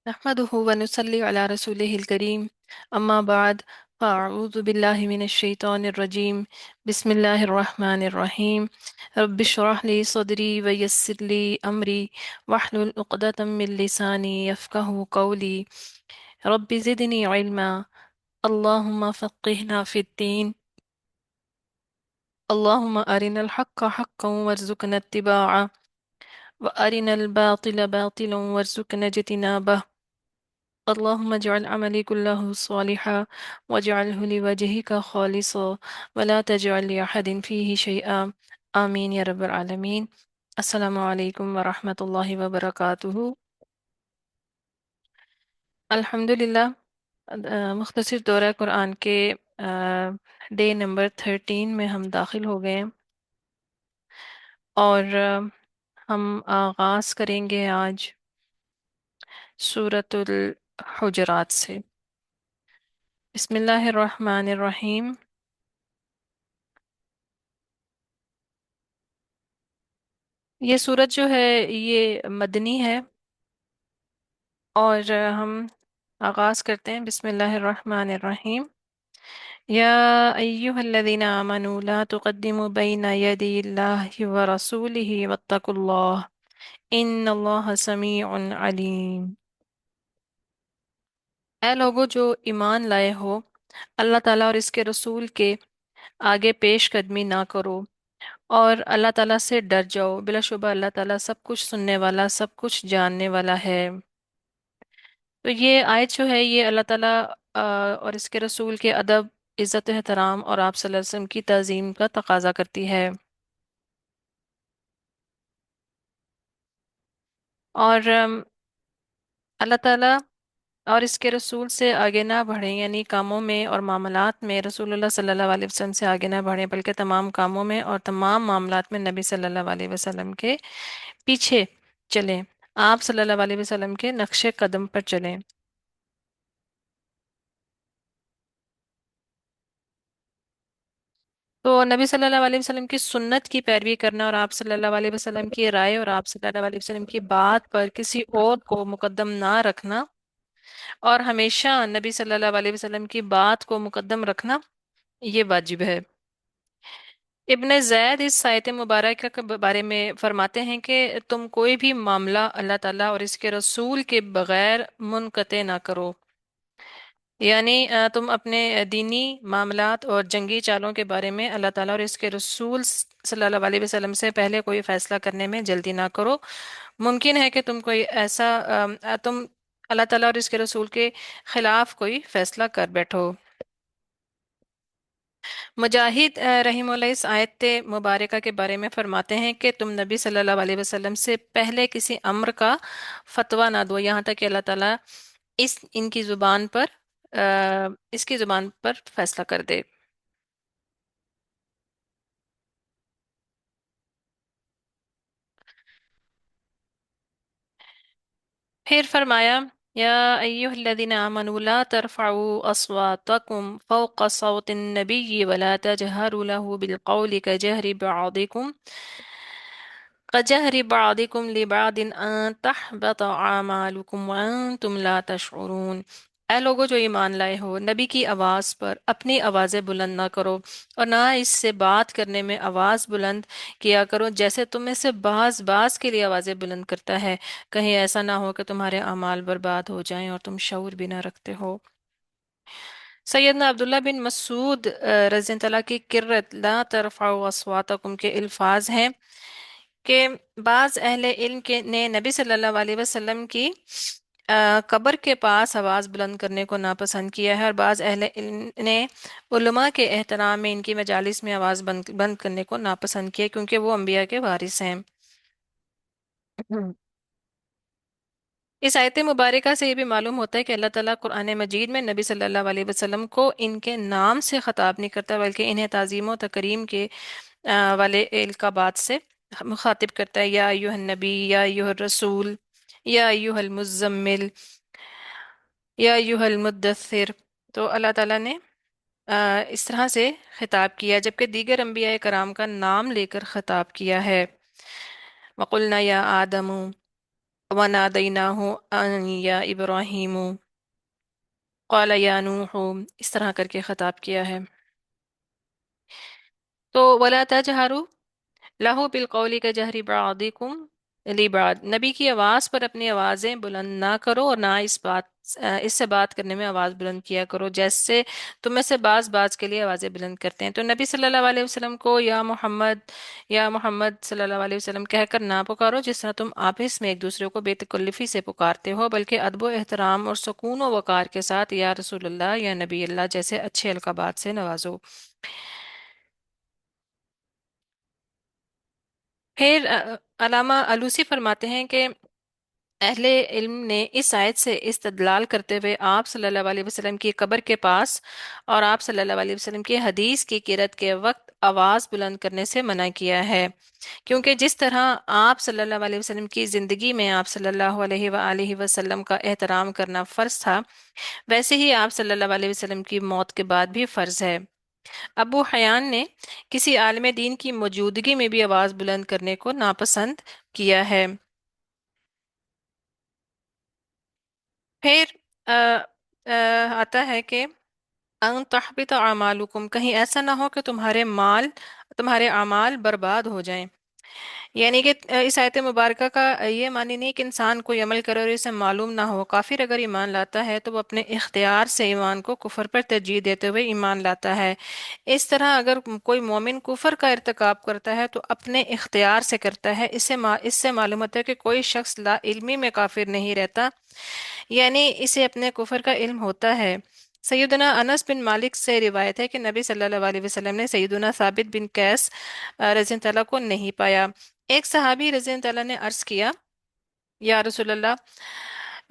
نحمده ونصلي على رسوله الكريم أما بعد فأعوذ بالله من الشيطان الرجيم بسم الله الرحمن الرحيم رب اشرح لي صدري ويسر لي أمري واحلل عقدة من لساني يفقه قولي رب زدني علما اللهم فقهنا في الدين اللهم أرنا الحق حقا وارزقنا اتباعه وأرنا الباطل باطلا وارزقنا اجتنابه اللهم اجعل عملي كله صالحا واجعله لوجهك خالصا ولا تجعل لأحد فيه شيئا آمين يا رب العالمين. السلام علیکم ورحمۃ اللہ وبرکاتہ. الحمدللہ. مختصر دورہ قرآن کے ڈے نمبر 13 میں ہم داخل ہو گئے ہیں اور ہم آغاز کریں گے آج سورۃ الحجرات سے. بسم اللہ الرحمن الرحیم. یہ سورت جو ہے یہ مدنی ہے اور ہم آغاز کرتے ہیں بسم اللہ الرحمن الرحیم. یا ایہا الذین آمنوا لا تقدموا بین یدی اللہ ورسولہ واتقوا اللہ ان اللہ سمیع علیم. اے لوگو جو ایمان لائے ہو، اللہ تعالیٰ اور اس کے رسول کے آگے پیش قدمی نہ کرو اور اللہ تعالیٰ سے ڈر جاؤ. بلا شبہ اللہ تعالیٰ سب کچھ سننے والا، سب کچھ جاننے والا ہے. تو یہ آیت جو ہے یہ اللہ تعالیٰ اور اس کے رسول کے ادب، عزت و احترام اور آپ صلی اللہ علیہ وسلم کی تعظیم کا تقاضا کرتی ہے. اور اللہ تعالیٰ اور اس کے رسول سے آگے نہ بڑھیں، یعنی کاموں میں اور معاملات میں رسول اللہ صلی اللہ علیہ وسلم سے آگے نہ بڑھیں، بلکہ تمام کاموں میں اور تمام معاملات میں نبی صلی اللہ علیہ وسلم کے پیچھے چلیں، آپ صلی اللہ علیہ وسلم کے نقش قدم پر چلیں. تو نبی صلی اللہ علیہ وسلم کی سنت کی پیروی کرنا اور آپ صلی اللہ علیہ وسلم کی رائے اور آپ صلی اللہ علیہ وسلم کی بات پر کسی اور کو مقدم نہ رکھنا اور ہمیشہ نبی صلی اللہ علیہ وسلم کی بات کو مقدم رکھنا یہ واجب ہے. ابن زید اس آیت مبارکہ کے بارے میں فرماتے ہیں کہ تم کوئی بھی معاملہ اللہ تعالیٰ اور اس کے رسول کے بغیر منقطع نہ کرو. یعنی تم اپنے دینی معاملات اور جنگی چالوں کے بارے میں اللہ تعالیٰ اور اس کے رسول صلی اللہ علیہ وسلم سے پہلے کوئی فیصلہ کرنے میں جلدی نہ کرو. ممکن ہے کہ تم کوئی ایسا تم اللہ تعالیٰ اور اس کے رسول کے خلاف کوئی فیصلہ کر بیٹھو. مجاہد رحمہ اللہ اس آیت مبارکہ کے بارے میں فرماتے ہیں کہ تم نبی صلی اللہ علیہ وسلم سے پہلے کسی امر کا فتویٰ نہ دو یہاں تک کہ اللہ تعالیٰ ان کی زبان پر اس کی زبان پر فیصلہ کر دے. پھر فرمایا یا ایہا الذین آمنوا لا ترفعوا اصواتکم فوق صوت النبی ولا تجہروا له بالقول كجهر بعضكم لبعض ان تحبط اعمالكم وانتم لا تشعرون. اے لوگو جو ایمان لائے ہو، نبی کی آواز پر اپنی آوازیں بلند نہ کرو اور نہ اس سے بات کرنے میں آواز بلند کیا کرو جیسے تم میں سے بعض بعض کے لیے آوازیں بلند کرتا ہے، کہیں ایسا نہ ہو کہ تمہارے اعمال برباد ہو جائیں اور تم شعور بھی نہ رکھتے ہو. سیدنا عبداللہ بن مسعود رضی اللہ عنہ کی کرت لا ترفعوا اصواتکم کے الفاظ ہیں کہ بعض اہل علم نے نبی صلی اللہ علیہ وسلم کی قبر کے پاس آواز بلند کرنے کو ناپسند کیا ہے اور بعض اہل علم نے علماء کے احترام میں ان کی مجالس میں آواز بند کرنے کو ناپسند کیا کیونکہ وہ انبیاء کے وارث ہیں. اس آیت مبارکہ سے یہ بھی معلوم ہوتا ہے کہ اللہ تعالیٰ قرآن مجید میں نبی صلی اللہ علیہ وسلم کو ان کے نام سے خطاب نہیں کرتا بلکہ انہیں تعظیم و تکریم کے والے القابات سے مخاطب کرتا ہے. یا ایہا النبی، یا ایہا الرسول، یا ایہا المزمل، یا ایہا المدثر. تو اللہ تعالیٰ نے اس طرح سے خطاب کیا جبکہ دیگر انبیاء کرام کا نام لے کر خطاب کیا ہے. وَقُلْنَا يَا آدَمُ वनादैनाहु अन या इब्राहीम क़ाल या नूह, इस तरह करके खिताब किया है। तो वला तजहारू लहू बिलकौली का जहरी बअदिकुम लिबाद, नबी की आवाज़ पर अपनी आवाज़ें बुलंद ना करो और ना इससे बात करने में आवाज़ बुलंद किया करो जैसे तुम में से बाज बाज के लिए आवाज़ें बुलंद करते हैं। तो नबी सल्लल्लाहु अलैहि वसल्लम को या मोहम्मद सल्लल्लाहु अलैहि वसल्लम कहकर ना पुकारो जिस तरह तुम आपस में एक दूसरे को बेतकल्लुफ़ी से पुकारते हो, बल्कि अदब एहतराम और सुकून व वक़ार के साथ या रसूलुल्लाह या नबी अल्लाह जैसे अच्छे अलक़ाबात से नवाजो। फिर अलामा अलूसी फरमाते हैं कि अहले इल्म ने इस आयत से इस्तदलाल करते हुए आप सल्लल्लाहु अलैहि वसल्लम की कब्र के पास और आप सल्लल्लाहु अलैहि वसल्लम की हदीस की किरत के वक्त आवाज़ बुलंद करने से मना किया है, क्योंकि जिस तरह आप सल्लल्लाहु अलैहि वसल्लम की ज़िंदगी में आप सल्लल्लाहु अलैहि वसल्लम का एहतराम करना फ़र्ज था, वैसे ही आप सल्लल्लाहु अलैहि वसल्लम की मौत के बाद भी फ़र्ज है। अबू हयान ने किसी आलिम दीन की मौजूदगी में भी आवाज़ बुलंद करने को नापसंद किया है। फिर अ, आता है कि अन तहबित अमालुकुम, कहीं ऐसा ना हो कि तुम्हारे अमाल बर्बाद हो जाएं। यानी कि इस आयत मुबारका का ये मानी नहीं कि इंसान कोई अमल करे और इसे मालूम ना हो। काफिर अगर ईमान लाता है तो वो अपने इख्तियार से ईमान को कुफर पर तरजीह देते हुए ईमान लाता है। इस तरह अगर कोई मोमिन कुफर का इर्तिकाब करता है तो अपने इख्तियार से करता है। इससे मालूम होता है कि कोई शख्स ला इल्मी में काफिर नहीं रहता, यानी इसे अपने कुफर का इल्म होता है। सैयदना अनस बिन मालिक से रिवायत है कि नबी सल्लल्लाहु अलैहि वसल्लम ने सैयदना साबित बिन कैस रज़ी अल्लाह को नहीं पाया। एक सहाबी रज़ी अल्लाह ने अर्ज किया, या रसूलल्लाह,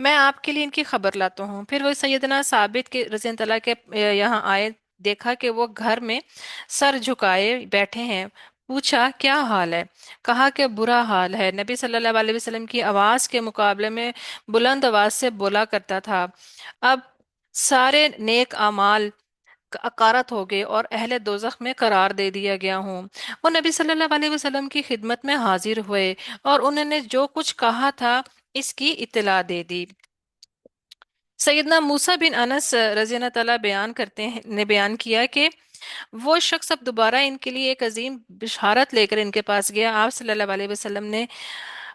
मैं आपके लिए इनकी खबर लाता हूँ। फिर वो सैयदना साबित के रज़ी अल्लाह के यहाँ आए, देखा कि वो घर में सर झुकाए बैठे हैं। पूछा क्या हाल है? कहा कि बुरा हाल है। नबी सल्लल्लाहु अलैहि वसल्लम की आवाज के मुकाबले में बुलंद आवाज से बोला करता था, अब सारे नेक अमाल अकारत हो गए और अहले दोजख में करार दे दिया गया हूँ। वो नबी सल्लल्लाहु अलैहि वसल्लम की खिदमत में हाजिर हुए और उन्होंने जो कुछ कहा था इसकी इत्तला दे दी। सैयदना मूसा बिन अनस रज़ी अल्लाह तआला बयान करते हैं ने बयान किया कि वो शख्स अब दोबारा इनके लिए एक अजीम बिशारत लेकर इनके पास गया। आप सल्लल्लाहु अलैहि वसल्लम ने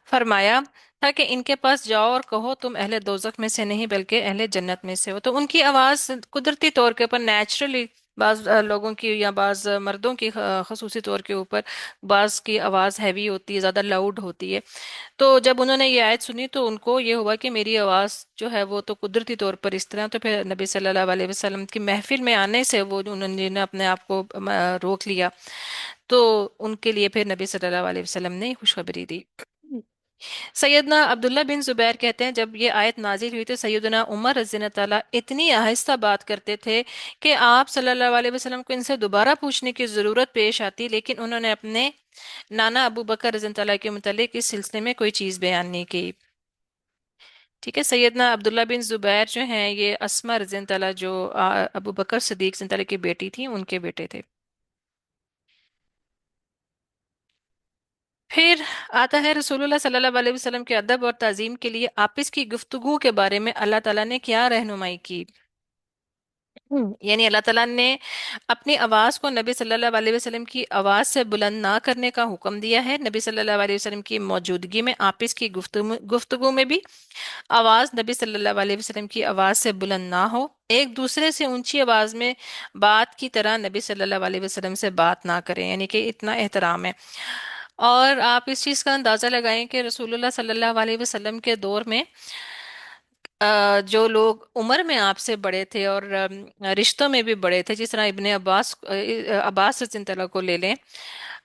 फरमाया था कि इनके पास जाओ और कहो तुम अहले दोजख में से नहीं बल्कि अहले जन्नत में से हो। तो उनकी आवाज़ कुदरती तौर के ऊपर नेचुरली बाज लोगों की या बाज मर्दों की खसूसी तौर के ऊपर बाज की आवाज़ हैवी होती है, ज़्यादा लाउड होती है। तो जब उन्होंने ये आयत सुनी तो उनको ये हुआ कि मेरी आवाज़ जो है वो तो कुदरती तौर पर इस तरह। तो फिर नबी सल्लल्लाहु अलैहि वसल्लम की महफिल में आने से वो उन्होंने अपने आप को रोक लिया। तो उनके लिए फिर नबी सल्लल्लाहु अलैहि वसल्लम ने खुशखबरी दी। सैयदना अब्दुल्ला बिन जुबैर कहते हैं जब ये आयत नाजिल हुई तो सैयदना उमर रज़ी अल्लाह ताला इतनी आहिस्ता बात करते थे कि आप सल्लल्लाहु अलैहि वसल्लम को इनसे दोबारा पूछने की ज़रूरत पेश आती, लेकिन उन्होंने अपने नाना अबू बकर रज़ी अल्लाह ताला के मुतालिक इस सिलसिले में कोई चीज़ बयान नहीं की। ठीक है, सैयदना अब्दुल्ला बिन जुबैर जो हैं ये अस्मा रज़ी अल्लाह ताला जो अबू बकर सिद्दीक रज़ी अल्लाह ताला की बेटी थी उनके बेटे थे। फिर आता है रसूलुल्लाह सल्लल्लाहु अलैहि वसल्लम के अदब और ताजीम के लिए आपस की गुफ्तगू के बारे में अल्लाह ताला ने क्या रहनुमाई की। यानी अल्लाह ताला ने अपनी आवाज़ को नबी सल्लल्लाहु अलैहि वसल्लम की आवाज़ से बुलंद ना करने का हुक्म दिया है। नबी सल्लल्लाहु अलैहि वसल्लम की मौजूदगी में आपस की गुफ्तगू में भी आवाज़ नबी सल्लल्लाहु अलैहि वसल्लम की आवाज़ से बुलंद ना हो। एक दूसरे से ऊंची आवाज़ में बात की तरह नबी सल्लल्लाहु अलैहि वसल्लम से बात ना करें, यानी कि इतना एहतराम है। और आप इस चीज़ का अंदाज़ा लगाएं कि रसूलुल्लाह सल्लल्लाहु अलैहि वसल्लम के दौर में जो लोग उम्र में आपसे बड़े थे और रिश्तों में भी बड़े थे, जिस तरह इब्ने अब्बास रज़ी अल्लाह को ले लें,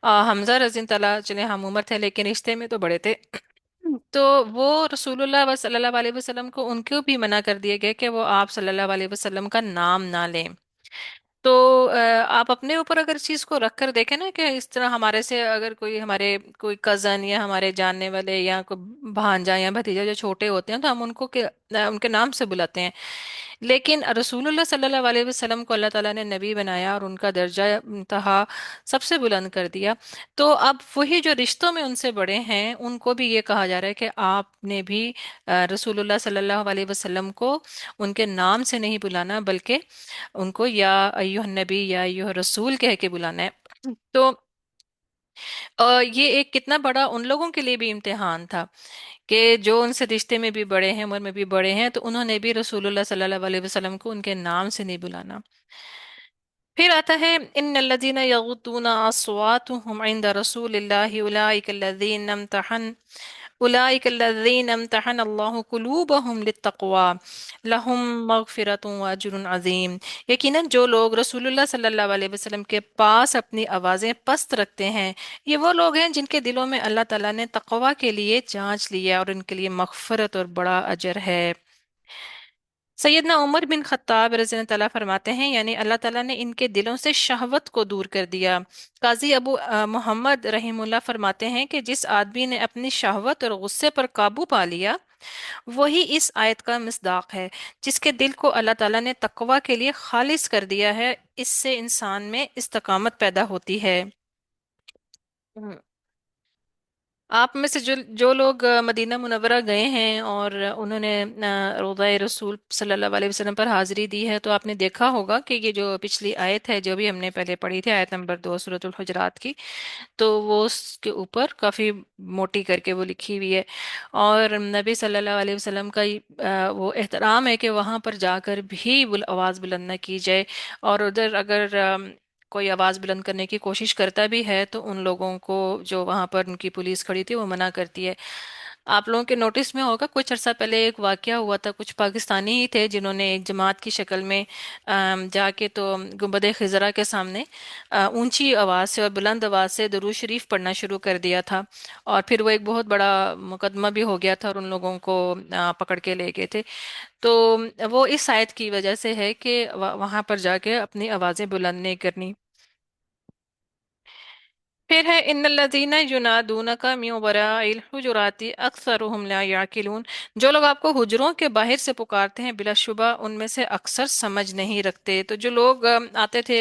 हमजा रज़ी अल्लाह, चले हम उम्र थे लेकिन रिश्ते में तो बड़े थे। तो वो रसूलुल्लाह सल्लल्लाहु अलैहि वसल्लम को उनको भी मना कर दिया गया कि वो आप सल्लल्लाहु अलैहि वसल्लम का नाम ना लें। तो आप अपने ऊपर अगर इस चीज को रख कर देखें ना कि इस तरह हमारे से अगर कोई हमारे कोई कजन या हमारे जानने वाले या कोई भांजा या भतीजा जो छोटे होते हैं तो हम उनके नाम से बुलाते हैं। लेकिन रसूलुल्लाह सल्लल्लाहु अलैहि वसल्लम को अल्लाह ताला ने नबी बनाया और उनका दर्जा इंतहा सबसे बुलंद कर दिया। तो अब वही जो रिश्तों में उनसे बड़े हैं उनको भी ये कहा जा रहा है कि आपने भी रसूलुल्लाह सल्लल्लाहु अलैहि वसल्लम को उनके नाम से नहीं बुलाना, बल्कि उनको या अय्युहन नबी या अय्युहर रसूल कह के बुलाना है। तो ये एक कितना बड़ा उन लोगों के लिए भी इम्तिहान था कि जो उनसे रिश्ते में भी बड़े हैं, उम्र में भी बड़े हैं, तो उन्होंने भी रसूलुल्लाह सल्लल्लाहु अलैहि वसल्लम को उनके नाम से नहीं बुलाना। फिर आता है इन्नल्लज़ीना यगुद्दूना अस्वातुहुम इंद रसूलिल्लाहि उलाइकल्लज़ीना इम्तहन अल्लाहु कुलूबहुम लित्तक़वा लहुम मग़फ़िरतुन व अज्रुन अज़ीम। यकीनन जो लोग रसूलुल्लाह सल्लल्लाहु अलैहि वसल्लम के पास अपनी आवाज़ें पस्त रखते हैं, ये वो लोग हैं जिनके दिलों में अल्लाह ताला ने तक़वा के लिए जांच लिया और इनके लिए मग़फ़िरत और बड़ा अजर है। सैयदना उमर बिन खत्ताब रज़ी अल्लाह ताला फरमाते हैं, यानी अल्लाह ताला ने इनके दिलों से शहवत को दूर कर दिया। काजी अबू मोहम्मद रहीमुल्लाह फरमाते हैं कि जिस आदमी ने अपनी शहवत और गुस्से पर काबू पा लिया, वही इस आयत का मिस्दाक है। जिसके दिल को अल्लाह ताला ने तकवा के लिए खालिस कर दिया है, इससे इंसान में इस्तकामत पैदा होती है। आप में से जो जो लोग मदीना मुनव्वरा गए हैं और उन्होंने रोज़ा रसूल सल्लल्लाहु अलैहि वसल्लम पर हाजिरी दी है, तो आपने देखा होगा कि ये जो पिछली आयत है जो भी हमने पहले पढ़ी थी, आयत नंबर 2 सूरतुल हुजरात की, तो वो उसके ऊपर काफ़ी मोटी करके वो लिखी हुई है। और नबी सल्लल्लाहु अलैहि वसल्लम का वो एहतराम है कि वहाँ पर जाकर भी आवाज़ बुलंद न की जाए। और उधर अगर कोई आवाज़ बुलंद करने की कोशिश करता भी है तो उन लोगों को, जो वहां पर उनकी पुलिस खड़ी थी, वो मना करती है। आप लोगों के नोटिस में होगा कुछ अर्सा पहले एक वाकया हुआ था, कुछ पाकिस्तानी ही थे जिन्होंने एक जमात की शक्ल में जाके तो गुंबद खिजरा के सामने ऊंची आवाज़ से और बुलंद आवाज़ से दुरूद शरीफ पढ़ना शुरू कर दिया था। और फिर वो एक बहुत बड़ा मुकदमा भी हो गया था और उन लोगों को पकड़ के ले गए थे। तो वो इस आयत की वजह से है कि वहां पर जाके अपनी आवाज़ें बुलंद नहीं करनी। फिर है इन्नल्लज़ीना युनादूनका मिन वराइल हुजुराति अक्सरुहुम ला याकिलून। जो लोग आपको हुजरों के बाहर से पुकारते हैं, बिलाशुबा उनमें से अक्सर समझ नहीं रखते। तो जो लोग आते थे,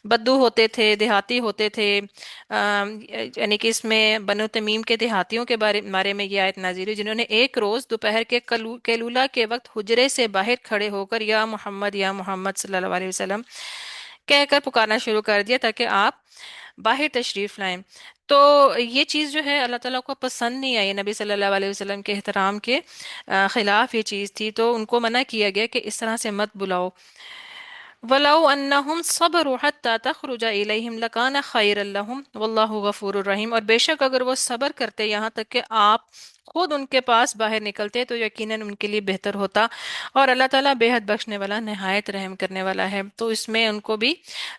बद्दू होते थे, देहाती होते थे, यानी कि इसमें बनु तमीम के देहातियों के बारे में ये आयत नाज़िल हुई, जिन्होंने एक रोज दोपहर के कैलूला के वक्त हुजरे से बाहर खड़े होकर या मोहम्मद सल्लल्लाहु अलैहि वसल्लम कहकर पुकारना शुरू कर दिया ताकि आप बाहर तशरीफ लाएं। तो ये चीज़ जो है अल्लाह ताला को पसंद नहीं आई, नबी सल्लल्लाहु अलैहि वसल्लम के एहतराम के खिलाफ ये चीज़ थी, तो उनको मना किया गया कि इस तरह से मत बुलाओ। वलाउ अन्नहुम सबरु हत्ता तखरुजा इलैहिम लकाना खैरल लहुम वल्लाहु गफूरुर रहीम। और बेशक अगर वो सब्र करते यहाँ तक कि आप खुद उनके पास बाहर निकलते, तो यकीनन उनके लिए बेहतर होता। और अल्लाह ताला बेहद बख्शने वाला, नहायत रहम करने वाला है। तो इसमें उनको भी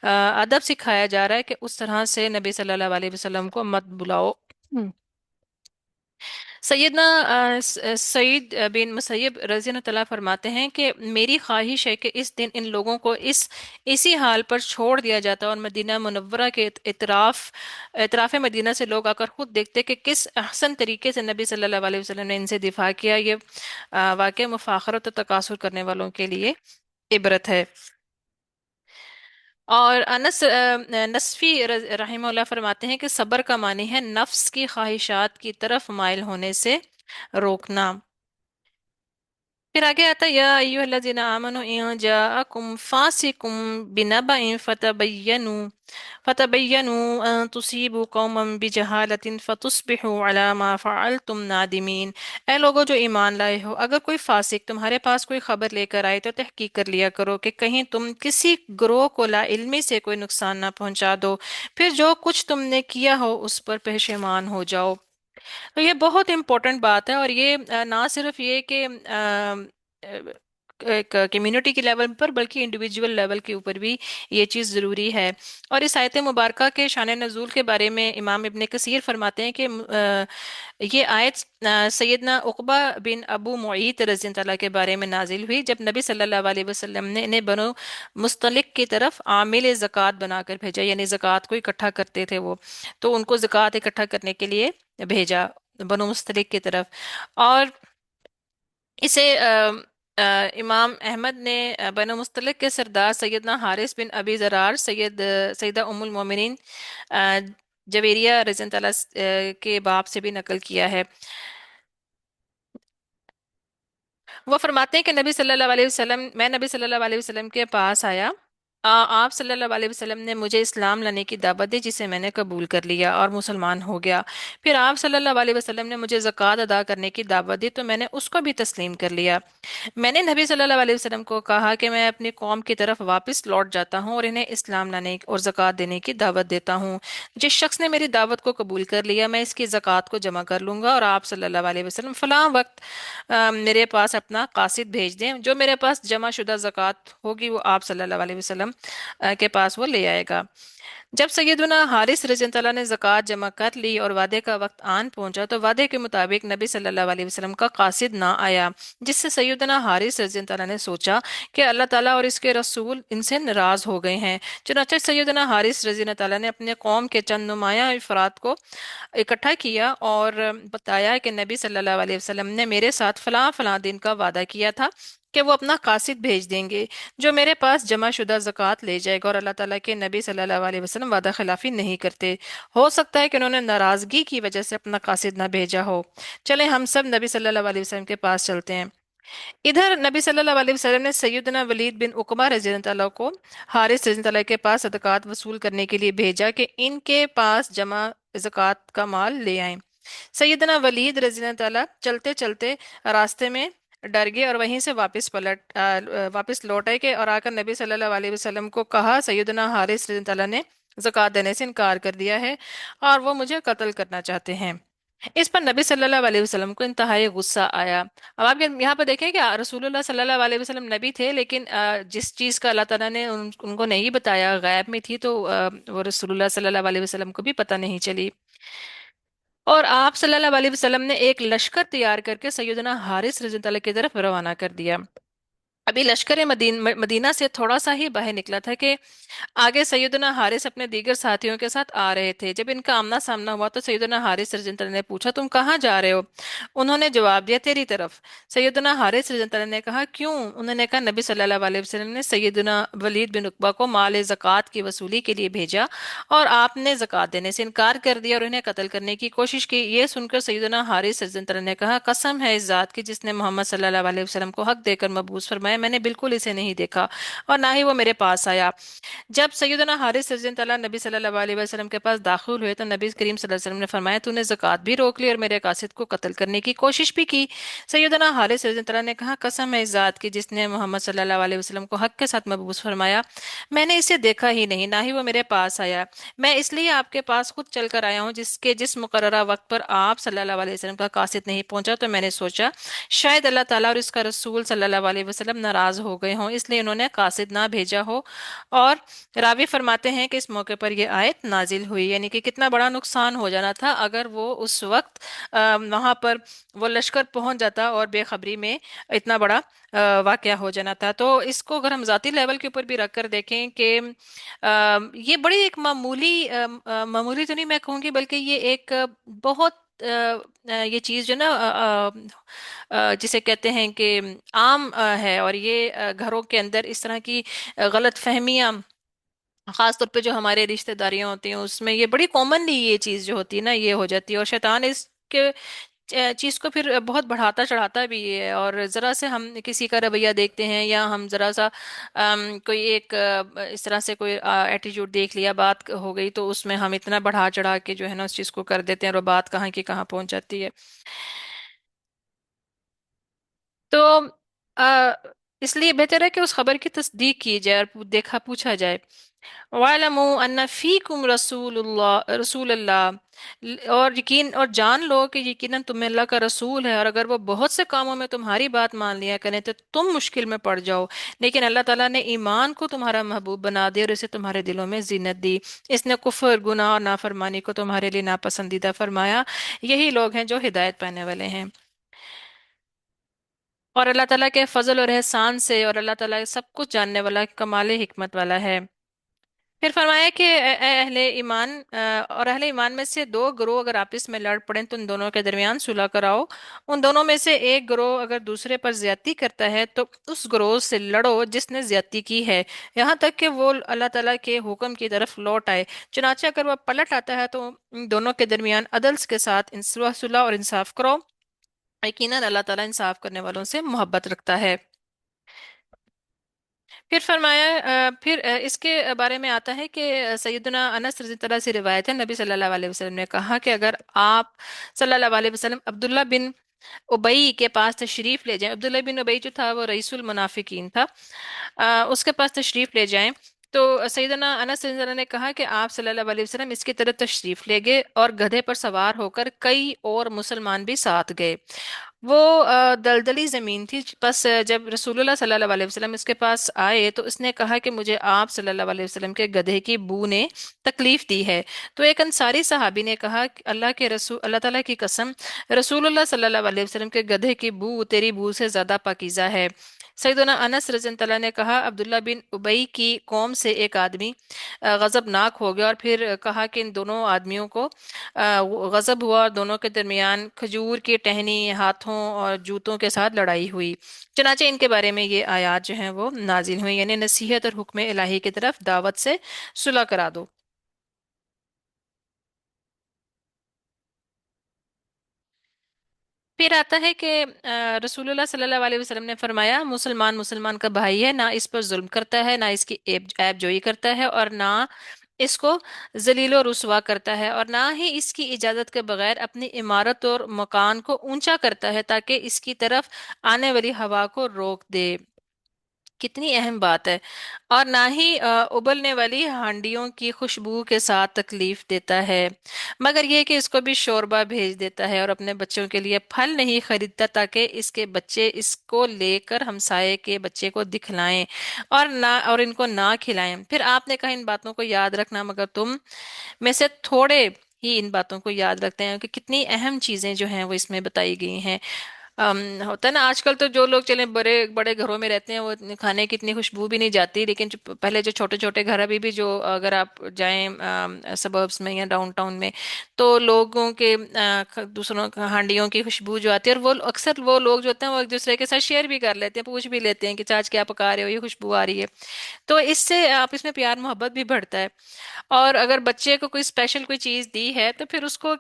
अदब सिखाया जा रहा है कि उस तरह से नबी सल्लल्लाहु अलैहि वसल्लम को मत बुलाओ। सैयदना सईद बिन मुसैयब रज़ी अल्लाह तआला फरमाते हैं कि मेरी ख्वाहिश है कि इस दिन इन लोगों को इसी हाल पर छोड़ दिया जाता और मदीना मुनव्वरा के इतराफ़ मदीना से लोग आकर खुद देखते कि किस अहसन तरीके से नबी सल्लल्लाहु अलैहि वसल्लम ने इनसे दिफा किया। ये वाक़या मुफाखरत और तकासुर करने वालों के लिए इबरत है। और अनस नसफी रहमहुल्लाह फरमाते हैं कि सब्र का मानी है नफ्स की ख्वाहिशात की तरफ माइल होने से रोकना। फिर आगे आता है या अय्युहल्लज़ीना आमनू इन जाअकुम फासिकुम बिनबइन फतबय्यनु अन तुसीबु कौमम बिजहालतिन फतुस्बिहु अला मा फअलतुम नादिमीन। ऐ लोगो जो ईमान लाए हो, अगर कोई फासिक तुम्हारे पास कोई खबर लेकर आए तो तहकीक कर लिया करो कि कहीं तुम किसी ग्रोह को ला इल्मी से कोई नुकसान ना पहुंचा दो, फिर जो कुछ तुमने किया हो उस पर पेशेमान हो जाओ। तो ये बहुत इम्पोर्टेंट बात है। और ये ना सिर्फ ये कि एक कम्युनिटी के लेवल पर, बल्कि इंडिविजुअल लेवल के ऊपर भी ये चीज़ ज़रूरी है। और इस आयत मुबारका के शान नज़ूल के बारे में इमाम इब्ने कसीर फरमाते हैं कि ये आयत सैयदना उक़बा बिन अबू मुईत रज़ी अल्लाह तआला के बारे में नाजिल हुई, जब नबी सल्लल्लाहु अलैहि वसल्लम ने इन्हें बनो मुस्तलिक की तरफ आमिल ज़कात बनाकर भेजा, यानी ज़कात को इकट्ठा करते थे वो, तो उनको ज़कात इकट्ठा करने के लिए भेजा। बनु मुस्तलिक की तरफ। और इसे इमाम अहमद ने बनु मुस्तलिक के सरदार सैयदना हारिस बिन अबी जरार, सैयदा उम्मुल मोमिनीन अ, जवेरिया रज़ियल्लाहु ताला के बाप से भी नकल किया है। वो फरमाते हैं कि नबी सल्लल्लाहु अलैहि वसल्लम मैं नबी सल्लल्लाहु अलैहि वसल्लम के पास आया। आप सल्लल्लाहु अलैहि वसल्लम ने मुझे इस्लाम लाने की दावत दी, जिसे मैंने कबूल कर लिया और मुसलमान हो गया। फिर आप सल्लल्लाहु अलैहि वसल्लम ने मुझे ज़कात अदा करने की दावत दी, तो मैंने उसको भी तस्लीम कर लिया। मैंने नबी सल्लल्लाहु अलैहि वसल्लम को कहा कि मैं अपनी कौम की तरफ वापस लौट जाता हूँ और इन्हें इस्लाम लाने और ज़कात देने की दावत देता हूँ। जिस शख्स ने मेरी दावत को कबूल कर लिया, मैं इसकी ज़कात को जमा कर लूंगा, और आप सल्लल्लाहु अलैहि वसल्लम फलां वक्त मेरे पास अपना कासिद भेज दें, जो मेरे पास जमा शुदा ज़कात होगी वो आप सल्लल्लाहु अलैहि वसल्लम के पास वो ले आएगा। जब सैयदुना हारिस रज़ी अल्लाह ने ज़कात जमा कर ली और वादे का वक्त आन पहुंचा, तो वादे के मुताबिक नबी सल्लल्लाहु अलैहि वसल्लम का कासिद ना आया, जिससे सैयदुना हारिस रज़ी अल्लाह ने सोचा कि अल्लाह ताला और इसके रसूल इनसे नाराज हो गए हैं। चुनांचे सैयदुना हारिस रज़ी अल्लाह ने अपने कौम के चंद नुमाया अफराद को इकट्ठा किया और बताया कि नबी सल्लल्लाहु अलैहि वसल्लम ने मेरे साथ फलां फलां दिन का वादा किया था कि वो अपना कासिद भेज देंगे, जो मेरे पास जमा शुदा ज़कात ले जाएगा, और अल्लाह ताला के नबी सल्लल्लाहु अलैहि वसल्लम वादा खिलाफी नहीं करते। हो सकता है कि उन्होंने नाराजगी की वजह से अपना कासिद ना भेजा हो। चलें हम सब नबी सल्लल्लाहु अलैहि वसल्लम के पास चलते हैं। इधर नबी सल्लल्लाहु अलैहि वसल्लम ने सैयदना वलीद बिन उकबा रज़ियल्लाहु को हारिस रज़ियल्लाहु के पास सदकात वसूल करने के लिए भेजा कि इनके पास जमा ज़कात का माल ले आएं। सैयदना वलीद रज़ियल्लाहु चलते चलते रास्ते में डर गए और वहीं से वापस लौट आए, और आकर नबी सल्लल्लाहु अलैहि वसल्लम को कहा, सैयदना हारिस रज़ियल्लाहु ने ज़कात देने से इनकार कर दिया है और वो मुझे कत्ल करना चाहते हैं। इस पर नबी सल्लल्लाहु अलैहि वसल्लम को इंतहाई गुस्सा आया। अब आप यहाँ पर देखें कि रसूलुल्लाह सल्लल्लाहु अलैहि वसल्लम नबी थे, लेकिन जिस चीज़ का अल्लाह ताला ने उनको नहीं बताया, गायब में थी, तो वो रसूलुल्लाह सल्लल्लाहु अलैहि वसल्लम को भी पता नहीं चली। और आप सल्लल्लाहु अलैहि वसल्लम ने एक लश्कर तैयार करके सैयदना हारिस रज़ी अल्लाह की तरफ रवाना कर दिया। अभी लश्कर मदीना से थोड़ा सा ही बाहर निकला था कि आगे सैयदना हारिस अपने दीगर साथियों के साथ आ रहे थे। जब इनका आमना सामना हुआ तो सैयदना हारिस रज़ियल्लाहु ने पूछा, तुम कहाँ जा रहे हो? उन्होंने जवाब दिया, तेरी तरफ। सैयदना हारिस रज़ियल्लाहु ने कहा, क्यों? उन्होंने कहा, नबी सल्लल्लाहु अलैहि वसल्लम ने सैयदना वलीद बिन उकबा को माल ज़कात की वसूली के लिए भेजा और आपने ज़कात देने से इनकार कर दिया और उन्हें कत्ल करने की कोशिश की। ये सुनकर सैयदना हारिस रज़ियल्लाहु ने कहा, कसम है इस जात की जिसने मोहम्मद सल्लल्लाहु अलैहि वसल्लम को हक देकर मबूस फरमाया, मैंने बिल्कुल इसे नहीं देखा और ना ही वो मेरे पास आया। जब सैयदना हारिस रज़ियल्लाहु तआला नबी सल्लल्लाहु अलैहि वसल्लम के पास दाखिल हुए, तो नबी करीम सल्लल्लाहु अलैहि वसल्लम ने फरमाया, तूने ज़कात भी रोक ली और मेरे कासिद को कत्ल करने की कोशिश भी की। सैयदना हारिस रज़ियल्लाहु तआला ने कहा, कसम है इस जात की जिसने मोहम्मद सल्लल्लाहु अलैहि वसल्लम को हक के साथ मबूस फरमाया, मैंने इसे देखा ही नहीं, ना ही वो मेरे पास आया। मैं इसलिए आपके पास खुद चल कर आया हूँ, जिस मुकर्ररा वक्त पर आप सल्लल्लाहु अलैहि वसल्लम का कासिद नहीं पहुंचा, तो मैंने सोचा शायद अल्लाह ताला और इसका रसूल सल्लल्लाहु अलैहि वसल्लम नाराज हो गए हों, इसलिए इन्होंने कासिद ना भेजा हो। और रावी फरमाते हैं कि इस मौके पर यह आयत नाजिल हुई, यानी कि कितना बड़ा नुकसान हो जाना था अगर वो उस वक्त वहां पर वो लश्कर पहुंच जाता और बेखबरी में इतना बड़ा वाकया हो जाना था। तो इसको अगर हम जाती लेवल के ऊपर भी रख कर देखें कि ये बड़ी एक मामूली तो नहीं मैं कहूँगी, बल्कि ये एक बहुत ये चीज़ जो ना जिसे कहते हैं कि आम है, और ये घरों के अंदर इस तरह की गलत फहमियां, खास तौर पे जो हमारे रिश्तेदारियां होती हैं उसमें ये बड़ी कॉमनली ये चीज जो होती है ना ये हो जाती है, और शैतान इसके चीज को फिर बहुत बढ़ाता चढ़ाता भी है। और जरा से हम किसी का रवैया देखते हैं, या हम जरा सा कोई एक इस तरह से कोई एटीट्यूड देख लिया, बात हो गई, तो उसमें हम इतना बढ़ा चढ़ा के जो है ना उस चीज को कर देते हैं, और वो बात कहाँ की कहाँ पहुंच जाती है। तो अ, इसलिए बेहतर है कि उस खबर की तस्दीक की जाए और देखा पूछा जाए। वालमू अन्ना फीकुम रसूलल्लाह, और यकीन और जान लो कि यकीनन तुम्हें अल्लाह का रसूल है, और अगर वो बहुत से कामों में तुम्हारी बात मान लिया करें तो तुम मुश्किल में पड़ जाओ। लेकिन अल्लाह ताला ने ईमान को तुम्हारा महबूब बना दिया और इसे तुम्हारे दिलों में जीनत दी। इसने कुफ्र, गुनाह और नाफरमानी को तुम्हारे लिए नापसंदीदा फरमाया। यही लोग हैं जो हिदायत पाने वाले हैं। और अल्लाह ताला के फजल और एहसान से, और अल्लाह ताला सब कुछ जानने वाला, कमाल हिकमत वाला है। फिर फरमाया कि अहले ईमान और अहले ईमान में से दो ग्रोह अगर आपस में लड़ पड़े तो उन दोनों के दरमियान सुलह कराओ। उन दोनों में से एक ग्रोह अगर दूसरे पर ज्यादती करता है तो उस ग्रोह से लड़ो जिसने ज्यादती की है, यहाँ तक कि वो अल्लाह ताला के हुक्म की तरफ लौट आए। चुनाचे अगर वह पलट आता है तो इन दोनों के दरमियान अदल के साथ सुलह सुलह और इंसाफ करो। यकीनन अल्लाह ताला इंसाफ करने वालों से मोहब्बत रखता है। फिर फरमाया फिर इसके बारे में आता है कि सैयदना अनस रज़ी अल्लाह से रिवायत है, नबी सल्लल्लाहु अलैहि वसल्लम ने कहा कि अगर आप सल्लल्लाहु अलैहि वसल्लम अब्दुल्ला बिन उबई के पास तशरीफ ले जाएं, अब्दुल्ला बिन उबई जो था वो रईसुल मुनाफिकीन था, उसके पास तशरीफ ले जाएं। तो सैयदना अनस रज़ी अल्लाह ने कहा कि आप सल्लल्लाहु अलैहि वसल्लम इसकी तरफ तशरीफ ले गए और गधे पर सवार होकर कई और मुसलमान भी साथ गए। वो दलदली जमीन थी। बस जब रसूलुल्लाह सल्लल्लाहु अलैहि वसल्लम इसके पास आए तो इसने कहा कि मुझे आप सल्लल्लाहु अलैहि वसल्लम के गधे की बू ने तकलीफ दी है। तो एक अंसारी सहाबी ने कहा कि अल्लाह के रसूल, अल्लाह ताला की कसम, रसूलुल्लाह सल्लल्लाहु अलैहि वसल्लम के गधे की बू तेरी बू से ज्यादा पाकीज़ा है। सैयदना अनस रज़ी अल्लाह तआला ने कहा अब्दुल्ला बिन उबई की कौम से एक आदमी गजबनाक हो गया और फिर कहा कि इन दोनों आदमियों को गजब हुआ और दोनों के दरमियान खजूर की टहनी, हाथों और जूतों के साथ लड़ाई हुई। चनाचे इनके बारे में ये आयत जो हैं वो नाजिल हुई, यानी नसीहत और हुक्म इलाही की तरफ दावत से सुलह करा दो। फिर आता है कि रसूलुल्लाह सल्लल्लाहु अलैहि वसल्लम ने फरमाया मुसलमान मुसलमान का भाई है, ना इस पर जुल्म करता है, ना इसकी ऐब जोई करता है, और ना इसको जलीलो रुसवा करता है, और ना ही इसकी इजाजत के बगैर अपनी इमारत और मकान को ऊंचा करता है ताकि इसकी तरफ आने वाली हवा को रोक दे। कितनी अहम बात है। और ना ही उबलने वाली हांडियों की खुशबू के साथ तकलीफ देता है, मगर यह कि इसको भी शोरबा भेज देता है और अपने बच्चों के लिए फल नहीं खरीदता ताकि इसके बच्चे इसको लेकर हमसाये के बच्चे को दिखलाएं और इनको ना खिलाएं। फिर आपने कहा इन बातों को याद रखना, मगर तुम में से थोड़े ही इन बातों को याद रखते हैं कि कितनी अहम चीजें जो हैं वो इसमें बताई गई हैं। होता है ना, आजकल तो जो लोग चले बड़े बड़े घरों में रहते हैं वो इतने खाने की इतनी खुशबू भी नहीं जाती, लेकिन जो पहले जो छोटे छोटे घर, अभी भी जो अगर आप जाएं सबर्ब्स में या डाउनटाउन में, तो लोगों के दूसरों हांडियों की खुशबू जो आती है, और वो अक्सर वो लोग जो होते हैं वो एक दूसरे के साथ शेयर भी कर लेते हैं, पूछ भी लेते हैं कि चाच क्या पका रहे हो, ये खुशबू आ रही है। तो इससे आप इसमें प्यार मोहब्बत भी बढ़ता है। और अगर बच्चे को कोई स्पेशल कोई चीज दी है तो फिर उसको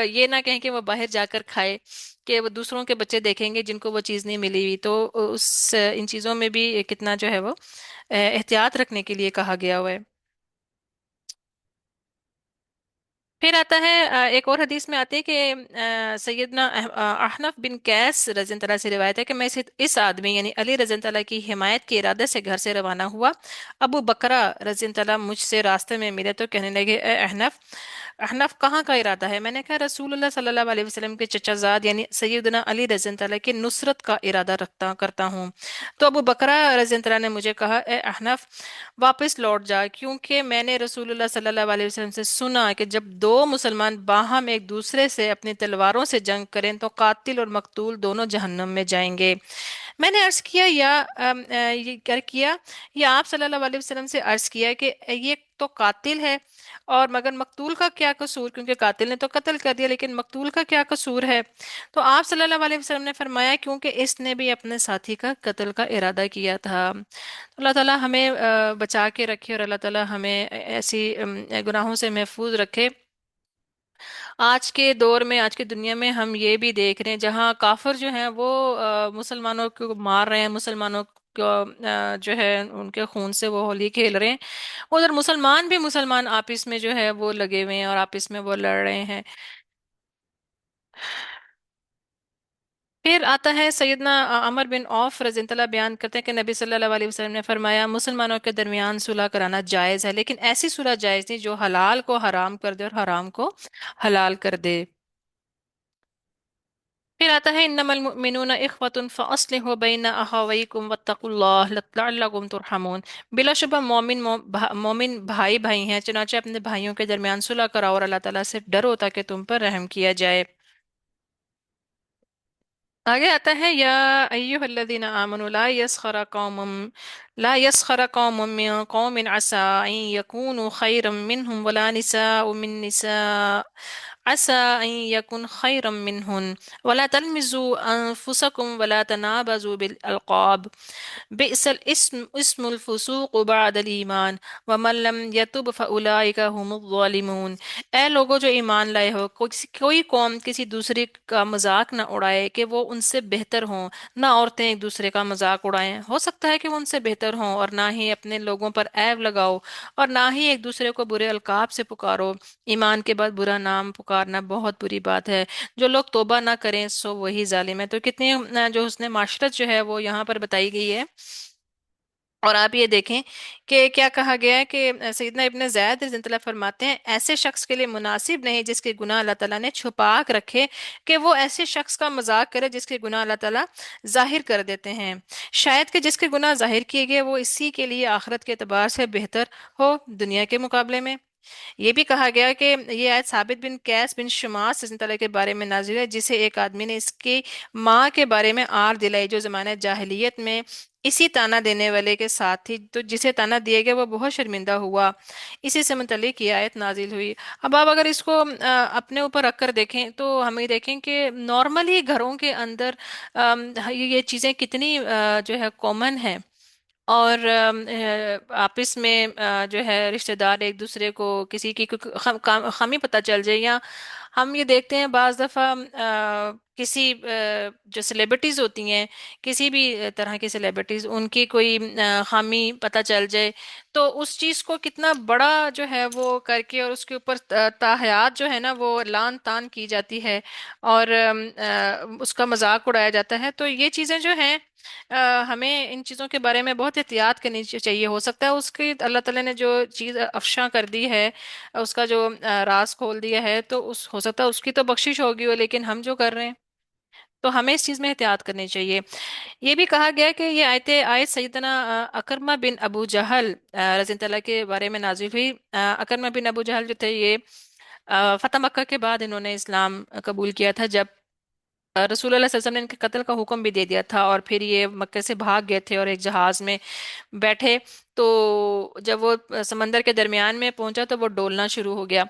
ये ना कहें कि वो बाहर जाकर खाए, कि वो दूसरों के बच्चे देखेंगे जिनको वो चीज नहीं मिली हुई, तो उस इन चीजों में भी कितना जो है वो एहतियात रखने के लिए कहा गया हुआ है। फिर आता है एक और हदीस में आती है कि सैयदना अहनफ बिन कैस रज़ी अल्लाह से रिवायत है कि मैं इस आदमी यानी अली रज़ी अल्लाह की हिमायत के इरादे से घर से रवाना हुआ। अबू बकरा रज़ी अल्लाह मुझसे रास्ते में मिले तो कहने लगे, "ए अहनफ, अहनफ कहाँ का इरादा है?" मैंने कहा रसूलुल्लाह सल्लल्लाहु अलैहि वसल्लम के चचाजाद यानी सैयदना अली रज़ी अल्लाह की नुसरत का इरादा रखता करता हूँ। तो अबू बकरा रज़ी अल्लाह ने मुझे कहा, "ए अहनफ, वापस लौट जा, क्योंकि मैंने रसूलुल्लाह सल्लल्लाहु अलैहि वसल्लम से सुना कि जब दो मुसलमान बाहम एक दूसरे से अपनी तलवारों से जंग करें तो कातिल और मकतूल दोनों जहन्नम में जाएंगे।" मैंने अर्ज किया ये कर किया या आप सल्लल्लाहु अलैहि वसल्लम से अर्ज किया कि ये तो कातिल है, और मगर मकतूल का क्या कसूर, क्योंकि कातिल ने तो कत्ल कर दिया, लेकिन मकतूल का क्या कसूर है? तो आप सल्लल्लाहु अलैहि वसल्लम ने फरमाया क्योंकि इसने भी अपने साथी का कत्ल का इरादा किया था। तो अल्लाह ताला हमें बचा के रखे और अल्लाह ताला हमें ऐसी गुनाहों से महफूज रखे। आज के दौर में, आज की दुनिया में हम ये भी देख रहे हैं जहाँ काफिर जो हैं वो मुसलमानों को मार रहे हैं, मुसलमानों को जो है उनके खून से वो होली खेल रहे हैं। उधर मुसलमान भी मुसलमान आपस में जो है वो लगे हुए हैं और आपस में वो लड़ रहे हैं। फिर आता है सैयदना अमर बिन औफ रज़ी अल्लाह बयान करते हैं कि नबी सल्लल्लाहु अलैहि वसल्लम ने फरमाया मुसलमानों के दरमियान सुलह कराना जायज़ है, लेकिन ऐसी सुलह जायज़ नहीं जो हलाल को हराम कर दे और हराम को हलाल कर दे। फिर आता है इन्नमल मुमिनूना इख्वतुन फअस्लिहु बैना अखawaykum वत्तकुल्लाह लअल्लकुम तुरहमून। बिलाशुबह मोमिन भाई भाई हैं, चुनाचे अपने भाइयों के दरमियान सुलह कराओ और अल्लाह ताला से डरो ताकि तुम पर रहम किया जाए। आगे आता है, या अय्युहल्लज़ीना आमनु ला यस्खर कौमुम मिन कौमिन असा अन यकूनु खैरम मिनहुम वला निसाउ मिन निसा असा अन यकुन खैरम मिनहुन वला तलमिजु अनफुसकुम वला तनाबजु बिल अलक़ाब बिअसल इस्मुल फुसूक बअदल ईमान वमन लम यतुब फउलाइका हुमुज़ ज़ालिमून। ऐ लोगो जो ईमान लाए हो, कोई कौम किसी दूसरे का मजाक ना उड़ाए कि वो उनसे बेहतर हों। ना औरतें एक दूसरे का मजाक उड़ाएं, हो सकता है कि वो उनसे बेहतर हों, और ना ही अपने लोगों पर ऐब लगाओ, और ना ही एक दूसरे को बुरे अलकाब से पुकारो। ईमान के बाद बुरा नाम पुकारना बहुत बुरी बात है। जो लोग तौबा ना करें सो वही जालिम है। तो कितनी जो हुस्न माशरत जो है वो यहाँ पर बताई गई है। और आप ये देखें कि क्या कहा गया है कि सैयदना इब्न ज़ैद रज़ियल्लाहु फरमाते हैं, ऐसे शख्स के लिए मुनासिब नहीं जिसके गुनाह अल्लाह ताला ने छुपा के रखे, कि वो ऐसे शख्स का मजाक करे जिसके गुनाह अल्लाह ताला जाहिर कर देते हैं। शायद कि जिसके गुनाह जाहिर किए गए वो इसी के लिए आखिरत के एतबार से बेहतर हो दुनिया के मुकाबले में। ये भी कहा गया कि ये आयत साबित बिन कैस बिन शमास रज़ियल्लाहु के बारे में नाजिल है, जिसे एक आदमी ने इसकी माँ के बारे में आर दिलाई, जो जमाने जाहिलियत में इसी ताना देने वाले के साथ थी, तो जिसे ताना दिया गया वो बहुत शर्मिंदा हुआ। इसी से मुतल्लिक ये आयत नाजिल हुई। अब आप अगर इसको अपने ऊपर रख कर देखें तो हम ये देखें कि नॉर्मली घरों के अंदर ये चीज़ें कितनी जो है कॉमन है। और आपस में जो है रिश्तेदार एक दूसरे को किसी की कोई खामी पता चल जाए, या हम ये देखते हैं बाज दफ़ा किसी जो सेलिब्रिटीज़ होती हैं, किसी भी तरह की सेलिब्रिटीज़, उनकी कोई खामी पता चल जाए, तो उस चीज़ को कितना बड़ा जो है वो करके और उसके ऊपर ताहयात जो है ना वो लान तान की जाती है, और उसका मजाक उड़ाया जाता है। तो ये चीज़ें जो हैं हमें इन चीज़ों के बारे में बहुत एहतियात करनी चाहिए। हो सकता है उसकी अल्लाह ताला ने जो चीज़ अफशा कर दी है, उसका जो राज खोल दिया है, तो उस हो सकता है उसकी तो बख्शिश होगी वो, लेकिन हम जो कर रहे हैं, तो हमें इस चीज़ में एहतियात करनी चाहिए। ये भी कहा गया है कि ये आयत सैयदना अकरमा बिन अबू जहल रज़ियल्लाहु के बारे में नाजिल हुई। अकरमा बिन अबू जहल जो थे, ये फतह मक्का के बाद इन्होंने इस्लाम कबूल किया था, जब रसूलुल्लाह सल्लल्लाहु अलैहि वसल्लम ने इनके कत्ल का हुक्म भी दे दिया था, और फिर ये मक्के से भाग गए थे और एक जहाज में बैठे। तो जब वो समंदर के दरमियान में पहुंचा तो वो डोलना शुरू हो गया।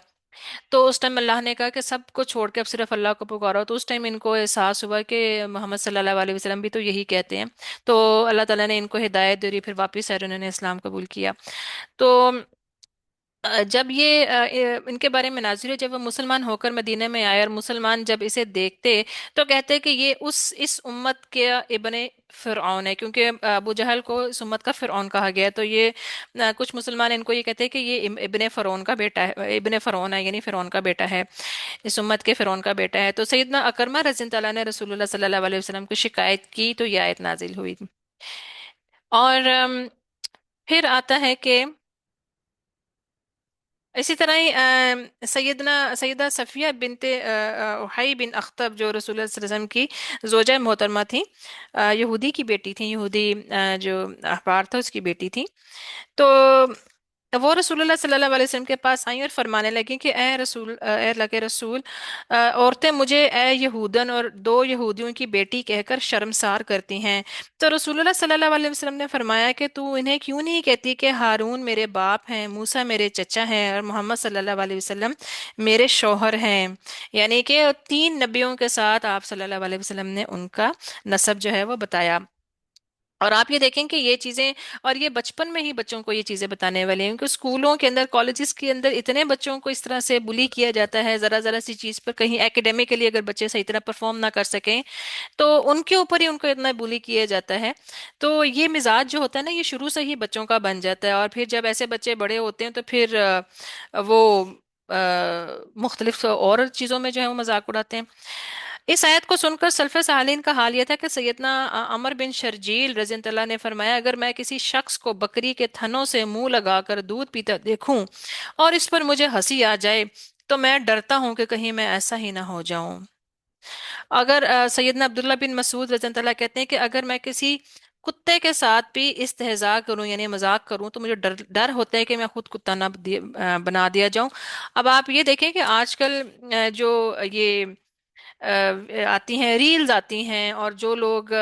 तो उस टाइम अल्लाह ने कहा कि सबको छोड़ के अब सिर्फ अल्लाह को पुकारो। तो उस टाइम इनको एहसास हुआ कि मोहम्मद सल्लल्लाहु अलैहि वसल्लम भी तो यही कहते हैं। तो अल्लाह ताला ने इनको हिदायत दी, फिर वापस आए, उन्होंने इस्लाम कबूल किया। तो जब ये इनके बारे में नाजिर है, जब वो मुसलमान होकर मदीने में आए और मुसलमान जब इसे देखते तो कहते कि ये उस इस उम्मत के इब्ने फिरौन है, क्योंकि अबू जहल को इस उम्मत का फिरौन कहा गया है। तो ये कुछ मुसलमान इनको ये कहते हैं कि ये इब्ने फिरौन का बेटा है, इब्ने फिरौन है, यानी फिरौन का बेटा है, इस उम्मत के फिरौन का बेटा है। तो सैयदना अकरमा रज़ियल्लाहु ताला ने रसूलुल्लाह सल्लल्लाहु अलैहि वसल्लम की शिकायत की, तो ये आयत नाजिल हुई। और फिर आता है कि इसी तरह ही सैयदा सफ़िया बिनते उहई बिन अख्तब, जो रसूलुल्लाह सल्लल्लाहु अलैहि वसल्लम की जोजा मोहतरमा थी, यहूदी की बेटी थी, यहूदी जो अखबार था उसकी बेटी थी। तो वो रसूलुल्लाह सल्लल्लाहु अलैहि वसल्लम के पास आई और फरमाने लगी कि ए अल्लाह के रसूल, औरतें मुझे ए यहूदन और दो यहूदियों की बेटी कहकर शर्मसार करती हैं। तो रसूलुल्लाह सल्लल्लाहु अलैहि वसल्लम ने फरमाया कि तू इन्हें क्यों नहीं कहती कि हारून मेरे बाप हैं, मूसा मेरे चचा हैं, और मोहम्मद सल्लल्लाहु अलैहि वसल्लम मेरे शौहर हैं। यानी कि तीन नबियों के साथ आप सल्लल्लाहु अलैहि वसल्लम ने उनका नसब जो है वो बताया। और आप ये देखें कि ये चीजें, और ये बचपन में ही बच्चों को ये चीजें बताने वाले हैं, क्योंकि स्कूलों के अंदर कॉलेजेस के अंदर इतने बच्चों को इस तरह से बुली किया जाता है, जरा जरा सी चीज पर, कहीं एकेडमिकली अगर बच्चे सही तरह परफॉर्म ना कर सकें तो उनके ऊपर ही उनको इतना बुली किया जाता है। तो ये मिजाज जो होता है ना, ये शुरू से ही बच्चों का बन जाता है, और फिर जब ऐसे बच्चे बड़े होते हैं तो फिर वो मुख्तलिफ और चीज़ों में जो है वो मजाक उड़ाते हैं। इस आयत को सुनकर सल्फ़े सालीन का हाल यह था कि सैयदना अमर बिन शर्जील रज़ियल्लाहु ने फरमाया, अगर मैं किसी शख्स को बकरी के थनों से मुंह लगाकर दूध पीता देखूं और इस पर मुझे हंसी आ जाए, तो मैं डरता हूं कि कहीं मैं ऐसा ही ना हो जाऊं। अगर सैयदना अब्दुल्ला बिन मसूद रज़ियल्लाहु कहते हैं कि अगर मैं किसी कुत्ते के साथ भी इस्तेहजा करूं, यानी मजाक करूं, तो मुझे डर डर होता है कि मैं खुद कुत्ता ना बना दिया जाऊं। अब आप ये देखें कि आजकल जो ये آتی ہیں، ریلز آتی ہیں، اور جو لوگ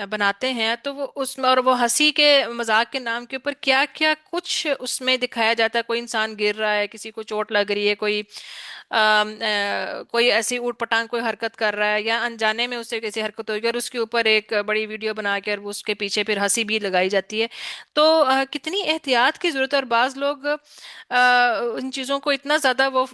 بناتے ہیں تو وہ اس میں، اور وہ ہنسی کے مذاق کے نام کے اوپر کیا کیا کچھ اس میں دکھایا جاتا ہے. کوئی انسان گر رہا ہے، کسی کو چوٹ لگ رہی ہے، کوئی ایسی اوٹ پٹانگ کوئی حرکت کر رہا ہے، یا انجانے میں اسے کیسی حرکت ہوئی اور اس کے اوپر ایک بڑی ویڈیو بنا کر اس کے پیچھے پھر ہنسی بھی لگائی جاتی ہے. تو کتنی احتیاط کی ضرورت ہے. اور بعض لوگ ان چیزوں کو اتنا زیادہ وہ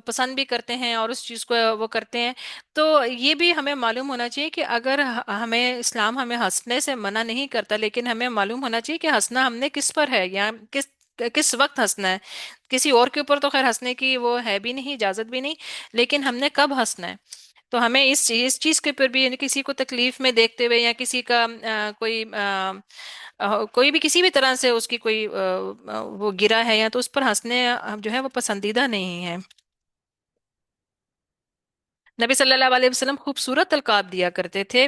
پسند بھی کرتے ہیں اور اس چیز کو وہ کرتے ہیں. تو یہ بھی ہمیں معلوم ہونا چاہیے کہ اگر ہمیں اسلام ہمیں ہنسنے سے منع نہیں کرتا، لیکن ہمیں معلوم ہونا چاہیے کہ ہنسنا ہم نے کس پر ہے، یا کس وقت ہنسنا ہے. کسی اور کے اوپر تو خیر ہنسنے کی وہ ہے بھی نہیں، اجازت بھی نہیں، لیکن ہم نے کب ہنسنا ہے. تو ہمیں اس چیز کے اوپر بھی، یعنی کسی کو تکلیف میں دیکھتے ہوئے، یا کسی کا کوئی بھی کسی بھی طرح سے اس کی کوئی وہ گرا ہے، یا تو اس پر ہنسنے جو ہے وہ پسندیدہ نہیں ہے. نبی صلی اللہ علیہ وسلم خوبصورت القاب دیا کرتے تھے.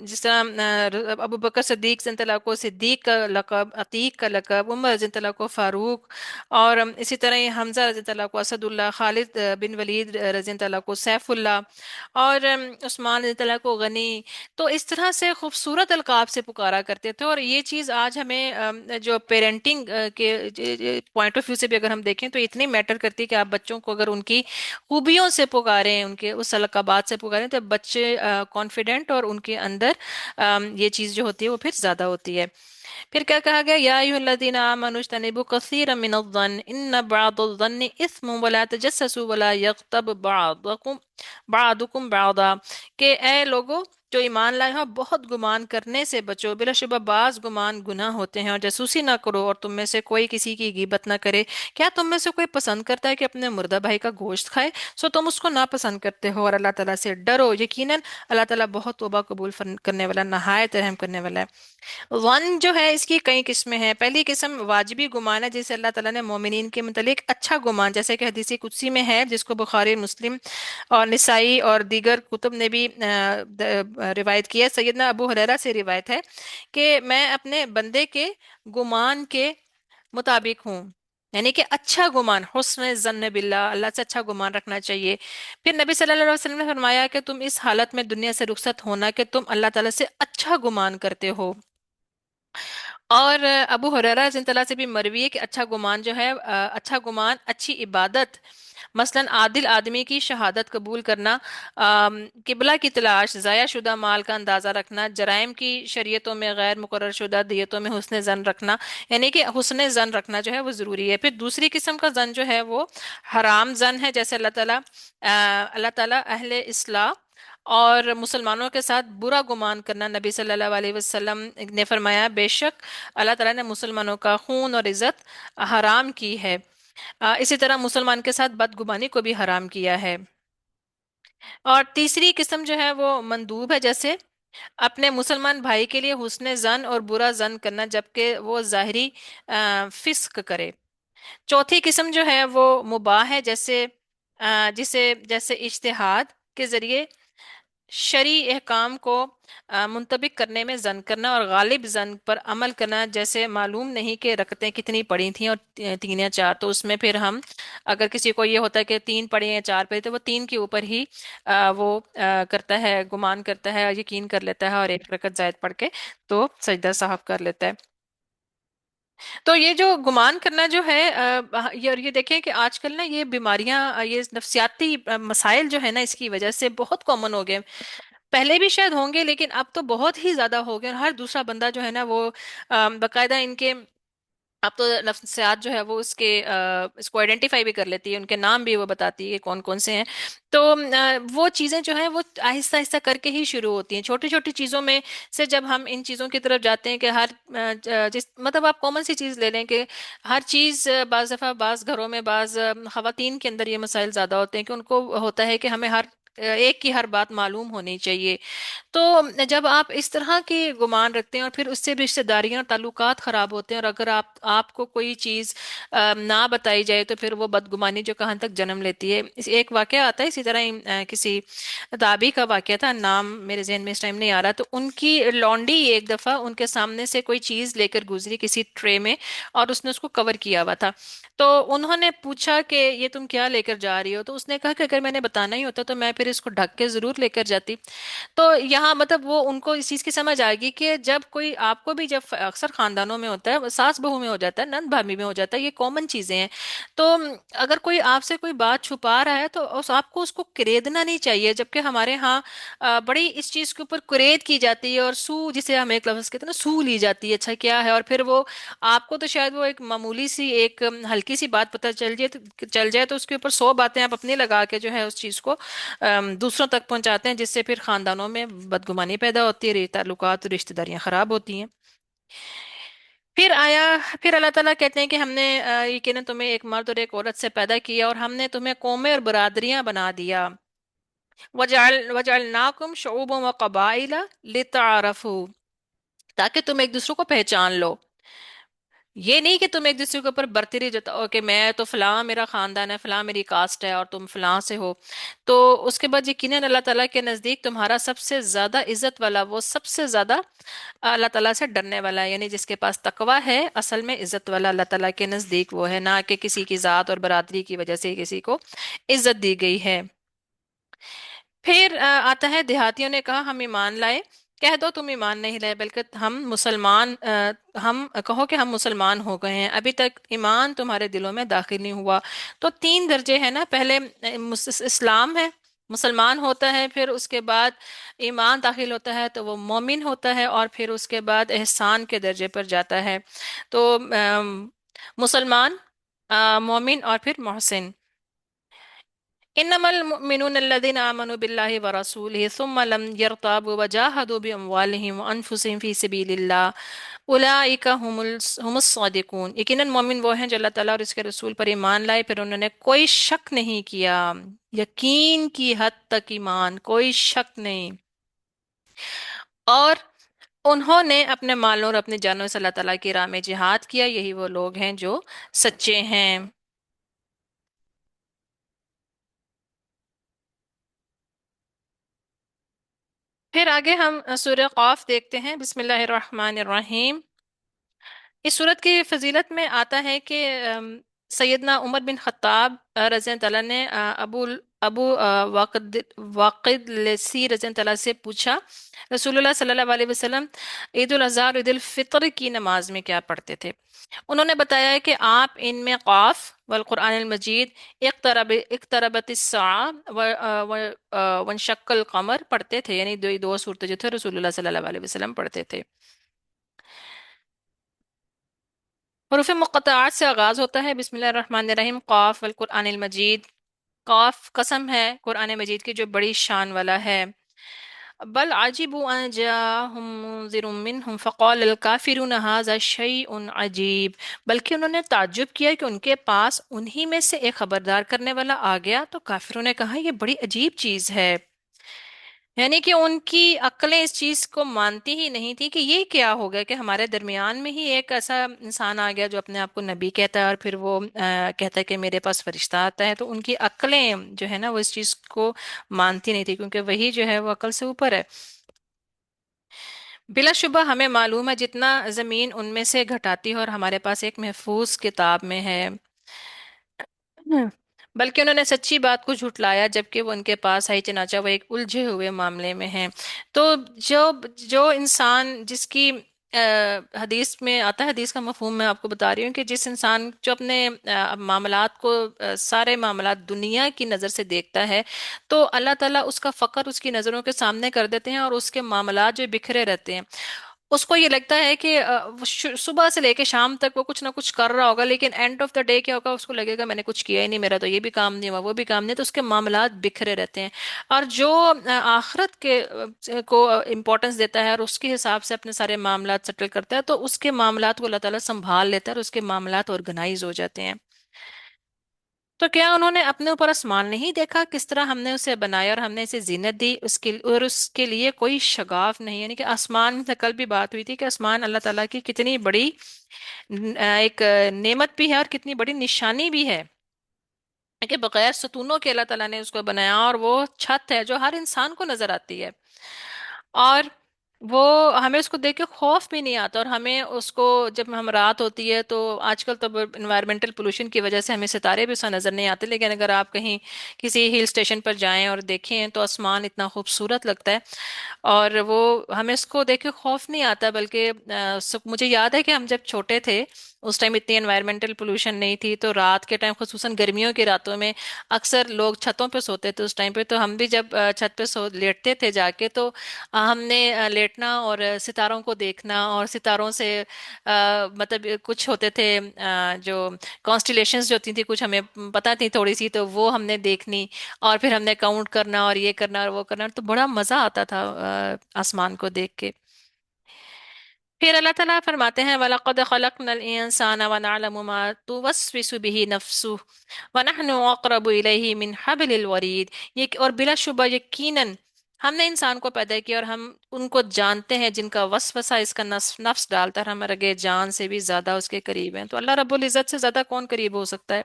جس طرح ابو بکر صدیق رضی اللہ کو صدیق کا لقب، عتیق کا لقب، عمر رضی اللہ کو فاروق، اور اسی طرح یہ حمزہ رضی اللہ کو اسد اللہ، خالد بن ولید رضی اللہ کو سیف اللہ، اور عثمان رضی اللہ کو غنی. تو اس طرح سے خوبصورت القاب سے پکارا کرتے تھے. اور یہ چیز آج ہمیں جو پیرنٹنگ کے پوائنٹ آف ویو سے بھی اگر ہم دیکھیں تو اتنی میٹر کرتی ہے کہ آپ بچوں کو اگر ان کی خوبیوں سے پکاریں، ان کے اس القابات سے پکاریں، تو بچے کانفیڈنٹ اور ان کے اندر یہ چیز جو ہوتی ہے وہ پھر زیادہ ہوتی ہے. پھر کیا کہا گیا؟ یا ایھا الذین آمنوا اجتنبوا کثیرا من الظن ان بعض الظن اثم ولا تجسسوا ولا یغتب بعضکم بعضا، کہ اے لوگو جو ایمان لائے ہو، بہت گمان کرنے سے بچو، بلا شبہ بعض گمان گناہ ہوتے ہیں، اور جاسوسی نہ کرو، اور تم میں سے کوئی کسی کی غیبت نہ کرے. کیا تم میں سے کوئی پسند کرتا ہے کہ اپنے مردہ بھائی کا گوشت کھائے؟ سو تم اس کو ناپسند کرتے ہو، اور اللہ تعالیٰ سے ڈرو، یقیناً اللہ تعالیٰ بہت توبہ قبول کرنے والا، نہایت رحم کرنے والا ہے. ون جو ہے اس کی کئی قسمیں ہیں. پہلی قسم واجبی گمان ہے، جسے اللہ تعالیٰ نے مومنین کے متعلق اچھا گمان، جیسے کہ حدیث قدسی میں ہے، جس کو بخاری، مسلم اور نسائی اور دیگر کتب نے بھی روایت کیا ہے. سیدنا ابو ہریرہ سے روایت ہے کہ میں اپنے بندے کے گمان کے مطابق ہوں. یعنی کہ اچھا گمان، حسن ظن باللہ، اللہ سے اچھا گمان رکھنا چاہیے. پھر نبی صلی اللہ علیہ وسلم نے فرمایا کہ تم اس حالت میں دنیا سے رخصت ہونا کہ تم اللہ تعالیٰ سے اچھا گمان کرتے ہو. اور ابو ہریرہ رضی اللہ سے بھی مروی ہے کہ اچھا گمان جو ہے، اچھا گمان اچھی عبادت، مثلا عادل آدمی کی شہادت قبول کرنا، قبلہ کی تلاش، ضائع شدہ مال کا اندازہ رکھنا، جرائم کی شریعتوں میں غیر مقرر شدہ دیتوں میں حسن زن رکھنا. یعنی کہ حسن زن رکھنا جو ہے وہ ضروری ہے. پھر دوسری قسم کا زن جو ہے وہ حرام زن ہے، جیسے اللہ تعالیٰ اہل اصلاح اور مسلمانوں کے ساتھ برا گمان کرنا. نبی صلی اللہ علیہ وسلم نے فرمایا بے شک اللہ تعالیٰ نے مسلمانوں کا خون اور عزت حرام کی ہے. اسی طرح مسلمان کے ساتھ بدگمانی کو بھی حرام کیا ہے. اور تیسری قسم جو ہے وہ مندوب ہے، جیسے اپنے مسلمان بھائی کے لیے حسن زن اور برا زن کرنا جبکہ وہ ظاہری فسق کرے. چوتھی قسم جو ہے وہ مباح ہے، جیسے اجتہاد کے ذریعے شرعی احکام کو منطبق کرنے میں زن کرنا، اور غالب زن پر عمل کرنا، جیسے معلوم نہیں کہ رکعتیں کتنی پڑی تھیں، اور 3 یا 4، تو اس میں پھر ہم اگر کسی کو یہ ہوتا ہے کہ 3 پڑھی یا 4 پڑھی، تو وہ 3 کے اوپر ہی وہ کرتا ہے، گمان کرتا ہے، یقین کر لیتا ہے، اور 1 رکعت زائد پڑھ کے تو سجدہ صاحب کر لیتا ہے. تو یہ جو گمان کرنا جو ہے یہ دیکھیں کہ آج کل نا یہ بیماریاں، یہ نفسیاتی مسائل جو ہے نا، اس کی وجہ سے بہت کامن ہو گئے. پہلے بھی شاید ہوں گے، لیکن اب تو بہت ہی زیادہ ہو گئے، اور ہر دوسرا بندہ جو ہے نا وہ باقاعدہ ان کے، اب تو نفسیات جو ہے وہ اس کو آئیڈینٹیفائی بھی کر لیتی ہے، ان کے نام بھی وہ بتاتی ہے کون کون سے ہیں. تو وہ چیزیں جو ہیں وہ آہستہ آہستہ کر کے ہی شروع ہوتی ہیں، چھوٹی چھوٹی چیزوں میں سے. جب ہم ان چیزوں کی طرف جاتے ہیں کہ مطلب آپ کامن سی چیز لے لیں کہ ہر چیز، بعض دفعہ بعض گھروں میں، بعض خواتین کے اندر یہ مسائل زیادہ ہوتے ہیں کہ ان کو ہوتا ہے کہ ہمیں ایک کی ہر بات معلوم ہونی چاہیے. تو جب آپ اس طرح کی گمان رکھتے ہیں، اور پھر اس سے رشتہ داریاں اور تعلقات خراب ہوتے ہیں، اور اگر آپ کو کوئی چیز نہ بتائی جائے تو پھر وہ بدگمانی جو کہاں تک جنم لیتی ہے. ایک واقعہ آتا ہے اسی طرح ہی، کسی تابعی کا واقعہ تھا، نام میرے ذہن میں اس ٹائم نہیں آ رہا. تو ان کی لونڈی ایک دفعہ ان کے سامنے سے کوئی چیز لے کر گزری کسی ٹرے میں، اور اس نے اس کو کور کیا ہوا تھا. تو انہوں نے پوچھا کہ یہ تم کیا لے کر جا رہی ہو؟ تو اس نے کہا کہ اگر میں نے بتانا ہی ہوتا تو میں پھر इसको ढक के जरूर लेकर जाती। तो यहाँ मतलब वो उनको इस चीज की समझ आ गई कि जब कोई आपको भी, जब अक्सर खानदानों में होता है, सास बहू में हो जाता है, नंद भाभी में हो जाता है, ये कॉमन चीजें हैं। तो अगर कोई आपसे कोई बात छुपा रहा है तो आपको उसको कुरेदना नहीं चाहिए, जबकि हमारे यहाँ बड़ी इस चीज के ऊपर कुरेद की जाती है, और सू जिसे हम एक लफ्ज कहते हैं ना, सू ली जाती है, अच्छा क्या है, और फिर वो आपको तो शायद वो एक मामूली सी एक हल्की सी बात पता चल जाए तो उसके ऊपर 100 बातें आप अपनी लगा के जो है उस चीज को दूसरों तक पहुंचाते हैं, जिससे फिर खानदानों में बदगुमानी पैदा होती है, ताल्लुकात रिश्तेदारियां खराब होती हैं। फिर आया, फिर अल्लाह ताला कहते हैं कि हमने यकीनन तुम्हें एक मर्द और एक औरत से पैदा किया, और हमने तुम्हें कौमें और बरादरियां बना दिया। वजअलनाकुम शुऊबन व कबाइला लितारफू, ताकि तुम एक दूसरे को पहचान लो। ये नहीं कि तुम एक दूसरे के ऊपर बर्तरी जताओ कि मैं तो फलां मेरा खानदान है, फलां मेरी कास्ट है और तुम फलां से हो। तो उसके बाद यकीनन अल्लाह ताला के नजदीक तुम्हारा सबसे ज्यादा इज्जत वाला, वो सबसे ज्यादा अल्लाह ताला से डरने वाला है, यानी जिसके पास तकवा है, असल में इज्जत वाला अल्लाह ताला के नजदीक वो है, ना कि किसी की जात और बरादरी की वजह से किसी को इज्जत दी गई है। फिर आता है, देहातियों ने कहा हम ईमान लाए। कह दो तुम ईमान नहीं लाए, बल्कि हम कहो कि हम मुसलमान हो गए हैं, अभी तक ईमान तुम्हारे दिलों में दाखिल नहीं हुआ। तो 3 दर्जे हैं ना, पहले इस्लाम है, मुसलमान होता है, फिर उसके बाद ईमान दाखिल होता है तो वो मोमिन होता है, और फिर उसके बाद एहसान के दर्जे पर जाता है। तो मुसलमान, मोमिन, और फिर मोहसिन। इन्नमल मुमिनून अल्लज़ीना आमनू बिल्लाहि व रसूलिहि सुम्मा लम यर्ताबू व जाहदू बिअमवालिहिम व अनफुसिहिम फी सबीलिल्लाह उलाइका हुमुस सादिकून। यकीनन मोमिन वो हैं जो अल्लाह ताला और इसके रसूल पर ईमान लाए, फिर उन्होंने कोई शक नहीं किया, यकीन की हद तक ईमान, कोई शक नहीं, और उन्होंने अपने मालों और अपनी जानों से अल्लाह ताला की राह में जिहाद किया, यही वो लोग हैं जो सच्चे हैं। फिर आगे हम सूरह क़ाफ देखते हैं, बिस्मिल्लाहिर्रहमानिर्रहीम। इस सूरत की फजीलत में आता है कि सैयदना उमर बिन खत्ताब रज़ी अल्लाह तआला ने अबू अबू वाक़िद लेसी रज़ी अल्लाह तआला से पूछा, रसूलुल्लाह सल्लल्लाहु अलैहि वसल्लम ईद उल अज़हा और ईद उल फितर की नमाज में क्या पढ़ते थे। उन्होंने बताया है कि आप इनमें क़ाफ वल कुरान अल मजीद, इक़्तरबतिस्साअ वंशक्कल कमर पढ़ते थे, यानी दो दो सूरतें जो थे रसूलुल्लाह सल्लल्लाहु अलैहि वसल्लम पढ़ते थे। हरूफ मुक़त्तआत से आगाज होता है, बिस्मिल्लाहिर्रहमानिर्रहीम, क़ाफ वल कुरआनिल मजीद। क़ाफ कसम है कुरान मजीद की जो बड़ी शान वाला है। बल अजिबु अन जाअहुम मुनज़िरुम मिनहुम फ़क़ालल काफ़िरून हाज़ा शैउन अजीब। बल्कि उन्होंने ताज्जुब किया कि उनके पास उन्हीं में से एक खबरदार करने वाला आ गया, तो काफिरों ने कहा ये बड़ी अजीब चीज है। यानी कि उनकी अक्लें इस चीज को मानती ही नहीं थी कि ये क्या हो गया कि हमारे दरमियान में ही एक ऐसा इंसान आ गया जो अपने आप को नबी कहता है, और फिर वो कहता है कि मेरे पास फरिश्ता आता है। तो उनकी अक्लें जो है ना वो इस चीज को मानती नहीं थी, क्योंकि वही जो है वो अकल से ऊपर है। बिलाशुबह हमें मालूम है जितना जमीन उनमें से घटाती है, और हमारे पास एक महफूज किताब में है। हम्म। बल्कि उन्होंने सच्ची बात को झुटलाया जबकि वो उनके पास आई, चनाचा वो एक उलझे हुए मामले में है। तो जो जो इंसान जिसकी हदीस में आता है, हदीस का मफहूम मैं आपको बता रही हूँ कि जिस इंसान जो अपने मामलात को सारे मामलात दुनिया की नज़र से देखता है, तो अल्लाह ताला उसका फ़क्र उसकी नज़रों के सामने कर देते हैं, और उसके मामलात जो बिखरे रहते हैं। उसको ये लगता है कि वो सुबह से लेके शाम तक वो कुछ ना कुछ कर रहा होगा, लेकिन एंड ऑफ द डे क्या होगा, उसको लगेगा मैंने कुछ किया ही नहीं, मेरा तो ये भी काम नहीं हुआ, वो भी काम नहीं, तो उसके मामलात बिखरे रहते हैं। और जो आखिरत के को इम्पोर्टेंस देता है और उसके हिसाब से अपने सारे मामलात सेटल करता है, तो उसके मामलात को अल्लाह ताला संभाल लेता है, और उसके मामलात ऑर्गेनाइज हो जाते हैं। तो क्या उन्होंने अपने ऊपर आसमान नहीं देखा, किस तरह हमने उसे बनाया और हमने इसे जीनत दी, उसके और उसके लिए कोई शगाफ नहीं। यानी कि आसमान से कल भी बात हुई थी कि आसमान अल्लाह ताला की कितनी बड़ी एक नेमत भी है और कितनी बड़ी निशानी भी है, कि बगैर सतूनों के अल्लाह ताला ने उसको बनाया, और वो छत है जो हर इंसान को नजर आती है। और وہ ہمیں اس کو देख के खौफ भी नहीं आता, और हमें उसको जब हम रात होती है तो आजकल तो इन्वायरमेंटल पोल्यूशन की वजह से हमें सितारे भी उतना नजर नहीं आते, लेकिन अगर आप कहीं किसी हिल स्टेशन पर जाएं और देखें तो आसमान इतना खूबसूरत लगता है। और वो हमें इसको देख के खौफ नहीं आता, बल्कि मुझे याद है कि हम जब छोटे थे उस टाइम इतनी एनवायरमेंटल पोल्यूशन नहीं थी, तो रात के टाइम खुसूसन गर्मियों की रातों में अक्सर लोग छतों पे सोते थे उस टाइम पे, तो हम भी जब छत पे सो लेटते थे जाके, तो हमने लेटना और सितारों को देखना, और सितारों से मतलब कुछ होते थे जो कॉन्स्टिलेशंस जो होती थी कुछ हमें पता थी थोड़ी सी, तो वो हमने देखनी, और फिर हमने काउंट करना और ये करना और वो करना, तो बड़ा मजा आता था आसमान को देख के। फिर अल्लाह ताला फरमाते हैं वलक़द खलक़नल इंसाना व नअलमु मा तुवस्विसु बिही नफ्सुहु व नहनु अक़रबु इलैहि मिन हब्लिल वरीद। ये और बिलाशुबा यकीनन हमने इंसान को पैदा किया और हम उनको जानते हैं जिनका वसवसा इसका नफ्स नफ्स डालता है हमारे जान से भी ज्यादा उसके करीब है। तो अल्लाह रब्बुल इज्जत से ज्यादा कौन करीब हो सकता है,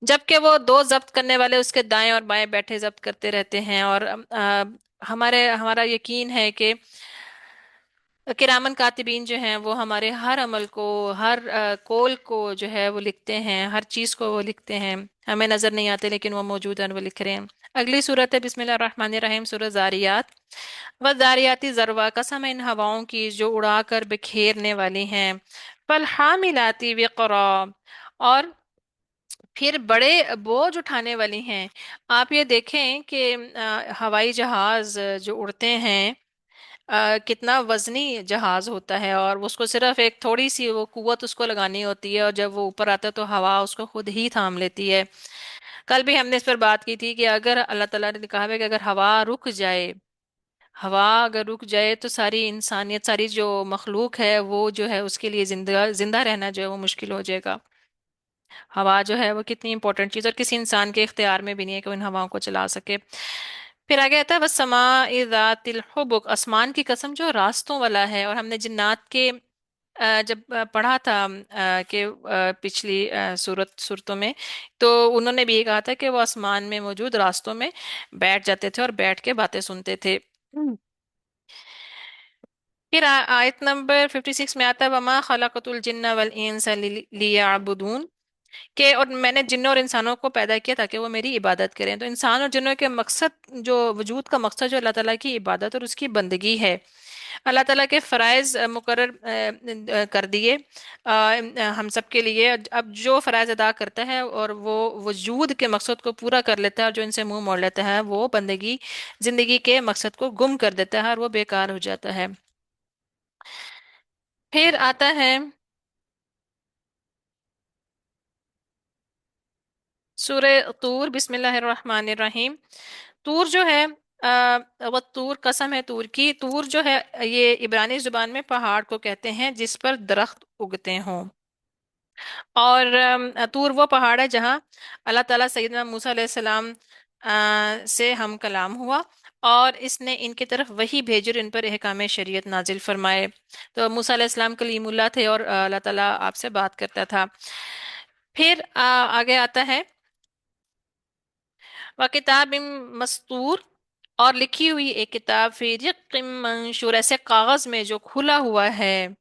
जबकि वो दो जब्त करने वाले उसके दाएं और बाएं बैठे जब्त करते रहते हैं। और हमारा यकीन है कि किरामन कातिबीन जो हैं वो हमारे हर अमल को, हर कौल को जो है वो लिखते हैं, हर चीज को वो लिखते हैं। हमें नजर नहीं आते लेकिन वो मौजूद हैं, वो लिख रहे हैं। अगली सूरत है बिस्मिल्लाह रहमान रहीम, सूरत जारियात। व जारियाती जरवा, कसम है इन हवाओं की जो उड़ाकर बिखेरने वाली हैं। फल हामिलाती विक़रा, और फिर बड़े बोझ उठाने वाली हैं। आप ये देखें कि हवाई जहाज जो उड़ते हैं, कितना वजनी जहाज होता है, और उसको सिर्फ एक थोड़ी सी वो कुवत उसको लगानी होती है, और जब वो ऊपर आता है तो हवा उसको खुद ही थाम लेती है। कल भी हमने इस पर बात की थी कि अगर अल्लाह ताला ने कहा है कि अगर हवा रुक जाए, हवा अगर रुक जाए तो सारी इंसानियत, सारी जो मखलूक है वो जो है उसके लिए जिंदा जिंदा रहना जो है वो मुश्किल हो जाएगा। हवा जो है वो कितनी इंपॉर्टेंट चीज, और किसी इंसान के इख्तियार में भी नहीं है कि वो इन हवाओं को चला सके। फिर आगे आता है बस समा इज़ातिल हुबुक, आसमान की कसम जो रास्तों वाला है। और हमने जिन्नात के जब पढ़ा था कि पिछली सूरतों में, तो उन्होंने भी ये कहा था कि वो आसमान में मौजूद रास्तों में बैठ जाते थे और बैठ के बातें सुनते थे। फिर आयत नंबर 56 में आता है वमा खलक़तुल जिन्ना वल इंसा लियअबुदून, कि और मैंने जिन्नों और इंसानों को पैदा किया ताकि वो मेरी इबादत करें। तो इंसान और जिन्नों के मकसद, जो वजूद का मकसद जो अल्लाह ताला की इबादत और उसकी बंदगी है। अल्लाह ताला के फ़राइज़ मुकर्रर कर दिए हम सब के लिए। अब जो फ़राइज़ अदा करता है और वो वजूद के मकसद को पूरा कर लेता है, और जो इनसे मुंह मोड़ लेता है वो बंदगी जिंदगी के मकसद को गुम कर देता है और वो बेकार हो जाता है। फिर आता है सूरह तूर, बिस्मिल्लाहिर्रहमानिर्रहीम। तूर जो है वो तूर, कसम है तूर की। तूर जो है ये इब्रानी जुबान में पहाड़ को कहते हैं जिस पर दरख्त उगते हों। और तूर वो पहाड़ है जहाँ अल्लाह ताला सैयदना मूसा अलैहिस्सलाम से हम कलाम हुआ, और इसने इनकी तरफ वही भेजी और इन पर अहकाम शरीयत नाजिल फरमाए। तो मूसा अलैहिस्सलाम कलीमुल्लाह थे और अल्लाह ताला आपसे बात करता था। फिर आगे आता है व किताब मस्तूर, और लिखी हुई एक किताब फी रक़्क़िम मंशूर, ऐसे कागज में जो खुला हुआ है।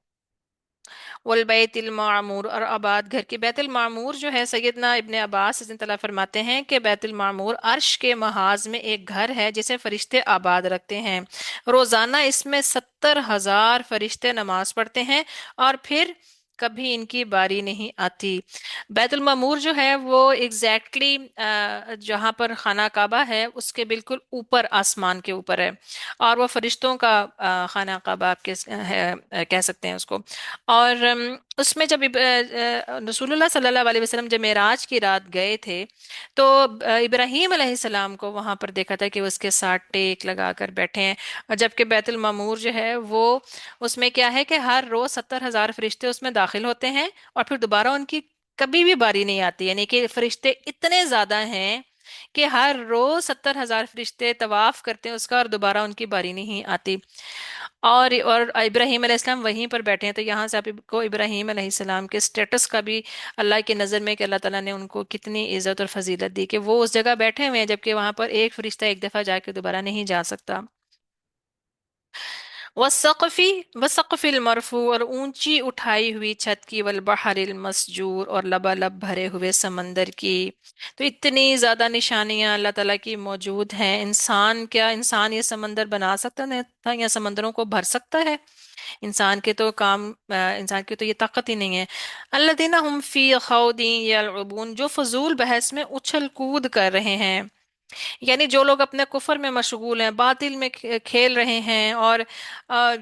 वल बैतिल मामूर, और आबाद घर की। बैतुल मामूर जो है सैयदना इब्ने अब्बास रज़ी अल्लाह फरमाते हैं कि बैतुल मामूर अर्श के महाज में एक घर है जिसे फरिश्ते आबाद रखते हैं। रोजाना इसमें 70,000 फरिश्ते नमाज पढ़ते हैं और फिर कभी इनकी बारी नहीं आती। बैतुल मामूर जो है वो एग्जैक्टली जहाँ पर खाना काबा है उसके बिल्कुल ऊपर, आसमान के ऊपर है। और वो फरिश्तों का खाना काबा आप कह सकते हैं उसको। और उसमें जब रसूलुल्लाह सल्लल्लाहु अलैहि वसल्लम जब मेराज की रात गए थे, तो इब्राहीम अलैहिस्सलाम को वहां पर देखा था कि वो उसके साथ टेक लगा कर बैठे हैं। और जबकि बैतुल मामूर जो है वो, उसमें क्या है कि हर रोज 70,000 फरिश्ते उसमें दाखिल होते हैं और फिर दोबारा उनकी कभी भी बारी नहीं आती। यानी कि फरिश्ते इतने ज्यादा हैं कि हर रोज 70,000 फरिश्ते तवाफ करते हैं उसका और दोबारा उनकी बारी नहीं आती। और इब्राहीम अलैहिस्सलाम वहीं पर बैठे हैं। तो यहाँ से आपको इब्राहीम अलैहिस्सलाम के स्टेटस का भी अल्लाह की नज़र में, कि अल्लाह ताला ने उनको कितनी इज्जत और फजीलत दी कि वो उस जगह बैठे हुए हैं, जबकि वहां पर एक फरिश्ता एक दफा जाके दोबारा नहीं जा सकता। वसक़फ़ी वसक़फ़िल المرفوع اور اونچی اٹھائی ہوئی چھت کی، والبحر المسجور اور لبالب بھرے ہوئے سمندر کی۔ تو اتنی زیادہ نشانیاں اللہ تعالیٰ کی موجود ہیں۔ انسان یہ سمندر بنا سکتا تھا یا سمندروں کو بھر سکتا ہے؟ انسان کی تو یہ طاقت ہی نہیں ہے۔ الذین هم فی خوض یلعبون، جو فضول بحث میں اچھل کود کر رہے ہیں، یعنی جو لوگ اپنے کفر میں مشغول ہیں، باطل میں کھیل رہے ہیں، اور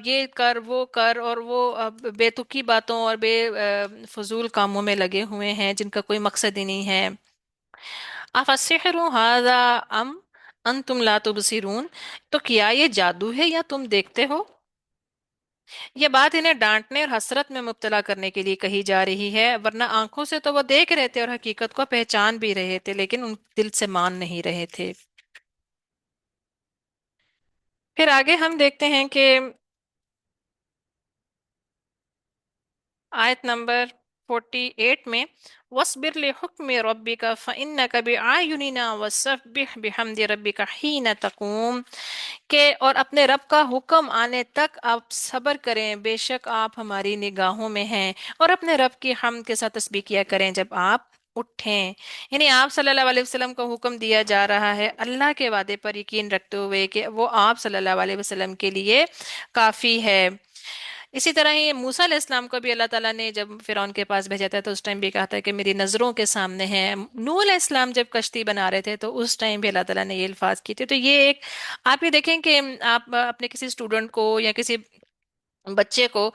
یہ کر وہ کر، اور وہ بے تکی باتوں اور بے فضول کاموں میں لگے ہوئے ہیں جن کا کوئی مقصد ہی نہیں ہے۔ افسحر ھذا ام انتم لا تبصرون، تو کیا یہ جادو ہے یا تم دیکھتے ہو؟ یہ بات انہیں ڈانٹنے اور حسرت میں مبتلا کرنے کے لیے کہی جا رہی ہے، ورنہ آنکھوں سے تو وہ دیکھ رہے تھے اور حقیقت کو پہچان بھی رہے تھے، لیکن ان دل سے مان نہیں رہے تھے۔ پھر آگے ہم دیکھتے ہیں کہ آیت نمبر 48 میں، وَاصْبِرْ لِحُکْمِ رَبِّكَ فَإِنَّكَ بِأَعْیُنِنَا وَسَبِّحْ بِحَمْدِ رَبِّكَ حِینَ تَقُومُ، کہ اور اپنے رب کا حکم آنے تک آپ صبر کریں، بے شک آپ ہماری نگاہوں میں ہیں، اور اپنے رب کی حمد کے ساتھ تسبیح کیا کریں جب آپ اٹھیں۔ یعنی آپ صلی اللہ علیہ وسلم کو حکم دیا جا رہا ہے اللہ کے وعدے پر یقین رکھتے ہوئے کہ وہ آپ صلی اللہ علیہ وسلم کے لیے کافی ہے۔ اسی طرح ہی موسیٰ علیہ السلام کو بھی اللہ تعالیٰ نے جب فرعون کے پاس بھیجا تھا تو اس ٹائم بھی کہا تھا کہ میری نظروں کے سامنے ہے۔ نوح علیہ السلام جب کشتی بنا رہے تھے تو اس ٹائم بھی اللہ تعالیٰ نے یہ الفاظ کی تھے۔ تو یہ ایک، آپ یہ دیکھیں کہ آپ اپنے کسی اسٹوڈنٹ کو یا کسی بچے کو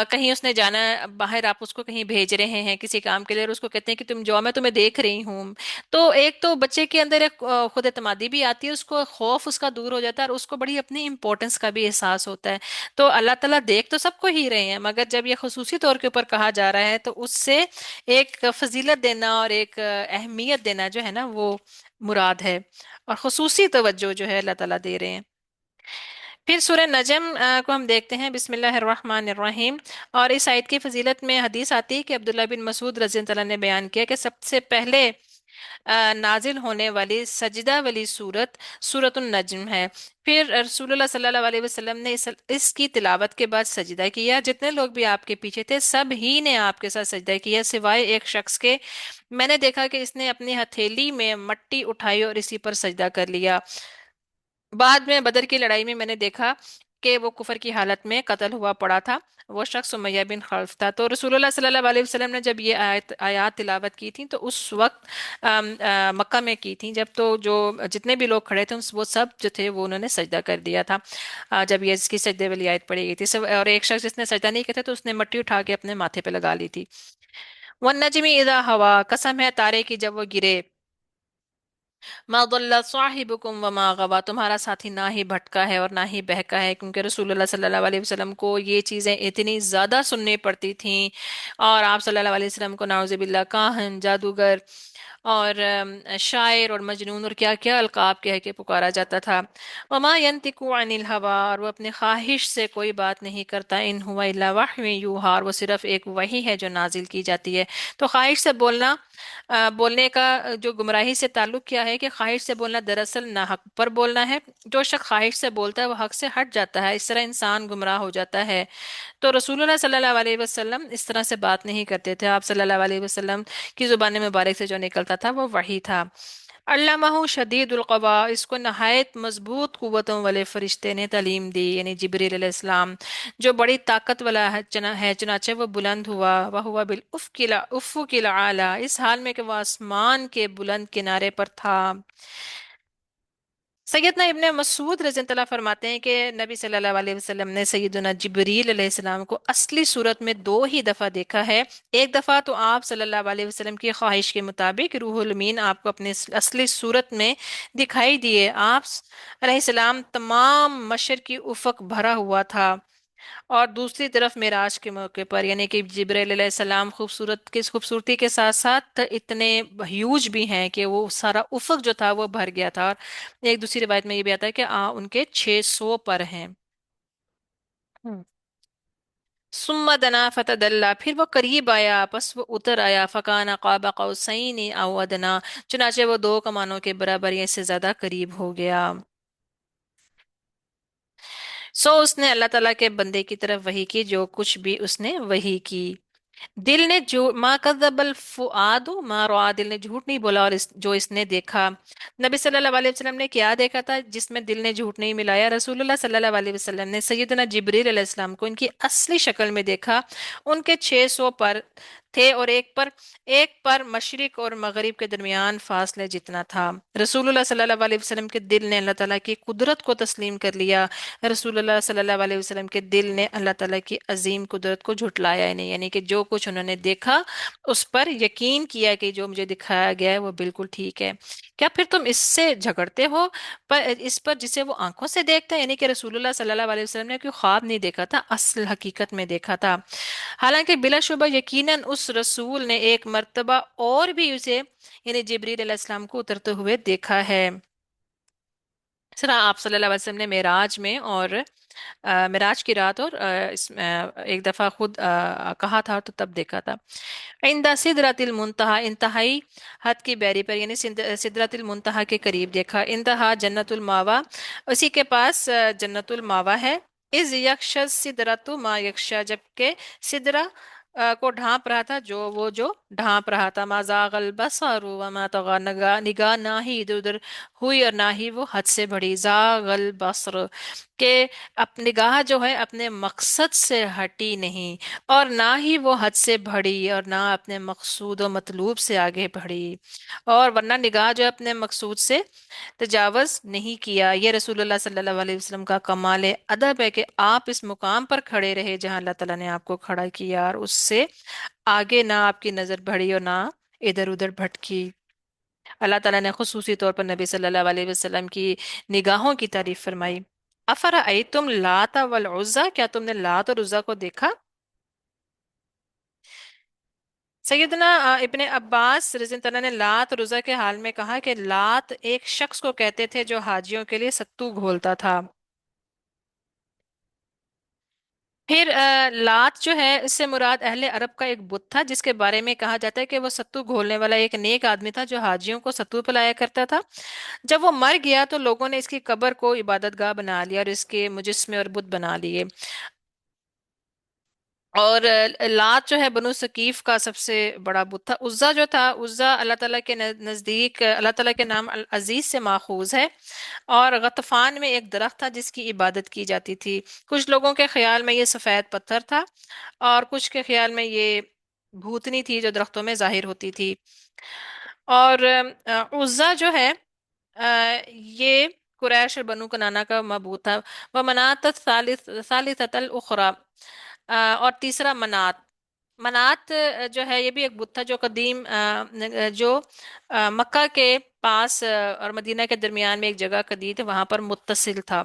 کہیں اس نے جانا ہے باہر، آپ اس کو کہیں بھیج رہے ہیں کسی کام کے لیے، اور اس کو کہتے ہیں کہ تم جاؤ، میں تمہیں دیکھ رہی ہوں، تو ایک تو بچے کے اندر ایک خود اعتمادی بھی آتی ہے، اس کو خوف اس کا دور ہو جاتا ہے، اور اس کو بڑی اپنی امپورٹنس کا بھی احساس ہوتا ہے۔ تو اللہ تعالیٰ دیکھ تو سب کو ہی رہے ہیں، مگر جب یہ خصوصی طور کے اوپر کہا جا رہا ہے تو اس سے ایک فضیلت دینا اور ایک اہمیت دینا جو ہے نا وہ مراد ہے، اور خصوصی توجہ جو ہے اللہ تعالیٰ دے رہے ہیں۔ پھر سورہ نجم کو ہم دیکھتے ہیں، بسم اللہ الرحمن الرحیم، اور اس آیت کی فضیلت میں حدیث آتی ہے کہ عبداللہ بن مسعود رضی اللہ عنہ نے بیان کیا کہ سب سے پہلے نازل ہونے والی سجدہ والی سورت سورت النجم ہے۔ پھر رسول اللہ صلی اللہ علیہ وسلم نے اس کی تلاوت کے بعد سجدہ کیا، جتنے لوگ بھی آپ کے پیچھے تھے سب ہی نے آپ کے ساتھ سجدہ کیا سوائے ایک شخص کے، میں نے دیکھا کہ اس نے اپنی ہتھیلی میں مٹی اٹھائی اور اسی پر سجدہ کر لیا۔ بعد میں بدر کی لڑائی میں نے دیکھا کہ وہ کفر کی حالت میں قتل ہوا پڑا تھا، وہ شخص سمیہ بن خلف تھا۔ تو رسول اللہ صلی اللہ علیہ وسلم نے جب یہ آیات تلاوت کی تھی تو اس وقت مکہ میں کی تھی، جب تو جو جتنے بھی لوگ کھڑے تھے وہ سب جو تھے وہ انہوں نے سجدہ کر دیا تھا جب یہ اس کی سجدے والی آیت پڑھی گئی تھی۔ اور ایک شخص جس نے سجدہ نہیں کیا تھا تو اس نے مٹی اٹھا کے اپنے ماتھے پہ لگا لی تھی۔ وَالنَّجْمِ إِذَا هَوَىٰ، قسم ہے تارے کی جب وہ گرے، ما ضل صاحبکم وما غوا، تمہارا ساتھی نہ ہی بھٹکا ہے اور نہ ہی بہکا ہے، کیونکہ رسول اللہ صلی اللہ علیہ وسلم کو یہ چیزیں اتنی زیادہ سننی پڑتی تھیں، اور آپ صلی اللہ علیہ وسلم کو نعوذ باللہ کاہن، جادوگر اور شاعر اور مجنون اور کیا کیا القاب کہہ کے پکارا جاتا تھا۔ وما ينطق عن الهوى، اور وہ اپنے خواہش سے کوئی بات نہیں کرتا، ان هو الا وحی یوحی، اور وہ صرف ایک وحی ہے جو نازل کی جاتی ہے۔ تو خواہش سے بولنا، بولنے کا جو گمراہی سے تعلق کیا ہے کہ خواہش سے بولنا دراصل ناحق پر بولنا ہے۔ جو شخص خواہش سے بولتا ہے وہ حق سے ہٹ جاتا ہے، اس طرح انسان گمراہ ہو جاتا ہے۔ تو رسول اللہ صلی اللہ علیہ وسلم اس طرح سے بات نہیں کرتے تھے، آپ صلی اللہ علیہ وسلم کی زبان مبارک سے جو نکلتا تھا وہ وحی تھا۔ علامہ شدید القوا، اس کو نہایت مضبوط قوتوں والے فرشتے نے تعلیم دی، یعنی جبریل علیہ السلام، جو بڑی طاقت والا ہے، چنانچہ وہ بلند ہوا، وہو بالافق الاعلی، اس حال میں کہ وہ آسمان کے بلند کنارے پر تھا۔ سیدنا ابن مسعود رضی اللہ عنہ فرماتے ہیں کہ نبی صلی اللہ علیہ وسلم نے سیدنا جبریل علیہ السلام کو اصلی صورت میں دو ہی دفعہ دیکھا ہے۔ ایک دفعہ تو آپ صلی اللہ علیہ وسلم کی خواہش کے مطابق روح الامین آپ کو اپنے اصلی صورت میں دکھائی دیے، آپ علیہ السلام تمام مشرقی افق بھرا ہوا تھا، اور دوسری طرف معراج کے موقع پر یعنی کہ جبریل علیہ السلام خوبصورتی کے ساتھ ساتھ اتنے ہیوج بھی ہیں کہ وہ سارا افق جو تھا وہ بھر گیا تھا، اور ایک دوسری روایت میں یہ بھی آتا ہے کہ ان کے 600 پر ہیں۔ ہم۔ ثم دنا فتدلا، پھر وہ قریب آیا پس وہ اتر آیا، فکان قاب قوسین او ادنا، چنانچہ وہ دو کمانوں کے برابر یا اس سے زیادہ قریب ہو گیا۔ सो उसने अल्लाह ताला के बंदे की तरफ वही की जो कुछ भी उसने वही की। दिल ने झूठ, माँ कज़्ज़बल फुआदु मा रआ, दिल ने झूठ नहीं बोला और जो इसने देखा। नबी सल्लल्लाहु अलैहि वसल्लम ने क्या देखा था जिसमें दिल ने झूठ नहीं मिलाया? रसूलुल्लाह सल्लल्लाहु अलैहि वसल्लम ने सैयदना जिब्रील अलैहिस्सलाम को इनकी असली शक्ल में देखा। उनके 600 पर थे और एक पर मशरिक और मगरिब के दरमियान फासले जितना था। रसूलुल्लाह सल्लल्लाहु अलैहि वसल्लम के दिल ने अल्लाह ताला की कुदरत को तस्लीम कर लिया। रसूलुल्लाह सल्लल्लाहु अलैहि वसल्लम के दिल ने अल्लाह ताला की अजीम कुदरत को झुटलाया ही नहीं, यानी कि जो कुछ उन्होंने देखा उस पर यकीन किया कि जो मुझे दिखाया गया है वो बिल्कुल ठीक है। क्या फिर तुम इससे झगड़ते हो पर इस पर जिसे वो आंखों से देखता है? यानी कि रसूलुल्लाह सल्लल्लाहु अलैहि वसल्लम ने कोई ख्वाब नहीं देखा था, असल हकीकत में देखा था। हालांकि बिलाशुबा यकीनन उस रसूल ने एक मर्तबा और भी उसे यानी जिब्रील अलैहिस्सलाम को उतरते हुए देखा है। सर आप सल्लल्लाहु अलैहि वसल्लम ने मेराज में और मिराज की रात और एक दफा खुद कहा था तो तब देखा था। इंदा सिदरतिल मुंतहा, इंतहाई हद की बैरी पर यानी सिदरतिल मुंतहा के करीब देखा। इंतहा जन्नतुल मावा, उसी के पास जन्नतुल मावा है। इस यक्ष सिदरतु मा यक्शा, जबकि सिदरा को ढांप रहा था जो ढांप रहा था। माजागल बसरु वमा तगा, निगाह ना ही इधर उधर हुई और ना ही वो हद से बढ़ी। जागल बसर के अपनी निगाह जो है अपने मकसद से हटी नहीं और ना ही वो हद से बढ़ी और ना अपने मकसूद और मतलूब से आगे बढ़ी, और वरना निगाह जो है अपने मकसूद से तजावज नहीं किया। ये रसूलुल्लाह सल्लल्लाहु अलैहि वसल्लम का कमाल अदब है कि आप इस मुकाम पर खड़े रहे जहां अल्लाह ताला ने आपको खड़ा किया और उससे आगे ना आपकी नजर बढ़ी और ना इधर उधर भटकी। अल्लाह ताला ने खुसूसी तौर पर नबी सल्लल्लाहु अलैहि वसल्लम की निगाहों की तारीफ फरमाई। अफरा आई तुम लात वल उज़्ज़ा, क्या तुमने लात और उज़्ज़ा को देखा? सैयदना इब्ने अब्बास रज़ियल्लाहु तआला ने लात और उज़्ज़ा के हाल में कहा कि लात एक शख्स को कहते थे जो हाजियों के लिए सत्तू घोलता था। फिर लात जो है इससे मुराद अहले अरब का एक बुत था जिसके बारे में कहा जाता है कि वो सत्तू घोलने वाला एक नेक आदमी था जो हाजियों को सत्तू पिलाया करता था। जब वो मर गया तो लोगों ने इसकी कब्र को इबादतगाह बना लिया और इसके मुजस्मे और बुत बना लिए। और लात जो है बनु सकीफ का सबसे बड़ा बुत था। उज्जा जो था, उज्जा अल्लाह ताला के नजदीक अल्लाह ताला के नाम अल अजीज से माखूज है। और गतफान में एक दरख्त था जिसकी इबादत की जाती थी। कुछ लोगों के ख्याल में ये सफेद पत्थर था और कुछ के ख्याल में ये भूतनी थी जो दरख्तों में जाहिर होती थी। और उज्जा जो है ये कुरैश और बनु कनाना का मबूत था। वह मनात सालिसतल उखरा, और तीसरा मनात। मनात जो है ये भी एक बुत था जो कदीम जो मक्का के पास और मदीना के दरमियान में एक जगह कदीम वहां पर मुत्तसिल था।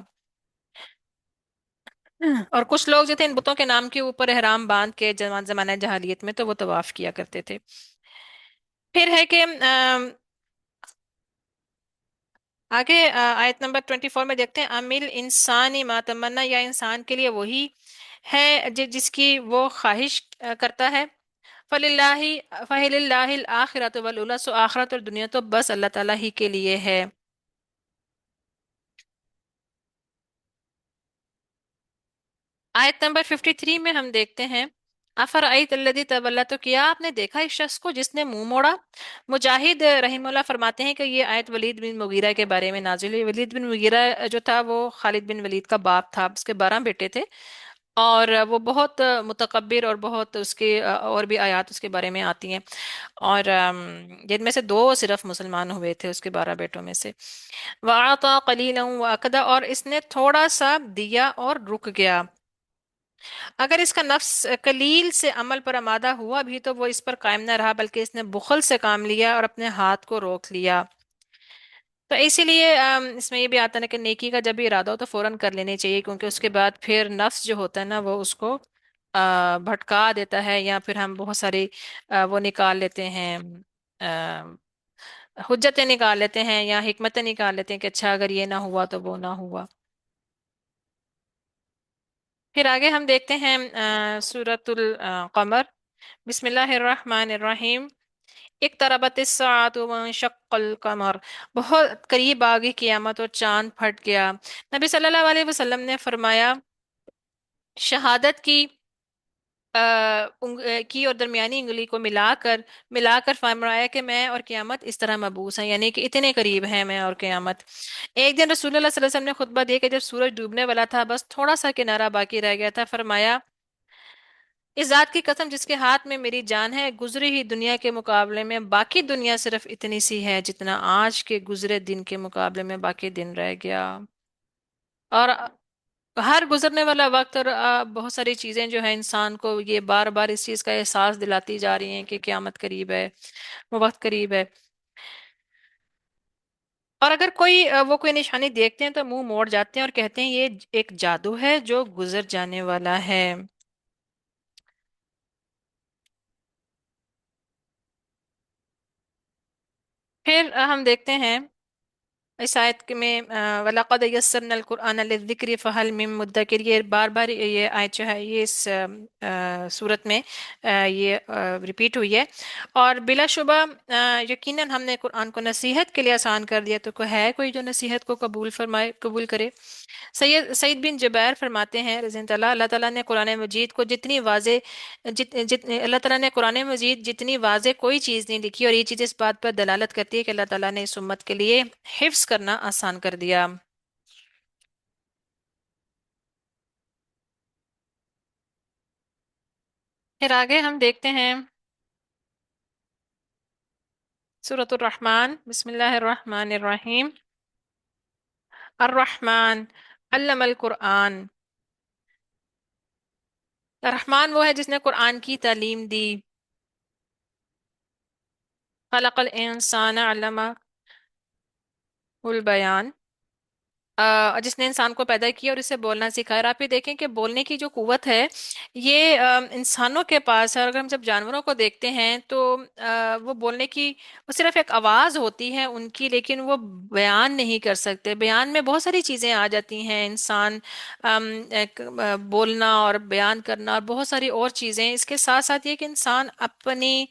और कुछ लोग जो थे इन बुतों के नाम के ऊपर एहराम बांध के जमाना जहालियत में तो वो तवाफ किया करते थे। फिर है कि आगे आयत नंबर 24 में देखते हैं, अमिल इंसानी मा तमन्ना, या इंसान के लिए वही है जिसकी वो ख्वाहिश करता है। फलिल्लाहि फहिलिल्लाहिल आखिरतु वल उला, सो आखिरत और दुनिया तो बस अल्लाह ताला ही के लिए है। आयत नंबर 53 में हम देखते हैं, अफराइत अल्लज़ी तवल्ला, तो क्या आपने देखा इस शख्स को जिसने मुंह मोड़ा? मुजाहिद रहमतुल्लाह फरमाते हैं कि ये आयत वलीद बिन मुगीरा के बारे में नाजिल हुई। वलीद बिन मुगीरा जो था वो खालिद बिन वलीद का बाप था, उसके 12 बेटे थे। और वो बहुत मुतकब्बिर और बहुत उसके और भी आयत उसके बारे में आती हैं। और जिनमें से दो सिर्फ मुसलमान हुए थे उसके 12 बेटों में से। वाता कलीलन व अकदा, और इसने थोड़ा सा दिया और रुक गया। अगर इसका नफ्स कलील से अमल पर आमादा हुआ भी तो वो इस पर कायम न रहा, बल्कि इसने बुखल से काम लिया और अपने हाथ को रोक लिया। तो इसीलिए इसमें ये भी आता है ना कि नेकी का जब भी इरादा हो तो फौरन कर लेनी चाहिए, क्योंकि उसके बाद फिर नफ्स जो होता है ना वो उसको भटका देता है, या फिर हम बहुत सारी वो निकाल लेते हैं, हुज्जतें निकाल लेते हैं या हिकमतें निकाल लेते हैं कि अच्छा अगर ये ना हुआ तो वो ना हुआ। फिर आगे हम देखते हैं सूरतुल कमर। बिस्मिल्लाहिर्रहमानिर्रहीम। इक़्तरबत अस्साअतु वंशक्कल कमर, बहुत करीब आ गई क़यामत और चांद फट गया। नबी सल्लल्लाहु अलैहि वसल्लम ने फरमाया, शहादत की और दरमियानी उंगली को मिलाकर मिलाकर फरमाया कि मैं और क़यामत इस तरह मबूस हैं, यानी कि इतने करीब हैं मैं और क़यामत। एक दिन रसूलुल्लाह सल्लल्लाहु अलैहि वसल्लम ने खुतबा दिया कि जब सूरज डूबने वाला था, बस थोड़ा सा किनारा बाकी रह गया था, फरमाया, इस जात की कसम जिसके हाथ में मेरी जान है, गुजरी हुई दुनिया के मुकाबले में बाकी दुनिया सिर्फ इतनी सी है जितना आज के गुजरे दिन के मुकाबले में बाकी दिन रह गया। और हर गुजरने वाला वक्त और बहुत सारी चीजें जो है इंसान को ये बार बार इस चीज का एहसास दिलाती जा रही हैं कि क्यामत करीब है, वो वक्त करीब है। और अगर वो कोई निशानी देखते हैं तो मुंह मोड़ जाते हैं और कहते हैं ये एक जादू है जो गुजर जाने वाला है। फिर हम देखते हैं इस आयत में वलक़द यस्सरनल कुरआन लिज़्ज़िक्रि फ़हल मिन मुद्दकिर, ये बार बार ये आयत जो है ये इस सूरत में ये रिपीट हुई है। और बिलाशुबा यकीनन हमने कुरआन को नसीहत के लिए आसान कर दिया, तो कोई है कोई जो नसीहत को कबूल करे। सैयद सईद बिन जुबैर फरमाते हैं रज़ियल्लाहु ताला, अल्लाह ताला ने कुरान मजीद को जितनी वाजे जित, जित अल्लाह ताला ने कुरान मजीद जितनी वाजे कोई चीज़ नहीं लिखी, और ये चीज़ इस बात पर दलालत करती है कि अल्लाह ताला ने इस उम्मत के लिए हिफ्स करना आसान कर दिया। फिर आगे हम देखते हैं सूरतुर रहमान, बिस्मिल्लाहिर रहमानिर रहीम। अर रहमान अल्लमल कुरआन, रहमान वो है जिसने कुरान की तालीम दी। खलकल इंसान अल्लमहुल बयान, जिसने इंसान को पैदा किया और इसे बोलना सिखाया। और आप ये देखें कि बोलने की जो कुव्वत है ये इंसानों के पास है। और अगर हम जब जानवरों को देखते हैं तो वो बोलने की, वो सिर्फ एक आवाज होती है उनकी, लेकिन वो बयान नहीं कर सकते। बयान में बहुत सारी चीजें आ जाती हैं, इंसान बोलना और बयान करना और बहुत सारी और चीजें। इसके साथ साथ ये कि इंसान अपनी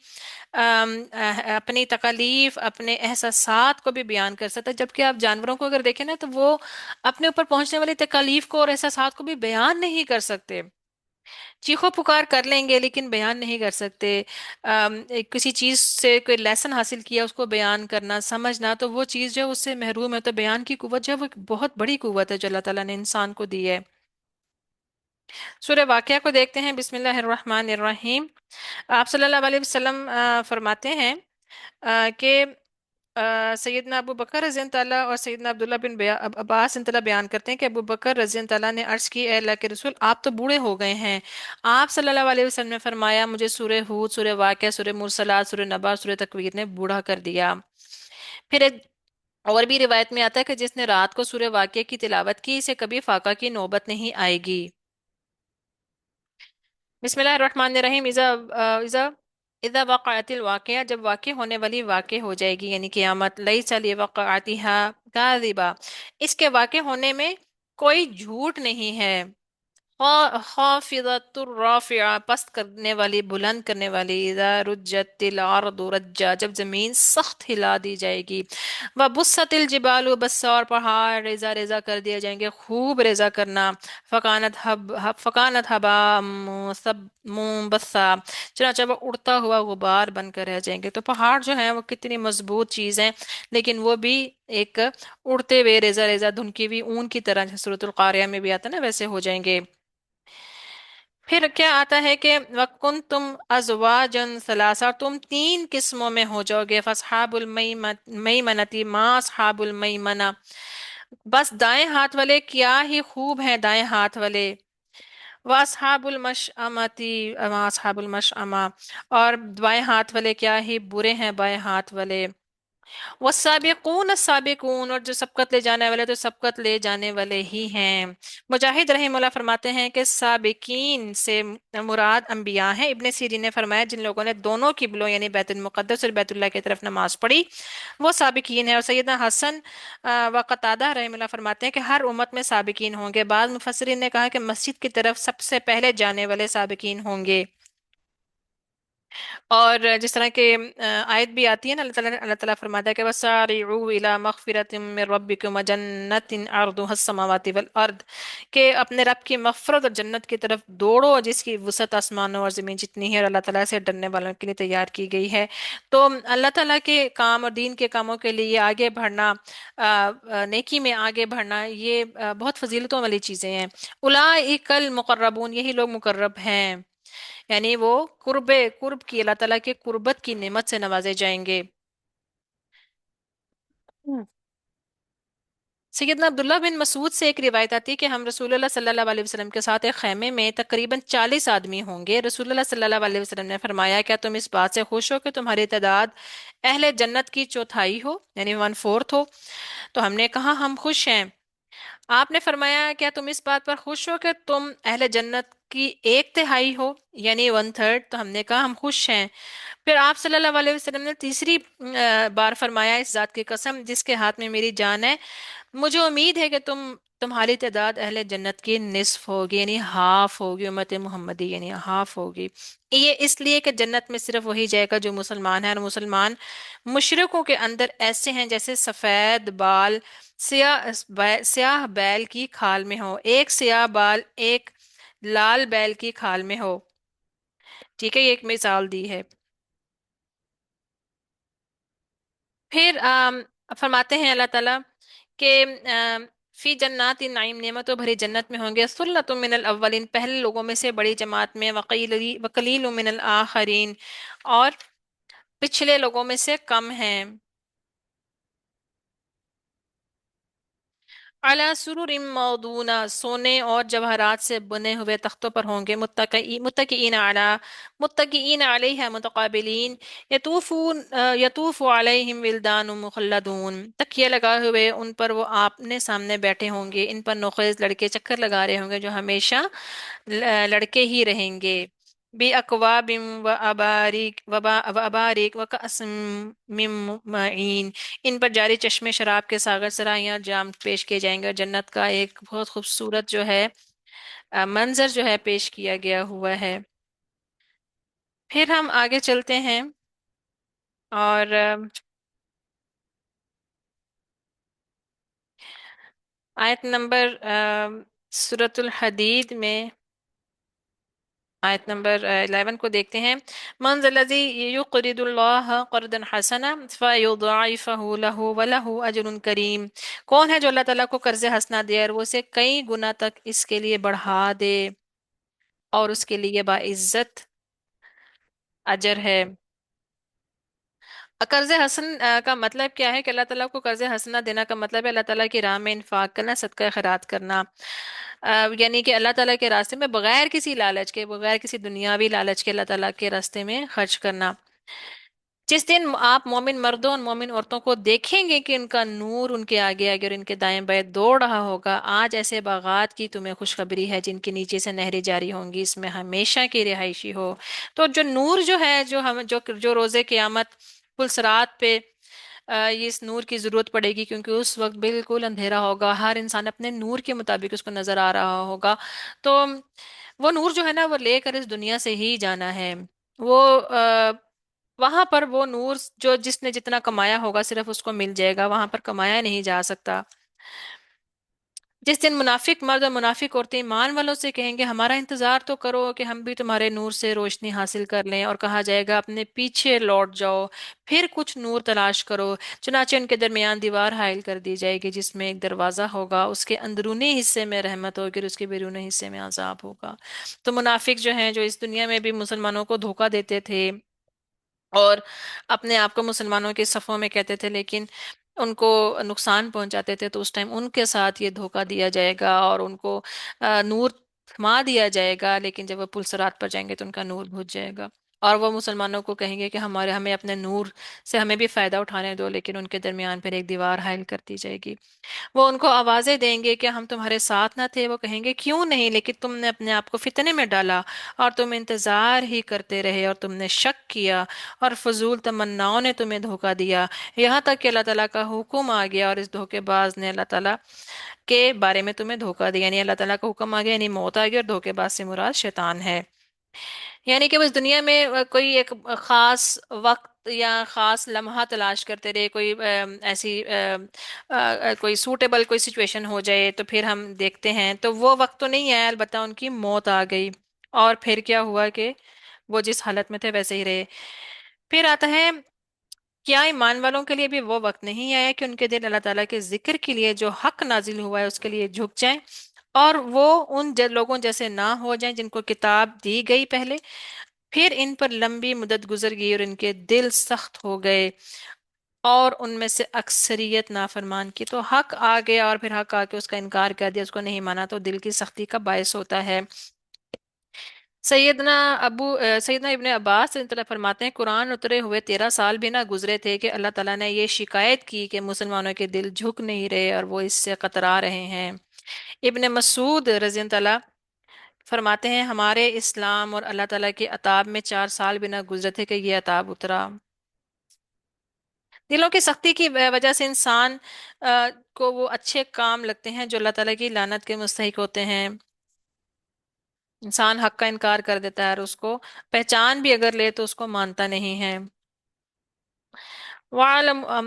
तकलीफ, अपने एहसासात को भी बयान कर सकता है। जबकि आप जानवरों को अगर देखें ना, तो वो अपने ऊपर पहुंचने वाली तकलीफ को और एहसासात को भी बयान नहीं कर सकते। चीखो पुकार कर लेंगे लेकिन बयान नहीं कर सकते। किसी चीज से कोई लेसन हासिल किया, उसको बयान करना, समझना, तो वो चीज जो है उससे महरूम है। तो बयान की कुव्वत जो है वो एक बहुत बड़ी कुव्वत है जो अल्लाह ताला ने इंसान को दी है। सूरह वाक़िया को देखते हैं, बिस्मिल्लाहिर्रहमानिर्रहीम। आप सल्लल्लाहु अलैहि वसल्लम फरमाते हैं कि सैयदना अबू बकर रज़ियल्लाहु ताला और सैयदना अब्दुल्ला बिन अब्बास इंतला बयान करते हैं कि अबू बकर रज़ियल्लाहु ताला ने अर्ज की, "ए अल्लाह के रसूल, आप तो बूढ़े हो गए हैं।" आप सल्लल्लाहु अलैहि वसल्लम ने फरमाया, मुझे सूरह हूद, सूरह वाक़िया, सूरह मुरसलात, सूरह नबा, सूरह तकवीर ने बूढ़ा कर दिया। फिर एक और भी रिवायत में आता है कि जिसने रात को सूरह वाक़िया की तिलावत की, इसे कभी फाका की नौबत नहीं आएगी। बिस्मिल्लाहिर्रहमानिर्रहीम। इज़ा इज़ा वक़अतिल वाक़िया, जब वाक़ई होने वाली वाक़ई हो जाएगी, यानी क़यामत। लैसा लिवक़अतिहा काज़िबा, इसके वाक़ई होने में कोई झूठ नहीं है। खाफिदतुर राफिया, पस्त करने वाली, बुलंद करने वाली। इज़ा रुज्जतिल अर्दु रज्जा, जब जमीन सख्त हिला दी जाएगी। व बुस्सतिल जिबालु बस्सा, और पहाड़ रेजा रेजा कर दिए जाएंगे, खूब रेजा करना। फकानत हबा सब मुंबस्सा, चनाचा वो उड़ता हुआ गुबार बनकर रह जाएंगे। तो पहाड़ जो है वो कितनी मजबूत चीज है, लेकिन वो भी एक उड़ते हुए रेजा रेजा धुनकी हुई ऊन की तरह, जैसे सूरतुल कारिया में भी आता है ना, वैसे हो जाएंगे। फिर क्या आता है कि वकुन तुम अजवाजन सलासा, तुम तीन किस्मों में हो जाओगे। फसहाबुल मईमनती मा असहाबुल मईमना, बस दाएं हाथ वाले क्या ही खूब हैं दाएं हाथ वाले। वासहाबुल मशअमती मा असहाबुल मशअमा, और बाएं हाथ वाले क्या ही बुरे हैं बाएं हाथ वाले। वो साबिकून साबिकून, और जो सबकत ले जाने वाले तो सबकत ले जाने वाले ही हैं। मुजाहिद रहीमुल्लाह फरमाते हैं कि साबिकीन से मुराद अंबिया हैं। इब्ने सीरीन ने फरमाया, जिन लोगों ने दोनों किबलों यानी बैतुल मुकद्दस और बैतुल्लाह की तरफ नमाज पढ़ी, वो साबिकीन है। और सैयदना हसन व कतादा रहीमुल्लाह फरमाते हैं कि हर उम्मत में साबिकीन होंगे। बाद मुफस्सिरीन ने कहा कि मस्जिद की तरफ सबसे पहले जाने वाले साबिकीन होंगे। اور जिस तरह के आयत भी आती है ना, अल्लाह ताला फरमाता है कि वसारिउ इला मगफिरतिम मिर रब्बिकुम व जन्नतिन अर्दुहा समावाति वल अर्द, के अपने रब की मगफरत और जन्नत की तरफ दौड़ो जिसकी वसअत आसमानों और जमीन जितनी है, और अल्लाह ताला से डरने वालों के लिए तैयार की गई है। तो अल्लाह ताला के काम और दीन के कामों के लिए आगे बढ़ना, नेकी में आगे बढ़ना, ये बहुत फजीलतों वाली चीजें हैं। उलाइकल मुकर्रबून, यही लोग मुकर्रब हैं, यानी वो कुर्ब की, अल्लाह ताला के कुर्बत की नेमत से नवाजे जाएंगे। हम्म। सैयदना अब्दुल्ला बिन मसूद से एक रिवायत आती है कि हम रसूलुल्लाह सल्लल्लाहु अलैहि वसल्लम के साथ एक खैमे में तकरीबन 40 आदमी होंगे। रसूलुल्लाह सल्लल्लाहु अलैहि वसल्लम ने फरमाया, क्या तुम इस बात से खुश हो कि तुम्हारी तादाद अहले जन्नत की चौथाई हो, यानी वन फोर्थ हो? तो हमने कहा हम खुश हैं। आपने फरमाया, क्या तुम इस बात पर खुश हो कि तुम अहले जन्नत की एक तिहाई हो, यानी वन थर्ड? तो हमने कहा हम खुश हैं। फिर आप सल्लल्लाहु अलैहि वसल्लम ने तीसरी बार फरमाया, इस जात की कसम जिसके हाथ में मेरी जान है, मुझे उम्मीद है कि तुम्हारी तादाद अहले जन्नत की निस्फ होगी, यानी हाफ होगी, उम्मत मोहम्मदी यानी हाफ होगी। ये इसलिए कि जन्नत में सिर्फ वही जाएगा जो मुसलमान है, और मुसलमान मुशरिकों के अंदर ऐसे हैं जैसे सफेद बाल स्याह बैल की खाल में हो, एक स्याह बाल एक लाल बैल की खाल में हो। ठीक है, ये एक मिसाल दी है। फिर फरमाते हैं अल्लाह ताला के फी जन्नात नाइम, नेमतों भरी जन्नत में होंगे, सुल्लतुम मिनल अव्वलिन, पहले लोगों में से बड़ी जमात में, वकलील मिनल आखरीन, और पिछले लोगों में से कम हैं। अला सुरुरिम मौदूना, सोने और जवाहरात से बने हुए तख्तों पर होंगे, मुत्तकीइन अला मुत्तकीइन अलैहा मुतकाबिलीन, यतूफु अलैहिम विल्दान मुखल्लदून, तकिए लगाए हुए उन पर वो आपने सामने बैठे होंगे, इन पर नौखेज लड़के चक्कर लगा रहे होंगे जो हमेशा लड़के ही रहेंगे। बी अकवाबिम व अबारिक व अबारिक व कसम मिम मईन, इन पर जारी चश्मे शराब के सागर सराइयाँ जाम पेश किए जाएंगे, और जन्नत का एक बहुत खूबसूरत जो है मंजर जो है पेश किया गया हुआ है। फिर हम आगे चलते हैं, और आयत नंबर सूरतुल हदीद में आयत नंबर 11 को देखते हैं। मन ज़ल्लज़ी युक़रिदुल्लाह क़र्दन हसना फ़युضाइफ़हु लहु व लहु अजरुन करीम, कौन है जो अल्लाह ताला को कर्ज हसना दे और वो उसे कई गुना तक इसके लिए बढ़ा दे, और उसके लिए बाइज्जत अजर है। कर्ज हसन का मतलब क्या है? कि अल्लाह ताला को कर्ज हसना देना का मतलब है अल्लाह ताला की राह में इंफाक करना, सदका खैरात करना। यानी कि अल्लाह ताला के रास्ते में बगैर किसी लालच के, बगैर किसी दुनियावी लालच के अल्लाह ताला के रास्ते में खर्च करना। जिस दिन आप मोमिन मर्दों और मोमिन औरतों को देखेंगे कि उनका नूर उनके आगे आगे और इनके दाएं बाएं दौड़ रहा होगा, आज ऐसे बागात की तुम्हें खुशखबरी है जिनके नीचे से नहरें जारी होंगी, इसमें हमेशा की रिहायशी हो। तो जो नूर जो है, जो हम जो रोजे क़यामत पुलसरात पे ये इस नूर की जरूरत पड़ेगी, क्योंकि उस वक्त बिल्कुल अंधेरा होगा, हर इंसान अपने नूर के मुताबिक उसको नजर आ रहा होगा। तो वो नूर जो है ना, वो लेकर इस दुनिया से ही जाना है। वो वहां पर वो नूर जो जिसने जितना कमाया होगा सिर्फ उसको मिल जाएगा, वहां पर कमाया नहीं जा सकता। जिस दिन मुनाफिक मर्द और मुनाफिक औरतें ईमान वालों से कहेंगे हमारा इंतजार तो करो कि हम भी तुम्हारे नूर से रोशनी हासिल कर लें, और कहा जाएगा अपने पीछे लौट जाओ, फिर कुछ नूर तलाश करो। चुनाचे उनके दरमियान दीवार हाइल कर दी जाएगी जिसमें एक दरवाजा होगा, उसके अंदरूनी हिस्से में रहमत होगी और उसके बैरूनी हिस्से में अजाब होगा। तो मुनाफिक जो हैं, जो इस दुनिया में भी मुसलमानों को धोखा देते थे और अपने आप को मुसलमानों के सफ़ों में कहते थे, लेकिन उनको नुकसान पहुंचाते थे, तो उस टाइम उनके साथ ये धोखा दिया जाएगा और उनको नूर थमा दिया जाएगा, लेकिन जब वो पुलसरात पर जाएंगे तो उनका नूर बुझ जाएगा। और वो मुसलमानों को कहेंगे कि हमारे हमें अपने नूर से हमें भी फायदा उठाने दो, लेकिन उनके दरमियान फिर एक दीवार हाइल कर दी जाएगी। वो उनको आवाजें देंगे कि हम तुम्हारे साथ ना थे? वो कहेंगे क्यों नहीं, लेकिन तुमने अपने आप को फितने में डाला और तुम इंतजार ही करते रहे और तुमने शक किया और फजूल तमन्नाओं ने तुम्हें धोखा दिया, यहाँ तक कि अल्लाह ताला का हुक्म आ गया और इस धोखेबाज ने अल्लाह ताला के बारे में तुम्हें धोखा दिया, यानी अल्लाह ताला का हुक्म आ गया, यानी मौत आ गई, और धोखेबाज से मुराद शैतान है। یعنی کہ وہ اس دنیا میں کوئی ایک خاص وقت یا خاص لمحہ تلاش کرتے رہے، کوئی ایسی کوئی سوٹیبل کوئی سچویشن ہو جائے تو پھر ہم دیکھتے ہیں، تو وہ وقت تو نہیں آیا، البتہ ان کی موت آ گئی، اور پھر کیا ہوا کہ وہ جس حالت میں تھے ویسے ہی رہے۔ پھر آتا ہے، کیا ایمان والوں کے لیے بھی وہ وقت نہیں آیا کہ ان کے دل اللہ تعالیٰ کے ذکر کے لیے جو حق نازل ہوا ہے اس کے لیے جھک جائیں، اور وہ ان لوگوں جیسے نہ ہو جائیں جن کو کتاب دی گئی پہلے، پھر ان پر لمبی مدت گزر گئی اور ان کے دل سخت ہو گئے، اور ان میں سے اکثریت نافرمان کی، تو حق آ گیا اور پھر حق آ کے اس کا انکار کر دیا، اس کو نہیں مانا، تو دل کی سختی کا باعث ہوتا ہے۔ سیدنا ابن عباس رضی اللہ عنہ فرماتے ہیں قرآن اترے ہوئے 13 سال بھی نہ گزرے تھے کہ اللہ تعالیٰ نے یہ شکایت کی کہ مسلمانوں کے دل جھک نہیں رہے اور وہ اس سے کترا رہے ہیں۔ ابن مسعود رضی اللہ عنہ فرماتے ہیں ہمارے اسلام اور اللہ تعالیٰ کے عتاب میں 4 سال بھی نہ گزرے تھے کہ یہ عتاب اترا۔ دلوں کی سختی کی وجہ سے انسان کو وہ اچھے کام لگتے ہیں جو اللہ تعالیٰ کی لعنت کے مستحق ہوتے ہیں۔ انسان حق کا انکار کر دیتا ہے، اور اس کو پہچان بھی اگر لے تو اس کو مانتا نہیں ہے۔ اعلموا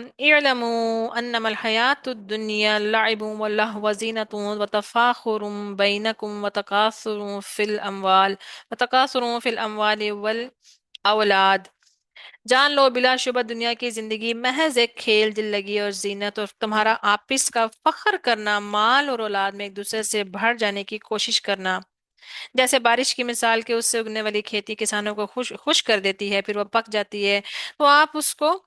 انما الحیات الدنیا لعب ولہو وزینۃ وتفاخر بینکم وتکاثر فی الاموال والاولاد۔ جان لو بلا شبہ دنیا کی زندگی محض ایک کھیل دل لگی اور زینت، اور تمہارا آپس کا فخر کرنا، مال اور اولاد میں ایک دوسرے سے بڑھ جانے کی کوشش کرنا، جیسے بارش کی مثال کہ اس سے اگنے والی کھیتی کسانوں کو خوش کر دیتی ہے، پھر وہ پک جاتی ہے تو آپ اس کو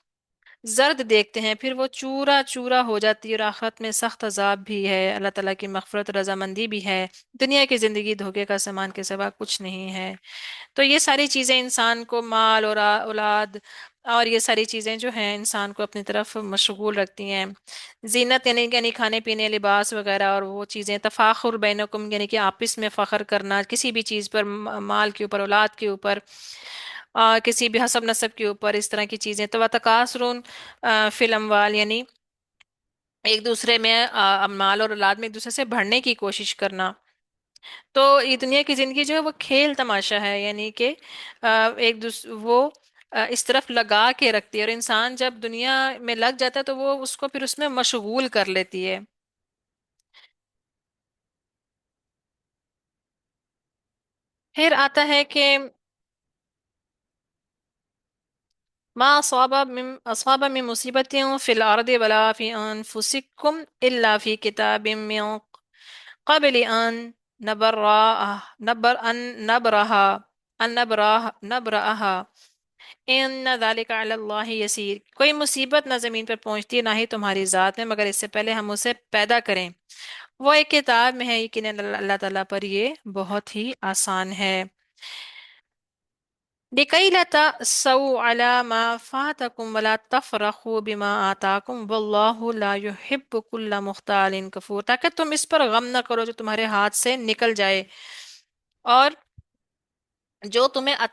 زرد دیکھتے ہیں، پھر وہ چورا چورا ہو جاتی ہے، اور آخرت میں سخت عذاب بھی ہے، اللہ تعالیٰ کی مغفرت رضامندی بھی ہے۔ دنیا کی زندگی دھوکے کا سامان کے سوا کچھ نہیں ہے۔ تو یہ ساری چیزیں انسان کو، مال اور اولاد اور یہ ساری چیزیں جو ہیں انسان کو اپنی طرف مشغول رکھتی ہیں۔ زینت یعنی کھانے پینے، لباس وغیرہ، اور وہ چیزیں تفاخر بینکم یعنی کہ آپس میں فخر کرنا کسی بھی چیز پر، مال کے اوپر، اولاد کے اوپر، کسی بھی حسب نسب کے اوپر، اس طرح کی چیزیں، تو تکاثر فی الاموال یعنی ایک دوسرے میں مال اور اولاد میں ایک دوسرے سے بڑھنے کی کوشش کرنا۔ تو یہ دنیا کی زندگی جو ہے وہ کھیل تماشا ہے، یعنی کہ ایک وہ اس طرف لگا کے رکھتی ہے، اور انسان جب دنیا میں لگ جاتا ہے تو وہ اس کو پھر اس میں مشغول کر لیتی ہے۔ پھر آتا ہے کہ ما أصاب من مصيبة في الأرض ولا في أنفسكم إلا في كتاب من قبل أن نبرأها نبرأها ان ذالک علی اللہ یسیر۔ کوئی مصیبت نہ زمین پر پہنچتی نہ ہی تمہاری ذات میں مگر اس سے پہلے ہم اسے پیدا کریں، وہ ایک کتاب میں ہے، یقیناً اللہ تعالیٰ پر یہ بہت ہی آسان ہے۔ لِكَيْ لَا تَأْسَوْا عَلَى مَا فَاتَكُمْ وَلَا تَفْرَحُوا بِمَا آتَاكُمْ وَاللَّهُ لَا يُحِبُّ كُلَّ مُخْتَالٍ كَفُورٍ، تاکہ تم اس پر غم نہ کرو جو تمہارے ہاتھ سے نکل جائے، اور جو تمہیں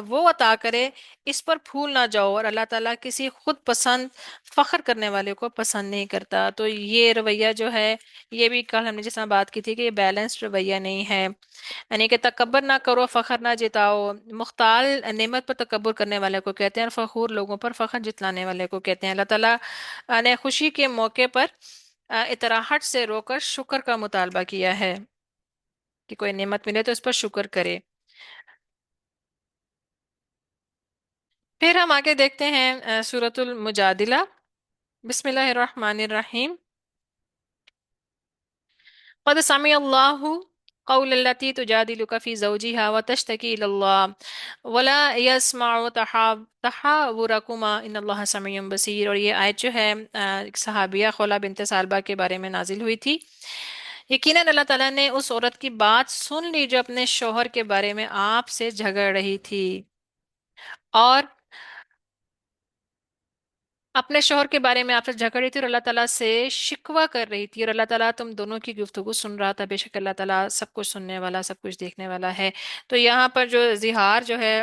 وہ عطا کرے اس پر پھول نہ جاؤ، اور اللہ تعالیٰ کسی خود پسند فخر کرنے والے کو پسند نہیں کرتا۔ تو یہ رویہ جو ہے، یہ بھی کل ہم نے جس طرح بات کی تھی کہ یہ بیلنسڈ رویہ نہیں ہے، یعنی کہ تکبر نہ کرو، فخر نہ جتاؤ۔ مختال نعمت پر تکبر کرنے والے کو کہتے ہیں، اور فخور لوگوں پر فخر جتلانے والے کو کہتے ہیں۔ اللہ تعالیٰ نے خوشی کے موقع پر اطراحٹ سے رو کر شکر کا مطالبہ کیا ہے کہ کوئی نعمت ملے تو اس پر شکر کرے۔ پھر ہم آگے دیکھتے ہیں سورۃ المجادلہ۔ بسم اللہ الرحمن الرحیم۔ قد سمع اللہ قول التي تجادلك في زوجها وتشتكي إلى الله ولا يسمع تحاوركما إن الله سميع بصير۔ اور یہ آیت جو ہے ایک صحابیہ خولہ بنت سالبہ کے بارے میں نازل ہوئی تھی۔ یقیناً اللہ تعالیٰ نے اس عورت کی بات سن لی جو اپنے شوہر کے بارے میں آپ سے جھگڑ رہی تھی، اور अपने शोहर के बारे में आपसे झगड़ रही थी और अल्लाह ताला से शिकवा कर रही थी, और अल्लाह ताला तुम दोनों की गुफ्तगू सुन रहा था। बेशक अल्लाह ताला सब कुछ सुनने वाला, सब कुछ देखने वाला है। तो यहाँ पर जो जिहार जो है,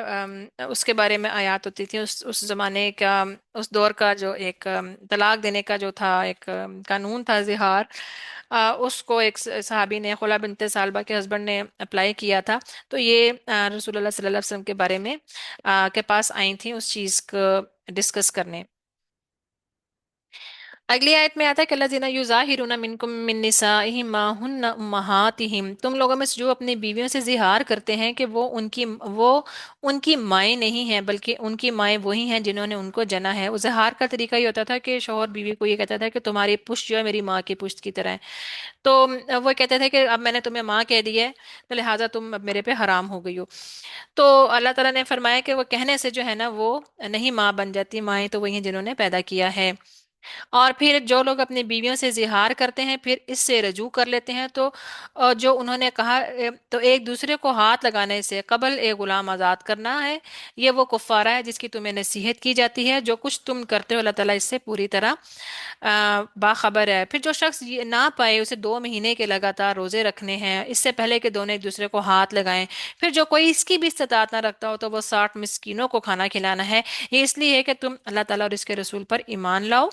उसके बारे में आयत होती थी, उस जमाने का, उस दौर का जो एक तलाक देने का जो था एक कानून था जिहार। उसको एक सहाबी ने, खुला बिनते सालबा के हस्बैंड ने अप्लाई किया था। तो ये रसूलुल्लाह सल्लल्लाहु अलैहि वसल्लम के बारे में के पास आई थी उस चीज को डिस्कस करने। अगली आयत में आता है कि अल्लाज़ीना युज़ाहिरूना मिनकुम मिन निसाइहिम मा हुन्ना उम्महातिहिम, तुम लोगों में से जो अपनी बीवियों से जिहार करते हैं कि वो उनकी माएँ नहीं हैं, बल्कि उनकी माएँ वही हैं जिन्होंने उनको जना है। वो जिहार का तरीका ये होता था कि शौहर बीवी को ये कहता था कि तुम्हारी पुश्त जो है मेरी माँ की पुश्त की तरह है। तो वो कहते थे कि अब मैंने तुम्हें माँ कह दी है, तो लिहाजा तुम अब मेरे पे हराम हो गई हो। तो अल्लाह ताला ने फरमाया कि वो कहने से जो है ना वो नहीं माँ बन जाती, माएँ तो वही हैं जिन्होंने पैदा किया है। और फिर जो लोग अपनी बीवियों से जिहार करते हैं फिर इससे रजू कर लेते हैं, तो जो उन्होंने कहा, तो एक दूसरे को हाथ लगाने से कबल एक गुलाम आज़ाद करना है, ये वो कुफ्फारा है जिसकी तुम्हें नसीहत की जाती है। जो कुछ तुम करते हो अल्लाह ताला इससे पूरी तरह बाखबर है। फिर जो शख्स ये ना पाए, उसे 2 महीने के लगातार रोजे रखने हैं, इससे पहले कि दोनों एक दूसरे को हाथ लगाएं। फिर जो कोई इसकी भी इस्तात ना रखता हो तो वो 60 मिस्कीनों को खाना खिलाना है। ये इसलिए है कि तुम अल्लाह ताला और इसके रसूल पर ईमान लाओ,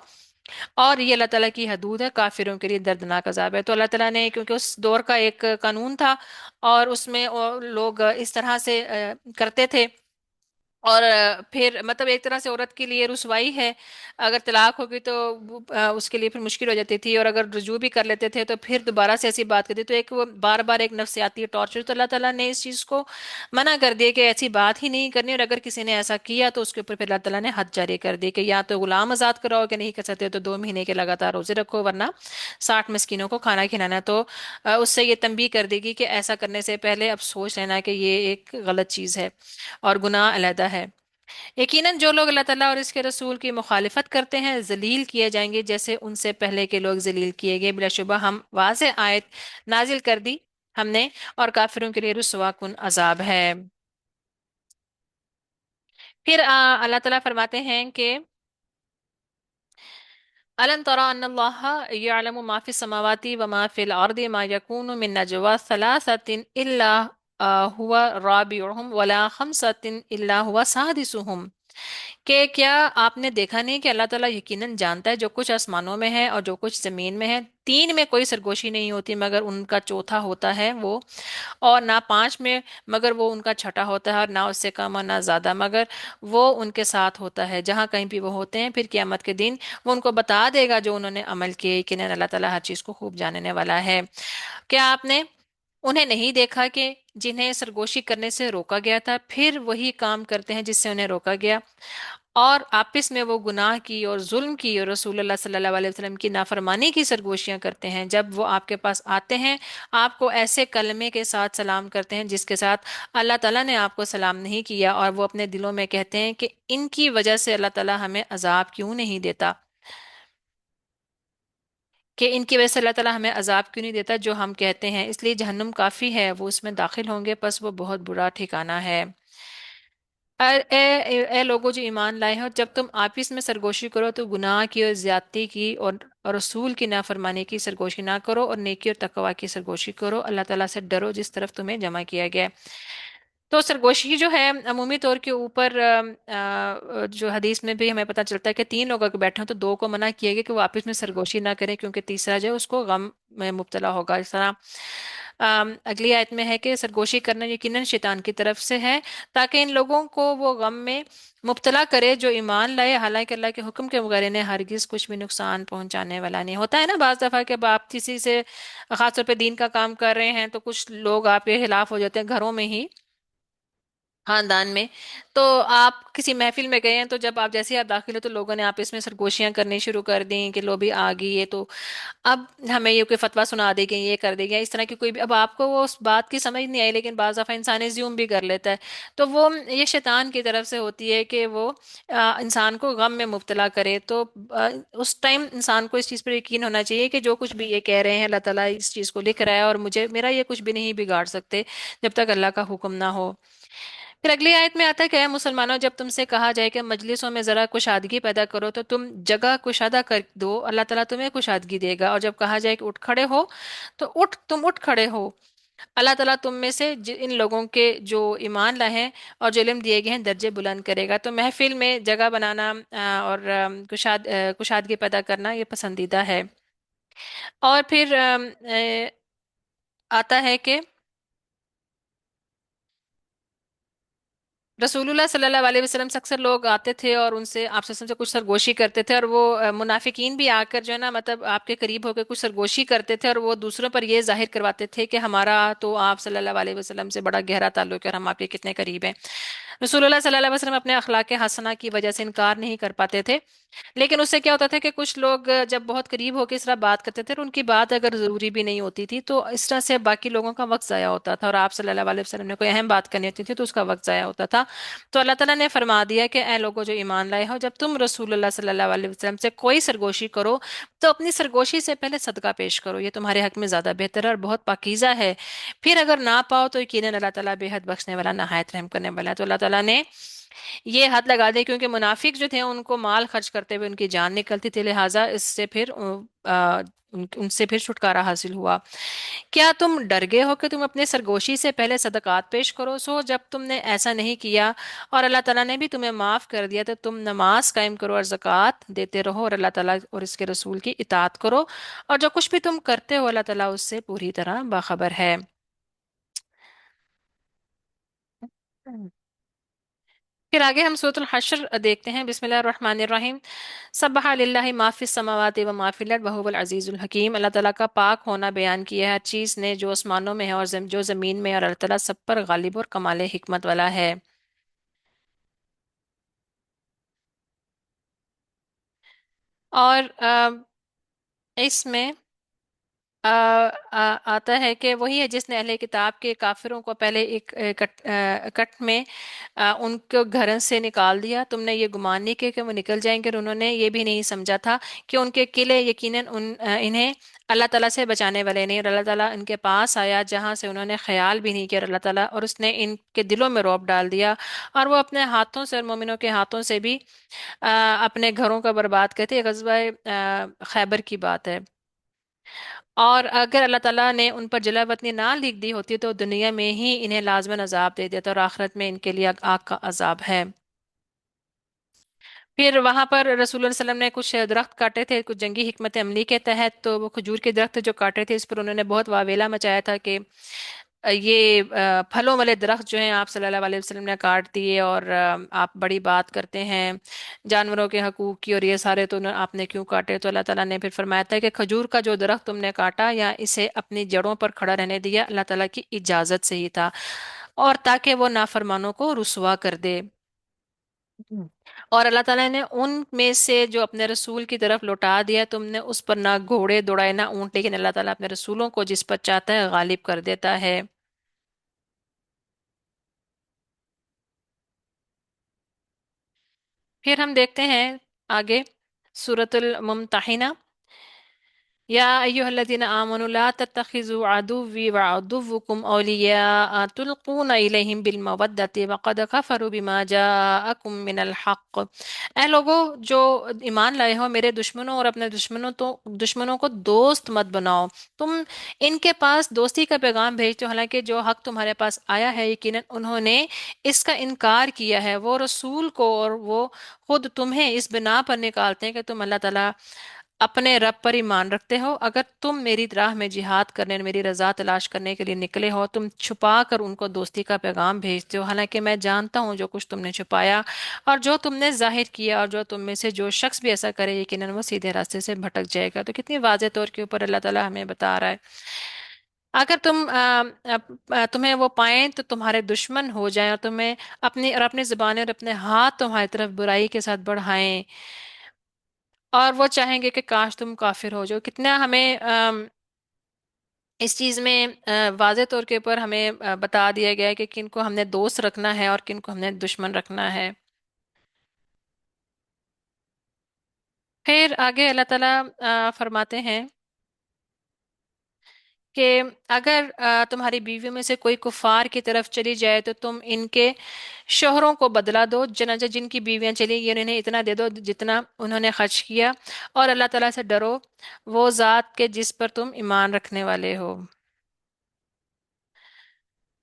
और ये अल्लाह ताला की हदूद है, काफिरों के लिए दर्दनाक अजाब है। तो अल्लाह ताला ने, क्योंकि उस दौर का एक कानून था और उसमें लोग इस तरह से करते थे, और फिर मतलब एक तरह से औरत के लिए रुसवाई है। अगर तलाक होगी तो उसके लिए फिर मुश्किल हो जाती थी, और अगर रुजू भी कर लेते थे तो फिर दोबारा से ऐसी बात करती, तो एक वो बार बार एक नफ्सियाती टॉर्चर। तो अल्लाह ताला ने इस चीज़ को मना कर दिया कि ऐसी बात ही नहीं करनी, और अगर किसी ने ऐसा किया तो उसके ऊपर फिर अल्लाह ताला ने हद जारी कर दी कि या तो गुलाम आजाद कराओ, कि नहीं कर सकते तो 2 महीने के लगातार रोजे रखो, वरना 60 मिस्किनों को खाना खिलाना। तो उससे ये तंबीह कर देगी कि ऐसा करने से पहले अब सोच लेना कि ये एक गलत चीज़ है और गुनाह अलहदा है। यकीनन जो लोग अल्लाह ताला और इसके रसूल की मुखालिफत करते हैं जलील किए जाएंगे, जैसे उनसे पहले के लोग जलील किए गए। बिलाशुबा हम वाज़े आयत नाजिल कर दी हमने, और काफिरों के लिए रुसवा कुन अजाब है। फिर अल्लाह ताला फरमाते हैं कि अलम तरा अन्नल्लाह यअलमु मा फिस समावाति व मा फिल अर्दि मा यकूनु मिन नजवा सलासतिन इल्ला हुवा राबिउहुम वला खमसतिन इल्ला हुवा सादिसुहुम, कि क्या आपने देखा नहीं कि अल्लाह ताला यकीनन जानता है जो कुछ आसमानों में है और जो कुछ जमीन में है। तीन में कोई सरगोशी नहीं होती मगर उनका चौथा होता है वो, और ना पांच में मगर वो उनका छठा होता है, और ना उससे कम और ना ज्यादा मगर वो उनके साथ होता है जहां कहीं भी वो होते हैं। फिर क़यामत के दिन वो उनको बता देगा जो उन्होंने अमल किए, कि अल्लाह ताला हर चीज को खूब जानने वाला है। क्या आपने उन्हें नहीं देखा कि जिन्हें सरगोशी करने से रोका गया था फिर वही काम करते हैं जिससे उन्हें रोका गया, और आपस में वो गुनाह की और जुल्म की और रसूलुल्लाह सल्लल्लाहु अलैहि वसल्लम की नाफरमानी की सरगोशियां करते हैं। जब वो आपके पास आते हैं आपको ऐसे कलमे के साथ सलाम करते हैं जिसके साथ अल्लाह ताला ने आपको सलाम नहीं किया, और वो अपने दिलों में कहते हैं कि इनकी वजह से अल्लाह ताला हमें अजाब क्यों नहीं देता, कि इनकी वजह से अल्लाह ताला हमें अजाब क्यों नहीं देता जो हम कहते हैं। इसलिए जहन्नुम काफ़ी है, वो उसमें दाखिल होंगे, बस वो बहुत बुरा ठिकाना है। ए लोगों जो ईमान लाए हो, जब तुम आपस में सरगोशी करो तो गुनाह की और ज्यादती की और रसूल की नाफरमानी की सरगोशी ना करो, और नेकी और तकवा की सरगोशी करो। अल्लाह ताला से डरो जिस तरफ तुम्हें जमा किया गया है। तो सरगोशी जो है अमूमी तौर के ऊपर जो हदीस में भी हमें पता चलता है कि तीन लोग अगर बैठे हो तो दो को मना किया गया कि वो आपस में सरगोशी ना करें, क्योंकि तीसरा जो है उसको गम में मुब्तला होगा। इस तरह अगली आयत में है कि सरगोशी करना यकीनन शैतान की तरफ से है, ताकि इन लोगों को वो गम में मुब्तला करे जो ईमान लाए, हालांकि अल्लाह के हुक्म के बगैर इन्हें हरगिज कुछ भी नुकसान पहुंचाने वाला नहीं होता है। ना बाज दफा कि अब आप किसी से खासतौर पे दीन का काम कर रहे हैं तो कुछ लोग आपके खिलाफ हो जाते हैं घरों में ही, खानदान में। तो आप किसी महफिल में गए हैं, तो जब आप जैसे ही आप दाखिल हो तो लोगों ने आपस में सरगोशियां करनी शुरू कर दी कि लो भी आ गई है, तो अब हमें ये कोई फतवा सुना देंगे, ये कर देंगे, इस तरह की कोई भी, अब आपको वो उस बात की समझ नहीं आई, लेकिन बाज़ दफ़ा इंसान एज्यूम भी कर लेता है। तो वो ये शैतान की तरफ से होती है कि वो इंसान को गम में मुब्तला करे। तो उस टाइम इंसान को इस चीज़ पर यकीन होना चाहिए कि जो कुछ भी ये कह रहे हैं अल्लाह ताला इस चीज़ को लिख रहा है, और मुझे मेरा ये कुछ भी नहीं बिगाड़ सकते जब तक अल्लाह का हुक्म ना हो। फिर अगली आयत में आता है कि "ऐ मुसलमानों, जब तुमसे कहा जाए कि मजलिसों में जरा कुशादगी पैदा करो तो तुम जगह कुशादा कर दो, अल्लाह ताला तुम्हें कुशादगी देगा। और जब कहा जाए कि उठ खड़े हो तो तुम उठ खड़े हो, अल्लाह ताला तुम में से इन लोगों के जो ईमान लाए हैं और जो इल्म दिए गए हैं दर्जे बुलंद करेगा। तो महफिल में जगह बनाना और कुशादगी पैदा करना ये पसंदीदा है। और फिर आता है कि रसूलुल्लाह सल्लल्लाहु अलैहि वसल्लम से अक्सर लोग आते थे और उनसे आपसे से कुछ सरगोशी करते थे, और वो मुनाफिकीन भी आकर जो है ना, मतलब आपके करीब होकर कुछ सरगोशी करते थे और वो दूसरों पर ये जाहिर करवाते थे कि हमारा तो आप सल्लल्लाहु अलैहि वसल्लम से बड़ा गहरा ताल्लुक है और हम आपके कितने करीब हैं। रसूलुल्लाह सल्लल्लाहु अलैहि वसल्लम अपने अखलाक हसना की वजह से इनकार नहीं कर पाते थे। लेकिन उससे क्या होता था कि कुछ लोग जब बहुत करीब होकर इस तरह बात करते थे और उनकी बात अगर जरूरी भी नहीं होती थी तो इस तरह से बाकी लोगों का वक्त जाया होता था, और आप सल्लल्लाहु अलैहि वसल्लम ने कोई अहम बात करनी होती थी तो उसका वक्त जाया होता था। तो अल्लाह ताला ने फरमा दिया कि ऐ लोगों जो ईमान लाए हो, जब तुम रसूलुल्लाह सल्लल्लाहु अलैहि वसल्लम से कोई सरगोशी करो तो अपनी सरगोशी से पहले सदका पेश करो, ये तुम्हारे हक में ज्यादा बेहतर है और बहुत पाकीज़ा है। फिर अगर ना पाओ तो यकीनन अल्लाह ताला बेहद बख्शने वाला नहायत रहम करने वाला है। तो अल्लाह ताला ने ये हद लगा दी, क्योंकि मुनाफिक जो थे उनको माल खर्च करते हुए उनकी जान निकलती थी, लिहाजा इससे फिर उनसे फिर छुटकारा हासिल हुआ। क्या तुम डर गए हो कि तुम अपने सरगोशी से पहले सदकात पेश करो? सो जब तुमने ऐसा नहीं किया और अल्लाह ताला ने भी तुम्हें माफ कर दिया तो तुम नमाज कायम करो और ज़कात देते रहो और अल्लाह ताला और इसके रसूल की इताअत करो, और जो कुछ भी तुम करते हो अल्लाह ताला उससे पूरी तरह बाखबर है। फिर आगे हम सूरत हश्र देखते हैं। बिस्मिल्लाहिर्रहमानिर्रहीम। सब्बहा लिल्लाहि मा फिस समावाति व मा फिल अर्द व हुवल अजीजुल हकीम। अल्लाह ताला का पाक होना बयान किया है हर चीज़ ने जो आसमानों में है और जो ज़मीन में है, और अल्लाह ताला सब पर गालिब और कमाल हिकमत वाला है। और इसमें आता है कि वही है जिसने अहले किताब के काफिरों को पहले एक कट में उनको घर से निकाल दिया। तुमने ये गुमान नहीं किया कि वो निकल जाएंगे, और उन्होंने ये भी नहीं समझा था कि उनके किले यकीनन इन्हें अल्लाह ताला से बचाने वाले नहीं, और अल्लाह ताला इनके पास आया जहां से उन्होंने ख्याल भी नहीं किया, और अल्लाह ताला और उसने इनके दिलों में रौब डाल दिया, और वो अपने हाथों से और मोमिनों के हाथों से भी अपने घरों का बर्बाद करते। ग़ज़वा खैबर की बात है। और अगर अल्लाह ताला ने उन पर जलावतनी ना लिख दी होती तो दुनिया में ही इन्हें लाजमन अजाब दे देता, और आखिरत में इनके लिए आग का अजाब है। फिर वहां पर रसूलुल्लाह सल्लल्लाहु अलैहि वसल्लम ने कुछ दरख्त काटे थे कुछ जंगी हिकमत अमली के तहत, तो वो खजूर के दरख्त जो काटे थे इस पर उन्होंने बहुत वावेला मचाया था कि ये फलों वाले दरख्त जो हैं आप सल्लल्लाहु अलैहि वसल्लम ने काट दिए, और आप बड़ी बात करते हैं जानवरों के हकूक की, और ये सारे तो आपने क्यों काटे? तो अल्लाह ताला ने फिर फरमाया था कि खजूर का जो दरख्त तुमने काटा या इसे अपनी जड़ों पर खड़ा रहने दिया अल्लाह ताला की इजाजत से ही था, और ताकि वो नाफरमानों को रुसवा कर दे। हम्म। और अल्लाह ताला ने उन में से जो अपने रसूल की तरफ लौटा दिया, तुमने उस पर ना घोड़े दौड़ाए ना ऊंट, लेकिन अल्लाह ताला अपने रसूलों को जिस पर चाहता है गालिब कर देता है। फिर हम देखते हैं आगे सूरतुल मुमतहिना। या अय्युहल्लज़ीना आमनु ला तत्तखिज़ू अदुव्वी व अदुव्वकुम औलिया तुल्कूना इलैहिम बिल मवद्दति व क़द कफ़रू बिमा जाअकुम मिनल हक़। ऐ लोगो जो ईमान लाए हो, मेरे दुश्मनों और अपने दुश्मनों को दोस्त मत बनाओ। तुम इनके पास दोस्ती का पैगाम भेजते हो, हालांकि जो हक तुम्हारे पास आया है यकीनन उन्होंने इसका इनकार किया है। वो रसूल को और वो खुद तुम्हें इस बिना पर निकालते हैं कि तुम अल्लाह ताला अपने रब पर ईमान रखते हो। अगर तुम मेरी राह में जिहाद करने मेरी रजा तलाश करने के लिए निकले हो, तुम छुपा कर उनको दोस्ती का पैगाम भेजते हो, हालांकि मैं जानता हूँ जो कुछ तुमने छुपाया और जो तुमने जाहिर किया, और जो तुम में से जो शख्स भी ऐसा करे यकीनन वो सीधे रास्ते से भटक जाएगा। तो कितनी वाज़ेह तौर के ऊपर अल्लाह ताला हमें बता रहा है, अगर तुम्हें वो पाएं तो तुम्हारे दुश्मन हो जाएं, और तुम्हें अपनी जुबानें और अपने हाथ तुम्हारी तरफ बुराई के साथ बढ़ाएं, और वो चाहेंगे कि काश तुम काफिर हो जाओ। कितना हमें इस चीज में वाज़ेह तौर के ऊपर हमें बता दिया गया है कि किनको हमने दोस्त रखना है और किनको हमने दुश्मन रखना है। फिर आगे अल्लाह ताला फरमाते हैं کہ اگر تمہاری بیویوں میں سے کوئی کفار کی طرف چلی جائے تو تم ان کے شوہروں کو بدلہ دو، چنانچہ جن کی بیویاں چلی گئی انہیں اتنا دے دو جتنا انہوں نے خرچ کیا، اور اللہ تعالیٰ سے ڈرو، وہ ذات کے جس پر تم ایمان رکھنے والے ہو۔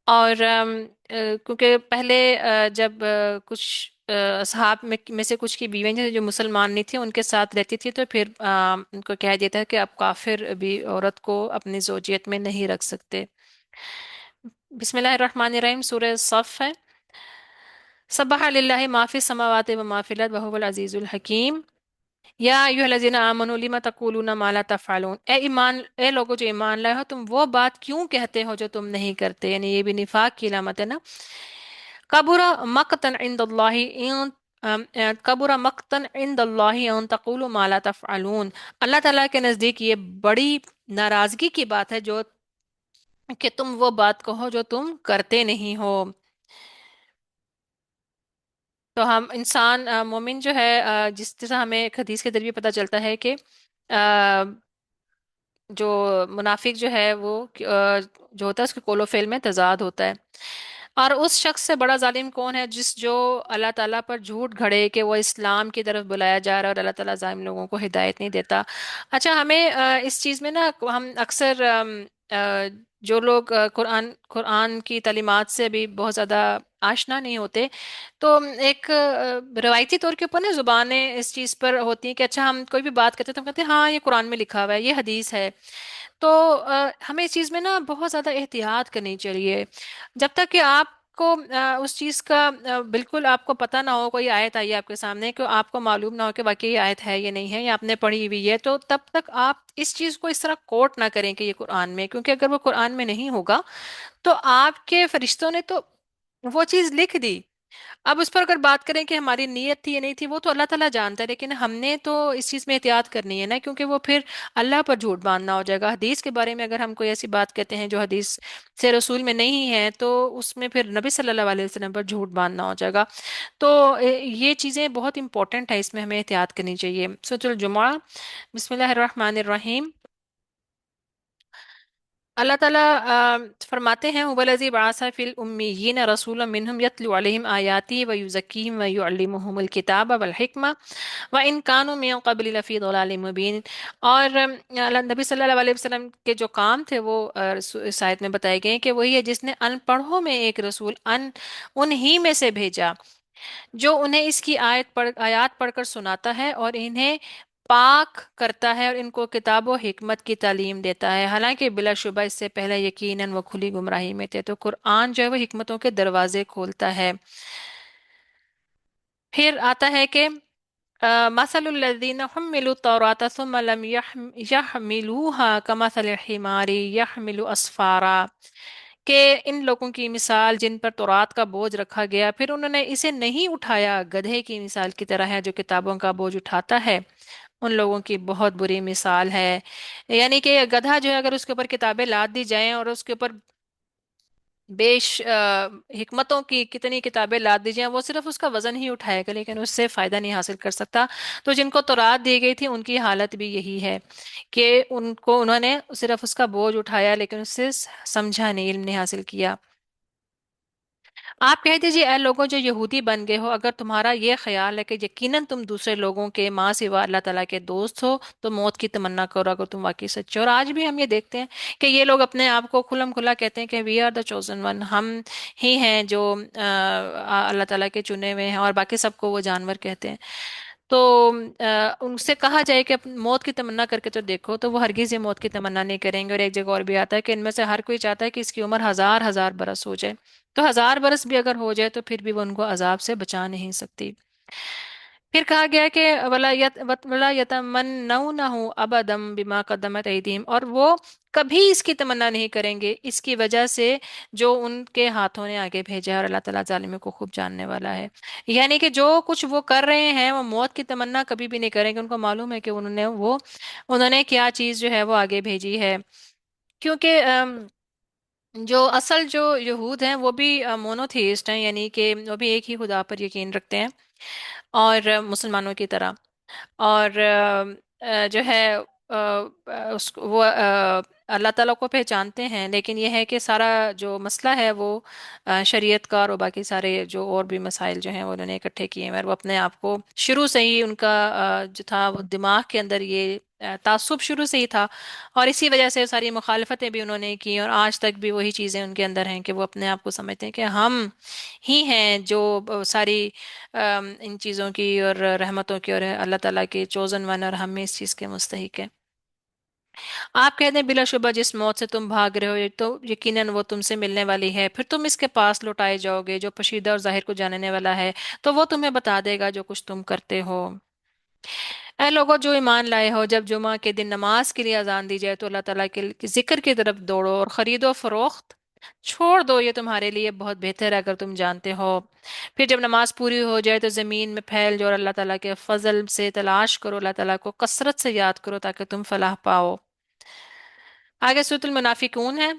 اور کیونکہ پہلے جب کچھ اصحاب میں سے کچھ کی بیویاں جو مسلمان نہیں تھیں ان کے ساتھ رہتی تھی، تو پھر ان کو کہا دیتا ہے کہ آپ کافر بھی عورت کو اپنی زوجیت میں نہیں رکھ سکتے۔ بسم اللہ الرحمن الرحیم، سورہ صف ہے۔ سبح للہ ما فی السماوات و ما فی الارض وهو العزیز الحکیم۔ یا ایھا الذین آمنوا لم تقولون ما لا تفعلون، اے لوگو جو ایمان لائے ہو، تم وہ بات کیوں کہتے ہو جو تم نہیں کرتے، یعنی یہ بھی نفاق کی علامت ہے نا۔ کبر مقتا عند اللہ ان کبر مقتا عند اللہ ان تقولوا ما لا تفعلون، اللہ تعالیٰ کے نزدیک یہ بڑی ناراضگی کی بات ہے جو کہ تم وہ بات کہو جو تم کرتے نہیں ہو۔ تو ہم انسان مومن جو ہے جس طرح ہمیں ایک حدیث کے ذریعے پتہ چلتا ہے کہ جو منافق جو ہے وہ جو ہوتا ہے اس کے قول و فعل میں تضاد ہوتا ہے۔ اور اس شخص سے بڑا ظالم کون ہے جس جو اللہ تعالیٰ پر جھوٹ گھڑے کہ وہ اسلام کی طرف بلایا جا رہا ہے اور اللہ تعالیٰ ظالم لوگوں کو ہدایت نہیں دیتا۔ اچھا، ہمیں اس چیز میں نا ہم اکثر جو لوگ قرآن کی تعلیمات سے بھی بہت زیادہ آشنا نہیں ہوتے، تو ایک روایتی طور کے اوپر نا زبانیں اس چیز پر ہوتی ہیں کہ اچھا ہم کوئی بھی بات کرتے ہیں تو ہم کہتے ہیں ہاں یہ قرآن میں لکھا ہوا ہے، یہ حدیث ہے۔ تو ہمیں اس چیز میں نا بہت زیادہ احتیاط کرنی چاہیے جب تک کہ آپ کو اس چیز کا بالکل آپ کو پتہ نہ ہو، کوئی آیت آئی ہے آپ کے سامنے کہ آپ کو معلوم نہ ہو کہ واقعی یہ آیت ہے یا نہیں ہے یا آپ نے پڑھی ہوئی ہے، تو تب تک آپ اس چیز کو اس طرح کوٹ نہ کریں کہ یہ قرآن میں، کیونکہ اگر وہ قرآن میں نہیں ہوگا تو آپ کے فرشتوں نے تو وہ چیز لکھ دی۔ اب اس پر اگر بات کریں کہ ہماری نیت تھی یا نہیں تھی، وہ تو اللہ تعالیٰ جانتا ہے، لیکن ہم نے تو اس چیز میں احتیاط کرنی ہے نا، کیونکہ وہ پھر اللہ پر جھوٹ باندھنا ہو جائے گا۔ حدیث کے بارے میں اگر ہم کوئی ایسی بات کہتے ہیں جو حدیث سے رسول میں نہیں ہے تو اس میں پھر نبی صلی اللہ علیہ وسلم پر جھوٹ باندھنا ہو جائے گا۔ تو یہ چیزیں بہت امپورٹنٹ ہے، اس میں ہمیں احتیاط کرنی چاہیے۔ سورۃ الجمعہ، بسم اللہ الرحمن الرحیم۔ اللہ تعالیٰ فرماتے ہیں هو الذی بعث فی الامیین رسولا منہم یتلو علیہم آیاتی ویزکیہم ویعلمہم الکتاب والحکمہ وَإِن كَانُوا مِن قَبْلِ لَفِي ضَلَالٍ مُبِينٍ۔ اور نبی صلی اللہ علیہ وسلم کے جو کام تھے وہ اس آیت میں بتائے گئے ہیں کہ وہی ہے جس نے ان پڑھوں میں ایک رسول انہی میں سے بھیجا جو انہیں اس کی آیات پڑھ کر سناتا ہے اور انہیں پاک کرتا ہے اور ان کو کتاب و حکمت کی تعلیم دیتا ہے، حالانکہ بلا شبہ اس سے پہلے یقیناً وہ کھلی گمراہی میں تھے۔ تو قرآن جو ہے وہ حکمتوں کے دروازے کھولتا ہے۔ پھر آتا ہے کہ مثل الذین حملوا التوراة ثم لم يحملوها كمثل الحمار يحمل اسفارا، کہ ان لوگوں کی مثال جن پر تورات کا بوجھ رکھا گیا پھر انہوں نے اسے نہیں اٹھایا، گدھے کی مثال کی طرح ہے جو کتابوں کا بوجھ اٹھاتا ہے، ان لوگوں کی بہت بری مثال ہے۔ یعنی کہ گدھا جو ہے اگر اس کے اوپر کتابیں لاد دی جائیں اور اس کے اوپر حکمتوں کی کتنی کتابیں لاد دی جائیں، وہ صرف اس کا وزن ہی اٹھائے گا لیکن اس سے فائدہ نہیں حاصل کر سکتا۔ تو جن کو تورات دی گئی تھی ان کی حالت بھی یہی ہے کہ انہوں نے صرف اس کا بوجھ اٹھایا لیکن اس سے سمجھا نہیں، علم نہیں حاصل کیا۔ آپ کہہ دیجیے اے لوگوں جو یہودی بن گئے ہو، اگر تمہارا یہ خیال ہے کہ یقیناً تم دوسرے لوگوں کے ماں سوا اللہ تعالیٰ کے دوست ہو تو موت کی تمنا کرو اگر تم واقعی سچے ہو۔ اور آج بھی ہم یہ دیکھتے ہیں کہ یہ لوگ اپنے آپ کو کھلم کھلا کہتے ہیں کہ we are the chosen one, ہم ہی ہیں جو اللہ تعالیٰ کے چنے ہوئے ہیں، اور باقی سب کو وہ جانور کہتے ہیں۔ تو ان سے کہا جائے کہ موت کی تمنا کر کے تو دیکھو، تو وہ ہرگز یہ موت کی تمنا نہیں کریں گے۔ اور ایک جگہ اور بھی آتا ہے کہ ان میں سے ہر کوئی چاہتا ہے کہ اس کی عمر ہزار ہزار برس ہو جائے، تو ہزار برس بھی اگر ہو جائے تو پھر بھی وہ ان کو عذاب سے بچا نہیں سکتی۔ پھر کہا گیا کہ وَلَا يَتَمَنَّوْنَهُ أَبَدًا بِمَا قَدَّمَتْ أَيْدِيهِمْ، اور وہ کبھی اس کی تمنا نہیں کریں گے اس کی وجہ سے جو ان کے ہاتھوں نے آگے بھیجا ہے، اور اللہ تعالیٰ ظالموں کو خوب جاننے والا ہے۔ یعنی کہ جو کچھ وہ کر رہے ہیں وہ موت کی تمنا کبھی بھی نہیں کریں گے، ان کو معلوم ہے کہ انہوں نے کیا چیز جو ہے وہ آگے بھیجی ہے۔ کیونکہ جو اصل جو یہود ہیں وہ بھی مونوتھیسٹ ہیں، یعنی کہ وہ بھی ایک ہی خدا پر یقین رکھتے ہیں اور مسلمانوں کی طرح۔ اور جو ہے अल्लाह ताला को पहचानते हैं, लेकिन यह है कि सारा जो मसला है वो शरीयत का और बाकी सारे जो और भी मसाइल जो हैं वो उन्होंने इकट्ठे किए हैं, और वो अपने आप को शुरू से ही उनका जो था वो दिमाग के अंदर ये तासुब शुरू से ही था, और इसी वजह से सारी मुखालफतें भी उन्होंने की, और आज तक भी वही चीज़ें उनके अंदर हैं कि वो अपने आप को समझते हैं कि हम ही हैं जो सारी इन चीज़ों की और रहमतों की और अल्लाह ताला के चोज़न वन, और हम इस चीज़ के मुस्तहिक हैं। आप कहते हैं बिलाशुबा जिस मौत से तुम भाग रहे हो ये तो यकीनन वो तुमसे मिलने वाली है, फिर तुम इसके पास लौटाए जाओगे जो पोशीदा और जाहिर को जानने वाला है, तो वो तुम्हें बता देगा जो कुछ तुम करते हो। ऐ लोगों जो ईमान लाए हो, जब जुमा के दिन नमाज के लिए अजान दी जाए तो अल्लाह ताला के जिक्र की तरफ दौड़ो और खरीदो फरोख्त छोड़ दो, ये तुम्हारे लिए बहुत बेहतर है अगर तुम जानते हो। फिर जब नमाज पूरी हो जाए तो जमीन में फैल जाओ और अल्लाह ताला के फजल से तलाश करो, अल्लाह ताला को कसरत से याद करो ताकि तुम फलाह पाओ। आगे सूरतुल मुनाफिकून है।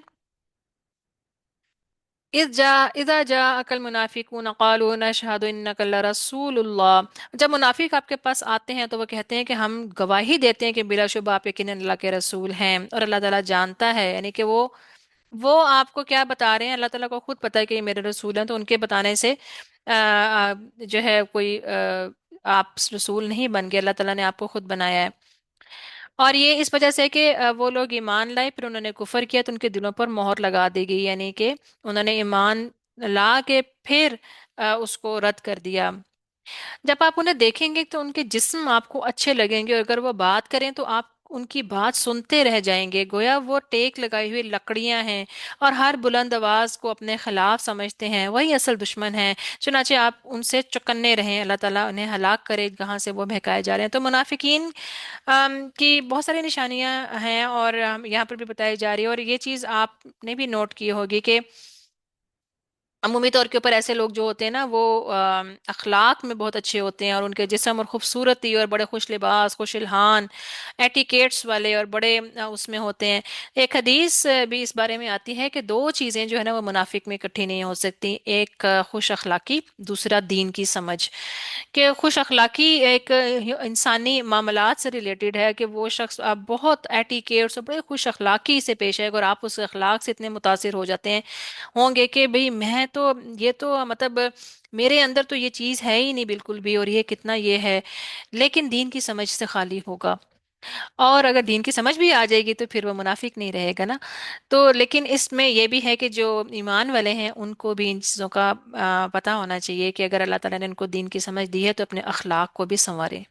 इज़ा जा अकल मुनाफिकून क़ालू नशहदु इन्नका लरसूलुल्लाह, जब मुनाफिक आपके पास आते हैं तो वो कहते हैं कि हम गवाही देते हैं कि बिलाशुबा आप यकीनन अल्लाह के रसूल हैं, और अल्लाह ताला जानता है, यानी कि वो आपको क्या बता रहे हैं, अल्लाह ताला को खुद पता है कि ये मेरे रसूल हैं, तो उनके बताने से जो है कोई आप रसूल नहीं बन गए, अल्लाह ताला ने आपको खुद बनाया है। और ये इस वजह से कि वो लोग ईमान लाए फिर उन्होंने कुफर किया तो उनके दिलों पर मोहर लगा दी गई, यानी कि उन्होंने ईमान ला के फिर उसको रद्द कर दिया। जब आप उन्हें देखेंगे तो उनके जिस्म आपको अच्छे लगेंगे, और अगर वो बात करें तो आप उनकी बात सुनते रह जाएंगे, गोया वो टेक लगाई हुई लकड़ियां हैं और हर बुलंद आवाज को अपने खिलाफ समझते हैं, वही असल दुश्मन है। चुनाचे आप उनसे चौकन्ने रहें, अल्लाह ताला उन्हें हलाक करे कहाँ से वो बहकाए जा रहे हैं। तो मुनाफिकीन की बहुत सारी निशानियां हैं और यहाँ पर भी बताई जा रही है, और ये चीज़ आपने भी नोट की होगी कि अमूमी तौर के ऊपर ऐसे लोग जो होते हैं ना वो अखलाक में बहुत अच्छे होते हैं, और उनके जिस्म और खूबसूरती और बड़े खुश लिबास खुश इल्हान एटिकेट्स वाले और बड़े उसमें होते हैं। एक हदीस भी इस बारे में आती है कि दो चीज़ें जो है ना वो मुनाफिक में इकट्ठी नहीं हो सकती, एक खुश अखलाकी, दूसरा दीन की समझ। कि खुश अखलाकी एक इंसानी मामलात से रिलेटेड है कि वो शख्स आप बहुत एटिकेट्स और बड़े खुश अखलाकी से पेश है, अगर आप उस अखलाक से इतने मुतासिर हो जाते हैं होंगे कि भाई मैं तो ये तो मतलब मेरे अंदर तो ये चीज़ है ही नहीं बिल्कुल भी, और ये कितना ये है, लेकिन दीन की समझ से खाली होगा। और अगर दीन की समझ भी आ जाएगी तो फिर वो मुनाफिक नहीं रहेगा ना। तो लेकिन इसमें यह भी है कि जो ईमान वाले हैं उनको भी इन चीज़ों का पता होना चाहिए कि अगर अल्लाह ताला ने उनको दीन की समझ दी है तो अपने अखलाक को भी संवारे।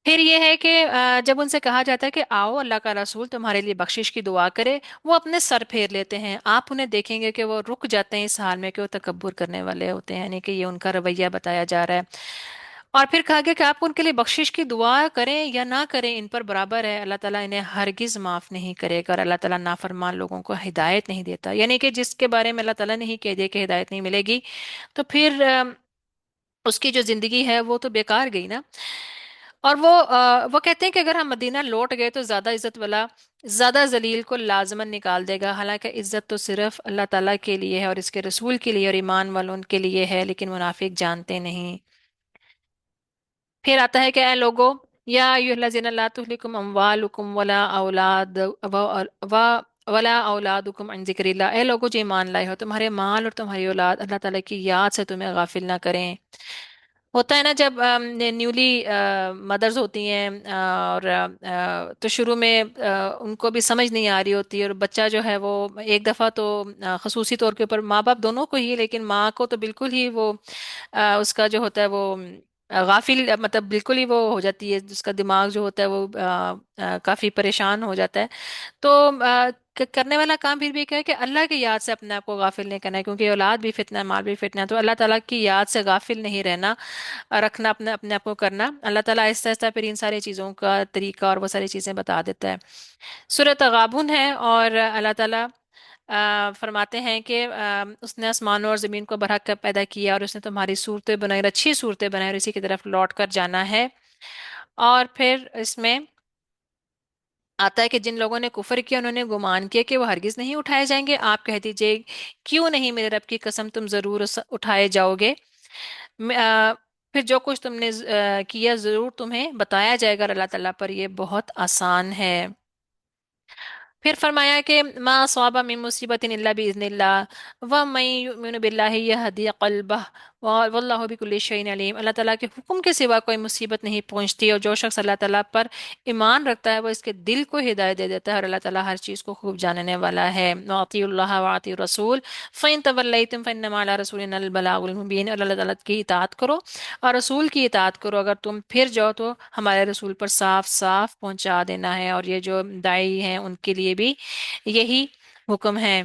फिर ये है कि जब उनसे कहा जाता है कि आओ अल्लाह का रसूल तुम्हारे लिए बख्शिश की दुआ करे, वो अपने सर फेर लेते हैं। आप उन्हें देखेंगे कि वो रुक जाते हैं इस हाल में कि वो तकब्बुर करने वाले होते हैं, यानी कि ये उनका रवैया बताया जा रहा है। और फिर कहा गया कि आप उनके लिए बख्शिश की दुआ करें या ना करें इन पर बराबर है, अल्लाह ताला इन्हें हरगिज माफ नहीं करेगा, और अल्लाह ताला नाफरमान लोगों को हिदायत नहीं देता, यानी कि जिसके बारे में अल्लाह ताला ने ही कह दिया कि हिदायत नहीं मिलेगी तो फिर उसकी जो जिंदगी है वो तो बेकार गई ना। और वो कहते हैं कि अगर हम मदीना लौट गए तो ज्यादा इज्जत वाला ज्यादा जलील को लाजमन निकाल देगा, हालांकि इज्जत तो सिर्फ अल्लाह ताला के लिए है और इसके रसूल के लिए और ईमान वालों के लिए है, लेकिन मुनाफिक जानते नहीं। फिर आता है कि ऐ लोगो या अय्युहल्लज़ीना ला तुहलिकुम अमवालुकुम वला औलाद वला औलादुकुम अन जिक्रिल्लाह, ऐ लोगो जो ईमान लाए हो तुम्हारे माल और तुम्हारी औलाद अल्लाह ताला की याद से तुम्हें गाफिल ना करें। होता है ना जब न्यूली मदर्स होती हैं और तो शुरू में उनको भी समझ नहीं आ रही होती, और बच्चा जो है वो एक दफ़ा तो खसूसी तौर के ऊपर माँ बाप दोनों को ही, लेकिन माँ को तो बिल्कुल ही वो उसका जो होता है वो गाफिल मतलब बिल्कुल ही वो हो जाती है, उसका दिमाग जो होता है वो काफ़ी परेशान हो जाता है। तो करने वाला काम फिर भी क्या है कि अल्लाह की याद से अपने आप को गाफिल नहीं करना है, क्योंकि औलाद भी फितना है माल भी फितना है, तो अल्लाह ताला की याद से गाफिल नहीं रहना, रखना अपने अपने आप को करना। अल्लाह ताला आहिस्ता आहिस्ता फिर इन सारी चीज़ों का तरीका और वो सारी चीज़ें बता देता है। सूरत तगाबुन है, और अल्लाह ताला फरमाते हैं कि उसने आसमानों और ज़मीन को बरहक कर पैदा किया और उसने तुम्हारी सूरतें बनाई और अच्छी सूरतें बनाई और इसी की तरफ लौट कर जाना है। और फिर इसमें आता है कि जिन लोगों ने कुफर किया उन्होंने गुमान किया कि वो हरगिज नहीं उठाए जाएंगे, आप कह दीजिए क्यों नहीं, मेरे रब की कसम तुम जरूर उठाए जाओगे। फिर जो कुछ तुमने किया जरूर तुम्हें बताया जाएगा, अल्लाह ताला पर ये बहुत आसान है। फिर फरमाया कि मा स्वाबा मिन मुसीबतिन इल्ला बिइज़्निल्लाह व मन युमिनु बिल्लाहि यहदी क़ल्बह व वल्लाहु बिकुल्लि शैइन अलीम। अल्लाह ताला के हुक्म के सिवा कोई मुसीबत नहीं पहुंचती, और जो शख्स अल्लाह ताला पर ईमान रखता है वो इसके दिल को हिदायत दे देता है, और अल्लाह ताला हर चीज़ को खूब जानने वाला है। व अतीउल्लाह व अतीउर रसूल फ़इन तवल्लैतुम फ़इन्नमा अला रसूलिना अल बलागुल मुबीन। अल्लाह ताला की इताअत करो और रसूल की इताअत करो, अगर तुम फिर जाओ तो हमारे रसूल पर साफ साफ पहुंचा देना है। और ये जो दाई हैं उनके लिए भी यही हुक्म है।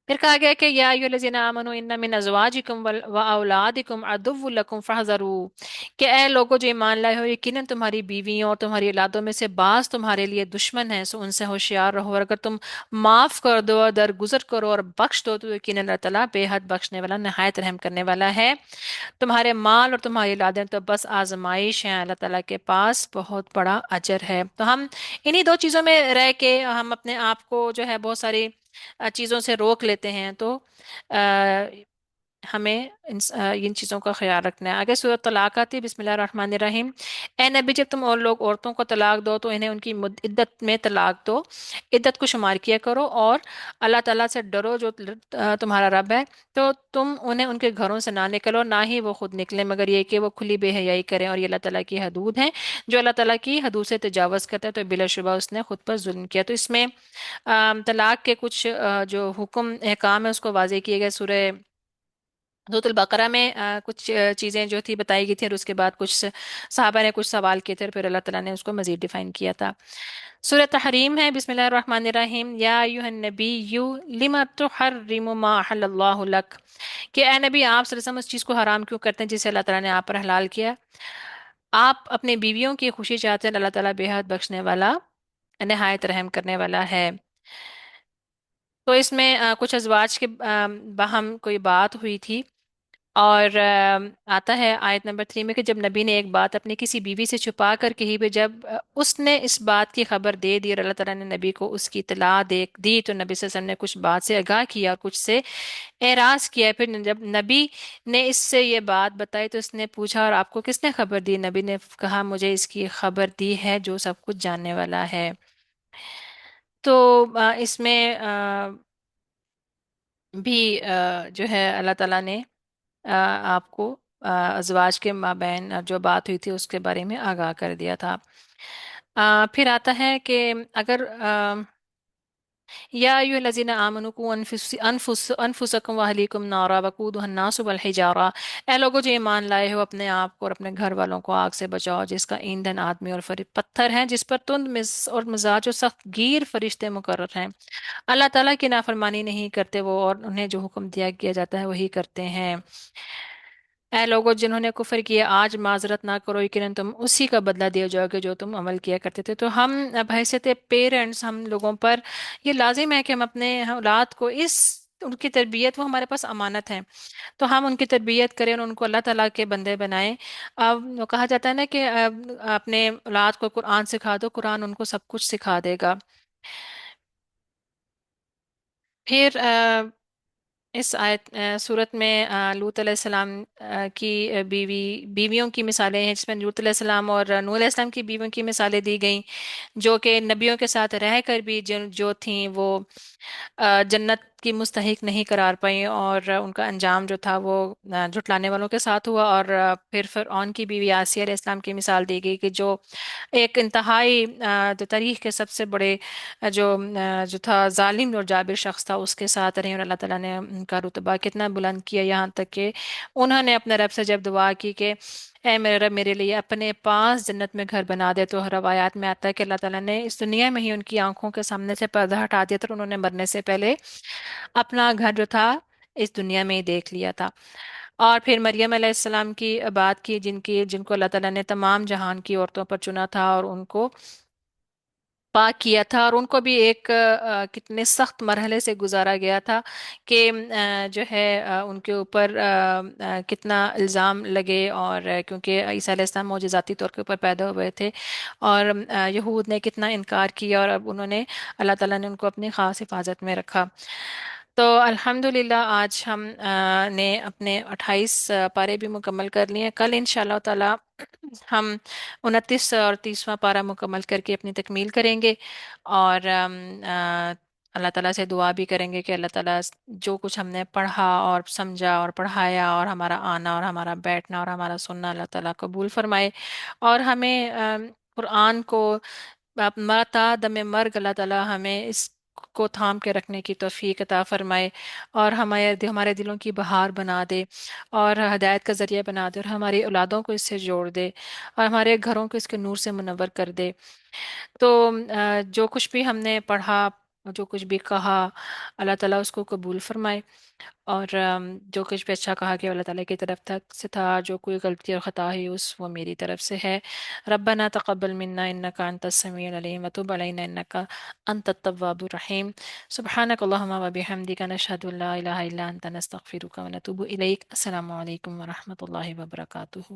फिर कहा गया कि या अय्युहल्लज़ीना आमनू इन्ना मिन अज़वाजिकुम व औलादिकुम अदुव्वुल लकुम फहज़रू, कि ए लोगो जो ईमान लाए हो, यकीनन तुम्हारी बीवियों और तुम्हारी औलादों में से बाज तुम्हारे लिए दुश्मन है, सो उनसे होशियार रहो। और अगर तुम माफ कर दो और दरगुजर करो और बख्श दो तो यकीनन अल्लाह ताला बेहद बख्शने वाला नहायत रहम करने वाला है। तुम्हारे माल और तुम्हारी औलादें तो बस आजमाइश हैं, अल्लाह ताला के पास बहुत बड़ा अजर है। तो हम इन्हीं दो चीज़ों में रह के हम अपने आप को जो है बहुत सारी चीज़ों से रोक लेते हैं। तो अ, हमें इन चीज़ों का ख्याल रखना है। आगे सूरत तलाक आती है, बिस्मिल्लाहिर्रहमानिर्रहीम। ए नबी, जब तुम और लोग औरतों को तलाक दो तो इन्हें उनकी इद्दत में तलाक दो, इद्दत को शुमार किया करो, और अल्लाह ताला से डरो जो तुम्हारा रब है। तो तुम उन्हें उनके घरों से ना निकलो, ना ही वो खुद निकले, मगर ये कि वो खुली बेहयाई करें, और ये अल्लाह ताला की हदूद है। जो अल्लाह ताला की हदूद से तजावज़ करता है तो बिलाशुबा उसने खुद पर जुल्म किया। तो इसमें तलाक के कुछ जो हुक्म अहकाम है उसको वाजे किए गए। सूरह सूरह बकरा में कुछ चीज़ें जो थी बताई गई थी, और उसके बाद कुछ सहाबा ने कुछ सवाल किए थे, और फिर अल्लाह ताला ने उसको मजीद डिफाइन किया था। सूरह तहरीम है, बिस्मिल्लाहिर्रहमानिर्रहीम। या अय्युहन नबिय्यु लिमा तुहर्रिमु मा अहल्लल्लाहु लक, कि ए नबी आप सल्लल्लाहु अलैहि वसल्लम उस चीज़ को हराम क्यों करते हैं जिसे अल्लाह ताला ने आप पर हलाल किया। आप अपने बीवियों की खुशी चाहते हैं, अल्लाह ताला बेहद बख्शने वाला नहायत रहम करने वाला है। तो इसमें कुछ अजवाज के बाहम कोई बात हुई थी, और आता है आयत नंबर 3 में कि जब नबी ने एक बात अपनी किसी बीवी से छुपा कर कही भी, जब उसने इस बात की खबर दे दी और अल्लाह ताला ने नबी को उसकी इतला दे दी, तो नबी सल्लल्लाहु अलैहि वसल्लम ने कुछ बात से आगाह किया और कुछ से एराज किया। फिर जब नबी ने इससे ये बात बताई तो इसने पूछा, और आपको किसने खबर दी। नबी ने कहा, मुझे इसकी खबर दी है जो सब कुछ जानने वाला है। तो इसमें भी जो है अल्लाह ताला ने आपको अज़वाज के माबैन जो बात हुई थी उसके बारे में आगाह कर दिया था। फिर आता है कि अगर या अय्युहल्लज़ीना आमनू कू अनफुसकुम व अहलीकुम नारा वकूदुहा अन्नासु वल हिजारा, ए लोगो जो ईमान लाए हो, अपने आप को और अपने घर वालों को आग से बचाओ जिसका ईंधन आदमी और पत्थर हैं, जिस पर तुंद और मिजाज और सख्त गीर फरिश्ते मुकर्रर हैं। अल्लाह ताला की नाफरमानी नहीं करते वो, और उन्हें जो हुक्म दिया किया जाता है वही करते हैं। ऐ लोगों जिन्होंने कुफर किया, आज माजरत ना करो, यकीनन तुम उसी का बदला दिए जाओगे जो तुम अमल किया करते थे। तो हम अब हैसियत पेरेंट्स, हम लोगों पर ये लाजिम है कि हम अपने औलाद को इस उनकी तरबियत, वो हमारे पास अमानत है, तो हम उनकी तरबियत करें और उनको अल्लाह ताला के बंदे बनाएं। अब वो कहा जाता है ना कि अपने औलाद को कुरान सिखा दो, कुरान उनको सब कुछ सिखा देगा। फिर इस आयत सूरत में लूत अलैहिस्सलाम की बीवियों की मिसालें हैं, जिसमें लूत अलैहिस्सलाम और नूह अलैहिस्सलाम की बीवियों की मिसालें दी गई, जो कि नबियों के साथ रहकर भी जो थीं वो जन्नत की मुस्तहिक नहीं करार पाई, और उनका अंजाम जो था वो झुटलाने वालों के साथ हुआ। और फिर फ़िरऔन की बीवी आसिया अलैहिस्सलाम की मिसाल दी गई कि जो एक इंतहाई जो तारीख के सबसे बड़े जो था जालिम और जाबिर शख्स था, उसके साथ रहे, और अल्लाह ताला ने उनका रुतबा कितना बुलंद किया, यहाँ तक कि उन्होंने अपने रब से जब दुआ की कि ऐ मेरे रब, मेरे लिए अपने पास जन्नत में घर बना दे, तो रवायात में आता है कि अल्लाह ताला ने इस दुनिया में ही उनकी आंखों के सामने से पर्दा हटा दिया था, और उन्होंने मरने से पहले अपना घर जो था इस दुनिया में ही देख लिया था। और फिर मरियम अलैहिस्सलाम की बात की, जिनको अल्लाह ताला ने तमाम जहान की औरतों पर चुना था और उनको पाक किया था, और उनको भी एक कितने सख्त मरहले से गुजारा गया था कि जो है उनके ऊपर कितना इल्ज़ाम लगे, और क्योंकि ईसा अलैहिस्सलाम मौजज़ाती तौर के ऊपर पैदा हुए थे, और यहूद ने कितना इनकार किया, और अब उन्होंने अल्लाह ताला ने उनको अपनी खास हिफाजत में रखा। تو الحمدللہ آج ہم نے اپنے 28 پارے بھی مکمل کر لیے ہیں۔ کل انشاءاللہ تعالی ہم 29 اور 30واں پارہ مکمل کر کے اپنی تکمیل کریں گے، اور اللہ تعالیٰ سے دعا بھی کریں گے کہ اللہ تعالیٰ جو کچھ ہم نے پڑھا اور سمجھا اور پڑھایا، اور ہمارا آنا اور ہمارا بیٹھنا اور ہمارا سننا، اللہ تعالیٰ قبول فرمائے، اور ہمیں قرآن کو ماتا دم مرگ اللہ تعالیٰ ہمیں اس کو تھام کے رکھنے کی توفیق عطا فرمائے، اور ہمارے دلوں کی بہار بنا دے، اور ہدایت کا ذریعہ بنا دے، اور ہماری اولادوں کو اس سے جوڑ دے، اور ہمارے گھروں کو اس کے نور سے منور کر دے۔ تو جو کچھ بھی ہم نے پڑھا، جو کچھ بھی کہا، اللہ تعالیٰ اس کو قبول فرمائے، اور جو کچھ بھی اچھا کہا کہ اللہ تعالیٰ کی طرف تک سے تھا، جو کوئی غلطی اور خطا ہوئی اس وہ میری طرف سے ہے۔ ربنا تقبل منا انك انت السميع العليم وتب علينا انك انت التواب الرحيم۔ سبحانك اللهم وبحمدك نشهد ان لا اله الا انت نستغفرك ونتوب اليك۔ السلام علیکم ورحمۃ اللہ وبرکاتہ۔